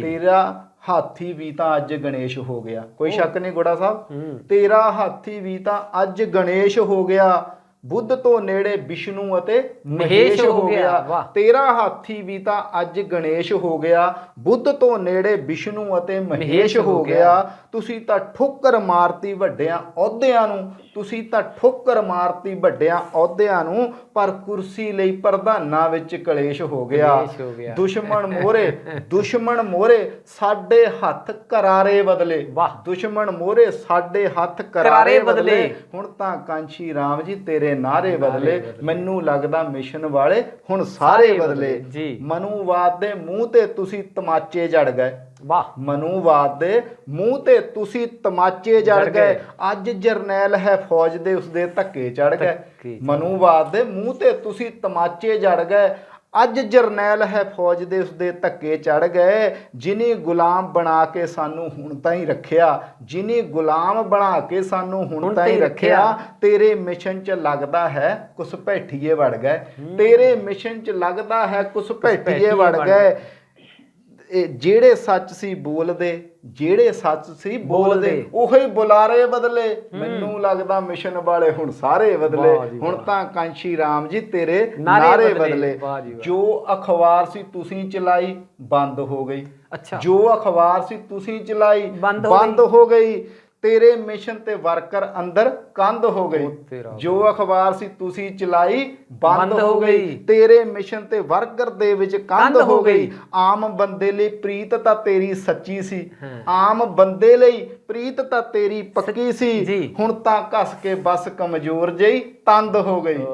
ਤੇਰਾ ਹਾਥੀ ਵੀ ਤਾਂ ਅੱਜ ਗਣੇਸ਼ ਹੋ ਗਿਆ, ਕੋਈ ਸ਼ੱਕ ਨਹੀਂ ਗੁੜਾ ਸਾਹਿਬ, ਤੇਰਾ ਹਾਥੀ ਵੀ ਤਾਂ ਅੱਜ ਗਣੇਸ਼ ਹੋ ਗਿਆ। ਬੁੱਧ ਤੋਂ ਨੇੜੇ ਵਿਸ਼ਨੂੰ ਅਤੇ ਮਹੇਸ਼ ਹੋ ਗਿਆ। ਤੇਰਾ ਹਾਥੀ ਵੀ ਤਾਂ ਅੱਜ ਗਣੇਸ਼ ਹੋ ਗਿਆ, ਬੁੱਧ ਤੋਂ ਨੇੜੇ ਵਿਸ਼ਨੂੰ ਅਤੇ ਮਹੇਸ਼ ਹੋ ਗਿਆ। ਤੁਸੀਂ ਤਾਂ ਠੋਕਰ ਮਾਰਤੀ ਵੱਡਿਆਂ ਅਹੁਦਿਆਂ ਨੂੰ, ਤੁਸੀਂ ਤਾਂ ਠੋਕਰ ਮਾਰਤੀ ਵੱਡਿਆਂ ਅਹੁਦਿਆਂ ਨੂੰ, ਪਰ ਕੁਰਸੀ ਲਈ ਪ੍ਰਧਾਨਾਂ ਵਿੱਚ ਕਲੇਸ਼ ਹੋ ਗਿਆ। ਦੁਸ਼ਮਣ ਮੋਰੇ ਸਾਡੇ ਹੱਥ ਕਰਾਰੇ ਬਦਲੇ, ਦੁਸ਼ਮਣ ਮੋਰੇ ਸਾਡੇ ਹੱਥ ਕਰਾਰੇ ਬਦਲੇ। ਹੁਣ ਤਾਂ ਕਾਂਸ਼ੀ ਰਾਮ ਜੀ ਤੇਰੇ ਨਾਰੇ ਬਦਲੇ, ਮੈਨੂੰ ਲੱਗਦਾ ਮਿਸ਼ਨ ਵਾਲੇ ਹੁਣ ਸਾਰੇ ਬਦਲੇ। ਮਨੂਵਾਦ ਦੇ ਮੂੰਹ ਤੇ ਤੁਸੀਂ ਤਮਾਚੇ ਜੜ ਗਏ, ਵਾਹ ਮਨੂਵਾਦ ਦੇ ਮੂੰਹ ਤੇ ਤੁਸੀਂ ਤਮਾਚੇ ਜੜ ਗਏ। ਅੱਜ ਜਰਨੈਲ ਹੈ ਫੌਜ ਦੇ ਉਸਦੇ ਧੱਕੇ ਚੜ ਗਏ। ਮਨੂਵਾਦ ਦੇ ਮੂੰਹ ਤੇ ਤੁਸੀਂ ਤਮਾਚੇ ਜੜ ਗਏ, ਅੱਜ ਜਰਨੈਲ ਹੈ ਫੌਜ ਦੇ ਉਸਦੇ ਧੱਕੇ ਚੜ ਗਏ। ਜਿਨੇ ਗੁਲਾਮ ਬਣਾ ਕੇ ਸਾਨੂੰ ਹੁਣ ਤਾਈਂ ਰੱਖਿਆ, ਜਿਨੇ ਗੁਲਾਮ ਬਣਾ ਕੇ ਸਾਨੂੰ ਹੁਣ ਤਾਈਂ ਰੱਖਿਆ। ਤੇਰੇ ਮਿਸ਼ਨ 'ਚ ਲੱਗਦਾ ਹੈ ਘੁਸਪੈਠੀਏ ਵੜ ਗਏ, ਤੇਰੇ ਮਿਸ਼ਨ 'ਚ ਲੱਗਦਾ ਹੈ ਘੁਸਪੈਠੀਏ ਵੜ ਗਏ। ਜਿਹੜੇ ਸੱਚ ਸੀ ਬੋਲਦੇ, ਜਿਹੜੇ ਸੱਚ ਸੀ ਬੋਲਦੇ, ਉਹੀ ਬੁਲਾਰੇ ਬਦਲੇ। ਮੈਨੂੰ ਲੱਗਦਾ ਮਿਸ਼ਨ ਵਾਲੇ ਹੁਣ ਸਾਰੇ ਬਦਲੇ। ਹੁਣ ਤਾਂ ਕਾਂਸ਼ੀ ਰਾਮ ਜੀ ਤੇਰੇ ਨਾਰੇ ਬਦਲੇ। ਜੋ ਅਖਬਾਰ ਸੀ ਤੁਸੀਂ ਚਲਾਈ ਬੰਦ ਹੋ ਗਈ, ਜੋ ਅਖਬਾਰ ਸੀ ਤੁਸੀਂ ਚਲਾਈ ਬੰਦ ਹੋ ਗਈ। ਤੇਰੇ ਮਿਸ਼ਨ ਤੇ ਵਰਕਰ ਅੰਦਰ ਕੰਧ ਹੋ ਗਈ, ਜੋ ਅਖਬਾਰ ਸੀ ਤੁਸੀਂ ਚਲਾਈ ਬੰਦ ਹੋ ਗਈ। ਤੇਰੇ ਮਿਸ਼ਨ ਤੇ ਵਰਕਰ ਦੇ ਵਿੱਚ ਕੰਧ ਹੋ ਗਈ। ਆਮ ਬੰਦੇ ਲਈ ਪ੍ਰੀਤ ਤਾਂ ਤੇਰੀ ਸੱਚੀ ਸੀ, ਆਮ ਬੰਦੇ ਲਈ ਪ੍ਰੀਤ ਤਾਂ ਤੇਰੀ ਪੱਕੀ ਸੀ। ਹੁਣ ਤਾਂ ਘਸ ਕੇ ਬਸ ਕਮਜ਼ੋਰ ਜਿਹੀ ਤੰਦ ਹੋ ਗਈ।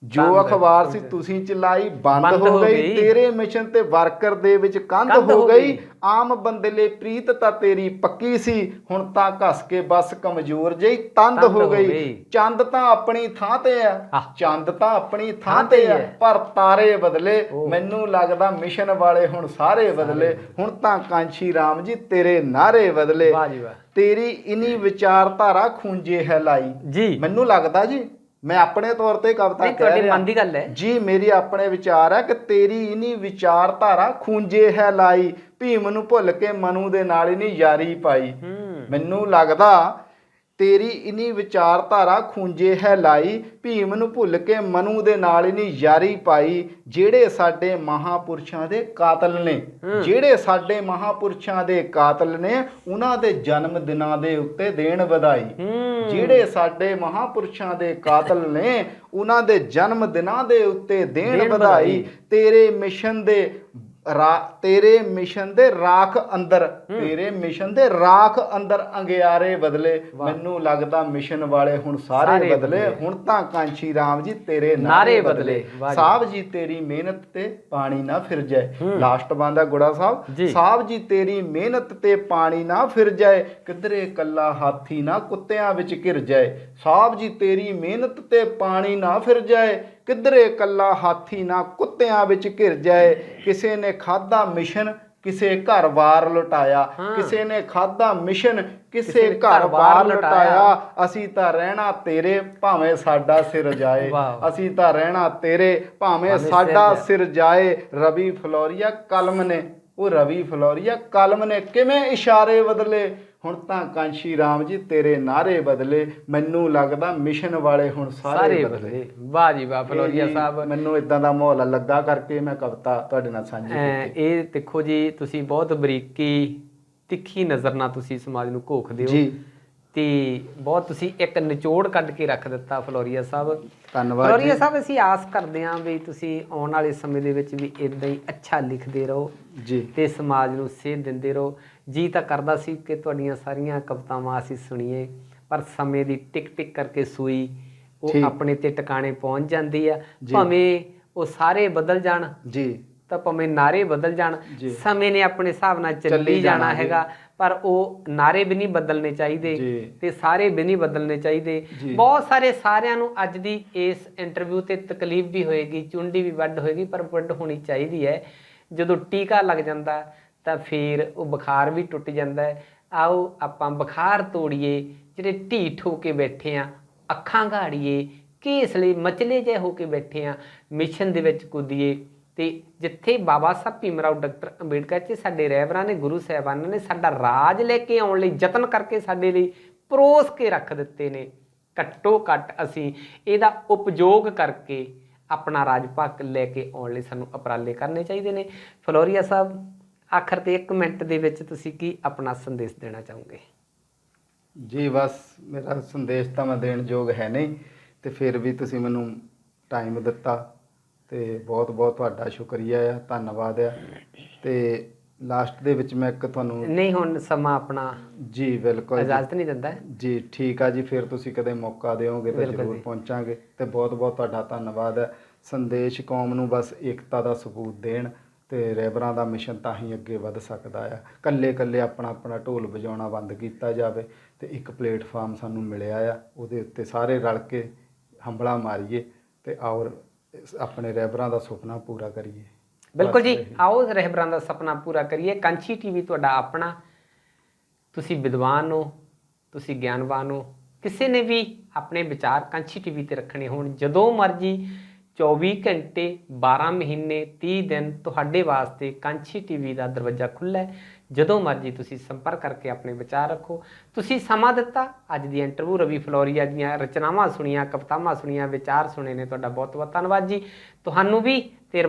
ਜੋ ਅਖਬਾਰ ਸੀ ਤੁਸੀਂ ਚਲਾਈ ਬੰਦ ਹੋ ਗਈ, ਤੇਰੇ ਮਿਸ਼ਨ ਤੇ ਵਰਕਰ ਦੇ ਵਿੱਚ ਕੰਧ ਹੋ ਗਈ। ਆਮ ਬੰਦੇ ਲਈ ਪ੍ਰੀਤ ਤਾਂ ਤੇਰੀ ਪੱਕੀ ਸੀ, ਹੁਣ ਤਾਂ ਘਸ ਕੇ ਬਸ ਕਮਜ਼ੋਰ ਜਿਹੀ ਤੰਦ ਹੋ ਗਈ। ਚੰਦ ਤਾਂ ਆਪਣੀ ਥਾਂ ਤੇ ਆ, ਚੰਦ ਤਾਂ ਆਪਣੀ ਥਾਂ ਤੇ ਆ, ਪਰ ਤਾਰੇ ਬਦਲੇ। ਮੈਨੂੰ ਲੱਗਦਾ ਮਿਸ਼ਨ ਵਾਲੇ ਹੁਣ ਸਾਰੇ ਬਦਲੇ। ਹੁਣ ਤਾਂ ਕਾਂਸ਼ੀ ਰਾਮ ਜੀ ਤੇਰੇ ਨਾਰੇ ਬਦਲੇ। ਤੇਰੀ ਇਨੀ ਵਿਚਾਰਧਾਰਾ ਖੂੰਜੇ ਹੈ ਲਾਈ। ਮੈਨੂੰ ਲੱਗਦਾ ਜੀ, ਮੈਂ ਆਪਣੇ ਤੌਰ ਤੇ ਕਵਿਤਾ ਕਹਿ ਰਿਹਾ ਜੀ, ਮੇਰੀ ਆਪਣੇ ਵਿਚਾਰ ਹੈ ਕਿ ਤੇਰੀ ਇਨੀ ਵਿਚਾਰਧਾਰਾ ਖੂੰਜੇ ਹੈ ਲਾਈ। ਭੀਮ ਨੂੰ ਭੁੱਲ ਕੇ ਮਨੂ ਦੇ ਨਾਲ ਹੀ ਨਹੀਂ ਯਾਰੀ ਪਾਈ। ਮੈਨੂੰ ਲੱਗਦਾ ਤੇਰੀ ਇਨੀ ਵਿਚਾਰਧਾਰਾ ਖੂੰਜੇ ਹੈ ਲਾਈ, ਭੀਮ ਨੂੰ ਭੁੱਲ ਕੇ ਮਨੂ ਦੇ ਨਾਲ ਹੀ ਨਹੀਂ ਯਾਰੀ ਪਾਈ। ਜਿਹੜੇ ਸਾਡੇ ਮਹਾਪੁਰਸ਼ਾਂ ਦੇ ਕਾਤਲ ਨੇ, ਜਿਹੜੇ ਸਾਡੇ ਮਹਾਪੁਰਸ਼ਾਂ ਦੇ ਕਾਤਲ ਨੇ, ਉਹਨਾਂ ਦੇ ਜਨਮ ਦਿਨਾਂ ਦੇ ਉੱਤੇ ਦੇਣ ਵਧਾਈ। ਜਿਹੜੇ ਸਾਡੇ ਮਹਾਪੁਰਸ਼ਾਂ ਦੇ ਕਾਤਲ ਨੇ, ਉਹਨਾਂ ਦੇ ਜਨਮ ਦਿਨਾਂ ਦੇ ਉੱਤੇ ਦੇਣ ਵਧਾਈ। ਤੇਰੇ ਮਿਸ਼ਨ ਦੇ ਤੇਰੇ ਮਿਸ਼ਨ ਦੇ ਰਾਖ ਅੰਦਰ, ਤੇਰੇ ਮਿਸ਼ਨ ਦੇ ਰਾਖ ਅੰਦਰ ਅੰਗਿਆਰੇ ਬਦਲੇ, ਮੈਨੂੰ ਲੱਗਦਾ ਮਿਸ਼ਨ ਵਾਲੇ ਹੁਣ ਸਾਰੇ ਬਦਲੇ, ਹੁਣ ਤਾਂ ਕਾਂਸ਼ੀ ਰਾਮ ਜੀ ਤੇਰੇ ਨਾਰੇ ਬਦਲੇ। ਸਾਹਿਬ ਜੀ ਤੇਰੀ ਮਿਹਨਤ ਤੇ ਪਾਣੀ ਨਾ ਫਿਰ ਜਾਏ। ਲਾਸਟ ਬੰਦਾ ਗੁੜਾ ਸਾਹਿਬ, ਸਾਹਿਬ ਜੀ ਤੇਰੀ ਮਿਹਨਤ ਤੇ ਪਾਣੀ ਨਾ ਫਿਰ ਜਾਏ, ਕਿਧਰੇ ਕੱਲਾ ਹਾਥੀ ਨਾ ਕੁੱਤਿਆਂ ਵਿੱਚ ਘਿਰ ਜਾਏ। ਸਾਹਿਬ ਜੀ ਤੇਰੀ ਮਿਹਨਤ ਤੇ ਪਾਣੀ ਨਾ ਫਿਰ ਜਾਏ, ਕਿਧਰੇ ਕੱਲਾ ਹਾਥੀ ਨਾ ਕੁੱਤਿਆਂ ਵਿੱਚ ਘਿਰ ਜਾਏ। ਕਿਸੇ ਨੇ ਖਾਧਾ ਮਿਸ਼ਨ ਕਿਸੇ ਘਰ ਵਾਰ ਲੁਟਾਇਆ, ਕਿਸੇ ਨੇ ਖਾਧਾ ਮਿਸ਼ਨ ਕਿਸੇ ਘਰ ਵਾਰ ਲੁਟਾਇਆ। ਅਸੀਂ ਤਾਂ ਰਹਿਣਾ ਤੇਰੇ ਭਾਵੇਂ ਸਾਡਾ ਸਿਰ ਜਾਏ, ਅਸੀਂ ਤਾਂ ਰਹਿਣਾ ਤੇਰੇ ਭਾਵੇਂ ਸਾਡਾ ਸਿਰ ਜਾਏ। ਰਵੀ ਫਲੋਰੀਆ ਕਲਮ ਨੇ, ਉਹ ਰਵੀ ਫਲੋਰੀਆ ਕਲਮ ਨੇ ਕਿਵੇਂ ਇਸ਼ਾਰੇ ਬਦਲੇ, ਹੁਣ ਤਾਂ ਕਾਂਸ਼ੀ ਰਾਮ ਜੀ ਤੇਰੇ ਨਾਰੇ ਬਦਲੇ, ਮੈਨੂੰ ਲੱਗਦਾ ਮਿਸ਼ਨ ਵਾਲੇ ਹੁਣ ਸਾਰੇ ਬਦਲੇ। ਵਾਹ ਜੀ ਵਾਹ ਫਲੋਰੀਆ ਸਾਹਿਬ, ਮੈਨੂੰ ਇਦਾਂ ਦਾ ਮਾਹੌਲ ਲੱਗਾ ਕਰਕੇ ਮੈਂ ਕਵਿਤਾ ਤੁਹਾਡੇ ਨਾਲ ਸਾਂਝੀ ਕੀਤੀ। ਇਹ ਦੇਖੋ ਜੀ, ਤੁਸੀਂ ਬਹੁਤ ਬਰੀਕੀ ਤਿੱਖੀ ਨਜ਼ਰ ਨਾਲ ਤੁਸੀਂ ਸਮਾਜ ਨੂੰ ਘੋਖਦੇ ਹੋ ਜੀ, ਤੇ ਬਹੁਤ ਤੁਸੀਂ ਇੱਕ ਨਿਚੋੜ ਕੱਢ ਕੇ ਰੱਖ ਦਿੱਤਾ ਫਲੋਰੀਆ ਸਾਹਿਬ। ਧੰਨਵਾਦ ਫਲੋਰੀਆ ਸਾਹਿਬ, ਅਸੀਂ ਆਸ ਕਰਦੇ ਹਾਂ ਵੀ ਤੁਸੀਂ ਆਉਣ ਵਾਲੇ ਸਮੇਂ ਦੇ ਵਿੱਚ ਵੀ ਇਦਾਂ ਹੀ ਅੱਛਾ ਲਿਖਦੇ ਰਹੋ ਜੀ, ਤੇ ਸਮਾਜ ਨੂੰ ਸੇਧ ਦਿੰਦੇ ਰਹੋ। ਜੀ ਤਾਂ ਕਰਦਾ ਸੀ ਕਿ ਤੁਹਾਡੀਆਂ ਸਾਰੀਆਂ ਕਵਿਤਾਵਾਂ ਅਸੀਂ ਸੁਣੀਏ, ਪਰ ਸਮੇਂ ਦੀ ਟਿਕ ਟਿਕ ਕਰਕੇ ਸੂਈ ਉਹ ਆਪਣੇ ਤੇ ਟਿਕਾਣੇ ਪਹੁੰਚ ਜਾਂਦੀ ਆ। ਭਾਵੇਂ ਉਹ ਸਾਰੇ ਬਦਲ ਜਾਣ ਜੀ, ਤਾਂ ਭਾਵੇਂ ਨਾਰੇ ਬਦਲ ਜਾਣ, ਸਮੇਂ ਨੇ ਆਪਣੇ ਹਿਸਾਬ ਨਾਲ ਚੱਲੀ ਜਾਣਾ ਹੈਗਾ, ਪਰ ਉਹ ਨਾਰੇ ਵੀ ਨਹੀਂ ਬਦਲਣੇ ਚਾਹੀਦੇ ਤੇ ਸਾਰੇ ਵੀ ਨਹੀਂ ਬਦਲਣੇ ਚਾਹੀਦੇ। ਬਹੁਤ ਸਾਰਿਆਂ ਨੂੰ ਅੱਜ ਦੀ ਇਸ ਇੰਟਰਵਿਊ ਤੇ ਤਕਲੀਫ ਵੀ ਹੋਏਗੀ, ਚੁੰਡੀ ਵੀ ਵੱਢ ਹੋਏਗੀ, ਪਰ ਵੱਢ ਹੋਣੀ ਚਾਹੀਦੀ ਹੈ। ਜਦੋਂ ਟੀਕਾ ਲੱਗ ਜਾਂਦਾ ਤਾਂ ਫਿਰ ਉਹ ਬੁਖਾਰ ਵੀ ਟੁੱਟ ਜਾਂਦਾ ਹੈ। ਆਓ ਆਪਾਂ ਬੁਖਾਰ ਤੋੜੀਏ, ਜਿਹੜੇ ਢੀਠ ਹੋ ਕੇ ਬੈਠੇ ਆ, ਅੱਖਾਂ ਗਾੜੀਏ, ਘੇਸ ਲਈ ਮਚਲੇ ਜਿਹੇ ਹੋ ਕੇ ਬੈਠੇ ਆ, ਮਿਸ਼ਨ ਦੇ ਵਿੱਚ ਕੁੱਦੀਏ। ਤੇ ਜਿੱਥੇ ਬਾਬਾ ਸਾਹਿਬ ਭੀਮ ਰਾਓ ਡਾਕਟਰ ਅੰਬੇਡਕਰ ਤੇ ਸਾਡੇ ਰਹਿਬਰਾਂ ਨੇ, ਗੁਰੂ ਸਾਹਿਬਾਨਾਂ ਨੇ ਸਾਡਾ ਰਾਜ ਲੈ ਕੇ ਆਉਣ ਲਈ ਯਤਨ ਕਰਕੇ ਸਾਡੇ ਲਈ ਪਰੋਸ ਕੇ ਰੱਖ ਦਿੱਤੇ ਨੇ, ਘੱਟੋ ਘੱਟ ਅਸੀਂ ਇਹਦਾ ਉਪਯੋਗ ਕਰਕੇ ਆਪਣਾ ਰਾਜ ਭਾਗ ਲੈ ਕੇ ਆਉਣ ਲਈ ਸਾਨੂੰ ਉਪਰਾਲੇ ਕਰਨੇ ਚਾਹੀਦੇ ਨੇ। ਫਲੋਰੀਆ ਸਾਹਿਬ, ਆਖਰ ਤੇ 1 ਮਿੰਟ ਦੇ ਵਿੱਚ ਤੁਸੀਂ ਕੀ ਆਪਣਾ ਸੰਦੇਸ਼ ਦੇਣਾ ਚਾਹੋਗੇ? ਜੀ ਬਸ ਮੇਰਾ ਸੰਦੇਸ਼ ਤਾਂ ਮੈਂ ਦੇਣ ਯੋਗ ਹੈ ਨਹੀਂ, ਤੇ ਫਿਰ ਵੀ ਤੁਸੀਂ ਮੈਨੂੰ ਟਾਈਮ ਦਿੱਤਾ ਤੇ ਬਹੁਤ ਬਹੁਤ ਤੁਹਾਡਾ ਸ਼ੁਕਰੀਆ ਆ, ਧੰਨਵਾਦ ਆ। ਤੇ ਲਾਸਟ ਦੇ ਵਿੱਚ ਮੈਂ ਇੱਕ ਤੁਹਾਨੂੰ ਨਹੀਂ, ਹੁਣ ਸਮਾਂ ਆਪਣਾ ਜੀ ਬਿਲਕੁਲ ਇਜਾਜ਼ਤ ਨਹੀਂ ਦਿੰਦਾ ਜੀ, ਠੀਕ ਆ ਜੀ, ਫਿਰ ਤੁਸੀਂ ਕਦੇ ਮੌਕਾ ਦਿਓਗੇ ਤਾਂ ਜ਼ਰੂਰ ਪਹੁੰਚਾਂਗੇ। ਤੇ ਬਹੁਤ ਬਹੁਤ ਤੁਹਾਡਾ ਧੰਨਵਾਦ ਹੈ। ਸੰਦੇਸ਼ ਕੌਮ ਨੂੰ ਬਸ ਏਕਤਾ ਦਾ ਸਬੂਤ ਦੇਣ, ਤੇ ਰਹਿਬਰਾਂ ਦਾ ਮਿਸ਼ਨ ਤਾਂ ਹੀ ਅੱਗੇ ਵਧ ਸਕਦਾ ਆ। ਕੱਲੇ ਆਪਣਾ ਢੋਲ ਵਜਾਉਣਾ ਬੰਦ ਕੀਤਾ ਜਾਵੇ, ਤੇ ਇੱਕ ਪਲੇਟਫਾਰਮ ਸਾਨੂੰ ਮਿਲਿਆ ਆ, ਉਹਦੇ ਉੱਤੇ ਸਾਰੇ ਰਲ ਕੇ ਹੰਬਲਾ ਮਾਰੀਏ ਤੇ ਔਰ ਆਪਣੇ ਰਹਿਬਰਾਂ ਦਾ ਸੁਪਨਾ ਪੂਰਾ ਕਰੀਏ। ਬਿਲਕੁਲ ਜੀ, ਆਓ ਰਹਿਬਰਾਂ ਦਾ ਸੁਪਨਾ ਪੂਰਾ ਕਰੀਏ। ਕਾਂਸ਼ੀ ਟੀਵੀ ਤੁਹਾਡਾ ਆਪਣਾ, ਤੁਸੀਂ ਵਿਦਵਾਨ ਹੋ, ਤੁਸੀਂ ਗਿਆਨਵਾਨ ਹੋ। ਕਿਸੇ ਨੇ ਵੀ ਆਪਣੇ ਵਿਚਾਰ ਕਾਂਸ਼ੀ ਟੀਵੀ ਤੇ ਰੱਖਣੇ ਹੋਣ, ਜਦੋਂ ਮਰਜੀ 24 ਘੰਟੇ 12 ਮਹੀਨੇ 30 ਦਿਨ ਤੁਹਾਡੇ ਵਾਸਤੇ ਕਾਂਸ਼ੀ ਟੀਵੀ ਦਾ ਦਰਵਾਜ਼ਾ ਖੁੱਲ੍ਹਾ ਹੈ। ਜਦੋਂ ਮਰਜੀ ਤੁਸੀਂ ਸੰਪਰਕ ਕਰਕੇ ਆਪਣੇ ਵਿਚਾਰ ਰੱਖੋ। ਤੁਸੀਂ ਸਮਾਂ ਦਿੱਤਾ, ਅੱਜ ਦੀ ਇੰਟਰਵਿਊ ਰਵੀ ਫਲੋਰੀਆ ਦੀਆਂ ਰਚਨਾਵਾਂ ਸੁਣੀਆਂ, ਕਵਿਤਾਵਾਂ ਸੁਣੀਆਂ, ਵਿਚਾਰ ਸੁਣੇ ਨੇ, ਤੁਹਾਡਾ ਬਹੁਤ ਬਹੁਤ ਧੰਨਵਾਦ ਜੀ। ਤੁਹਾਨੂੰ ਵੀ ਤੇ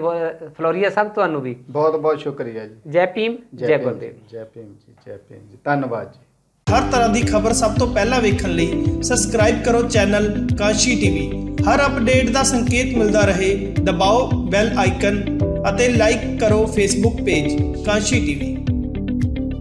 ਫਲੋਰੀਆ ਸਾਹਿਬ, ਤੁਹਾਨੂੰ ਵੀ ਬਹੁਤ ਬਹੁਤ ਸ਼ੁਕਰੀਆ ਜੀ। ਜੈ ਭੀਮ, ਜੈ ਗੁਰਦੇਵ। ਜੈ ਭੀਮ ਜੀ, ਜੈ ਭੀਮ ਜੀ, ਧੰਨਵਾਦ ਜੀ। ਹਰ ਤਰ੍ਹਾਂ ਦੀ ਖਬਰ ਸਭ ਤੋਂ ਪਹਿਲਾਂ ਵੇਖਣ ਲਈ ਸਬਸਕ੍ਰਾਈਬ ਕਰੋ ਚੈਨਲ ਕਾਂਸ਼ੀ ਟੀਵੀ। ਹਰ ਅਪਡੇਟ ਦਾ ਸੰਕੇਤ ਮਿਲਦਾ ਰਹੇ, ਦਬਾਓ ਬੈਲ ਆਈਕਨ ਅਤੇ ਲਾਈਕ ਕਰੋ ਫੇਸਬੁੱਕ ਪੇਜ ਕਾਂਸ਼ੀ ਟੀਵੀ।